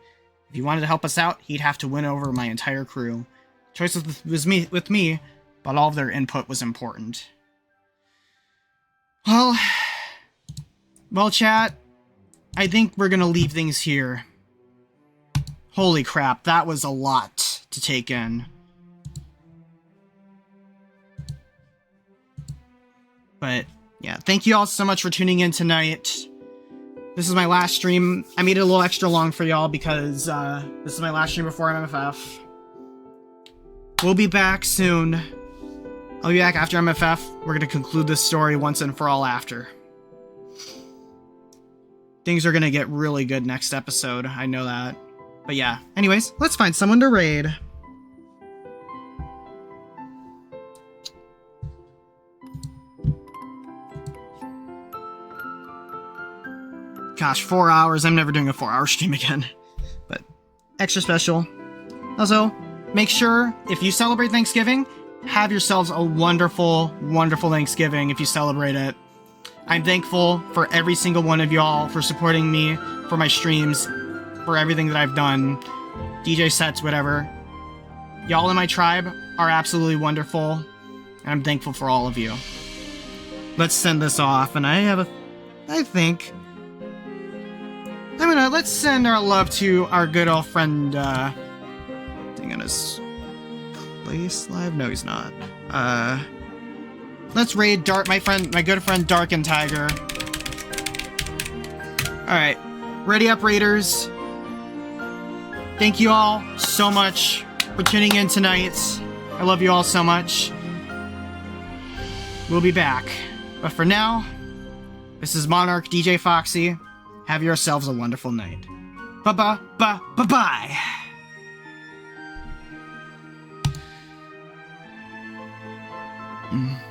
If he wanted to help us out, he'd have to win over my entire crew. Choice was with me, but all of their input was important. Well, chat, I think we're gonna leave things here. Holy crap, that was a lot to take in. But, yeah, thank you all so much for tuning in tonight. This is my last stream. I made it a little extra long for y'all because this is my last stream before MFF. We'll be back soon. I'll be back after MFF. We're going to conclude this story once and for all after. Things are going to get really good next episode. I know that. But yeah. Anyways, let's find someone to raid. Gosh, 4 hours. I'm never doing a 4-hour stream again. But extra special. Also, make sure, if you celebrate Thanksgiving, have yourselves a wonderful, wonderful Thanksgiving if you celebrate it. I'm thankful for every single one of y'all for supporting me, for my streams, for everything that I've done, DJ sets, whatever. Y'all in my tribe are absolutely wonderful, and I'm thankful for all of you. Let's send this off, and I think I'm let's send our love to our good old friend, thing on his place live? No, he's not. Let's raid my good friend Dark and Tiger. Alright. Ready up, Raiders. Thank you all so much for tuning in tonight. I love you all so much. We'll be back. But for now, this is Monarch DJ Foxy. Have yourselves a wonderful night. Bye-bye. Mm.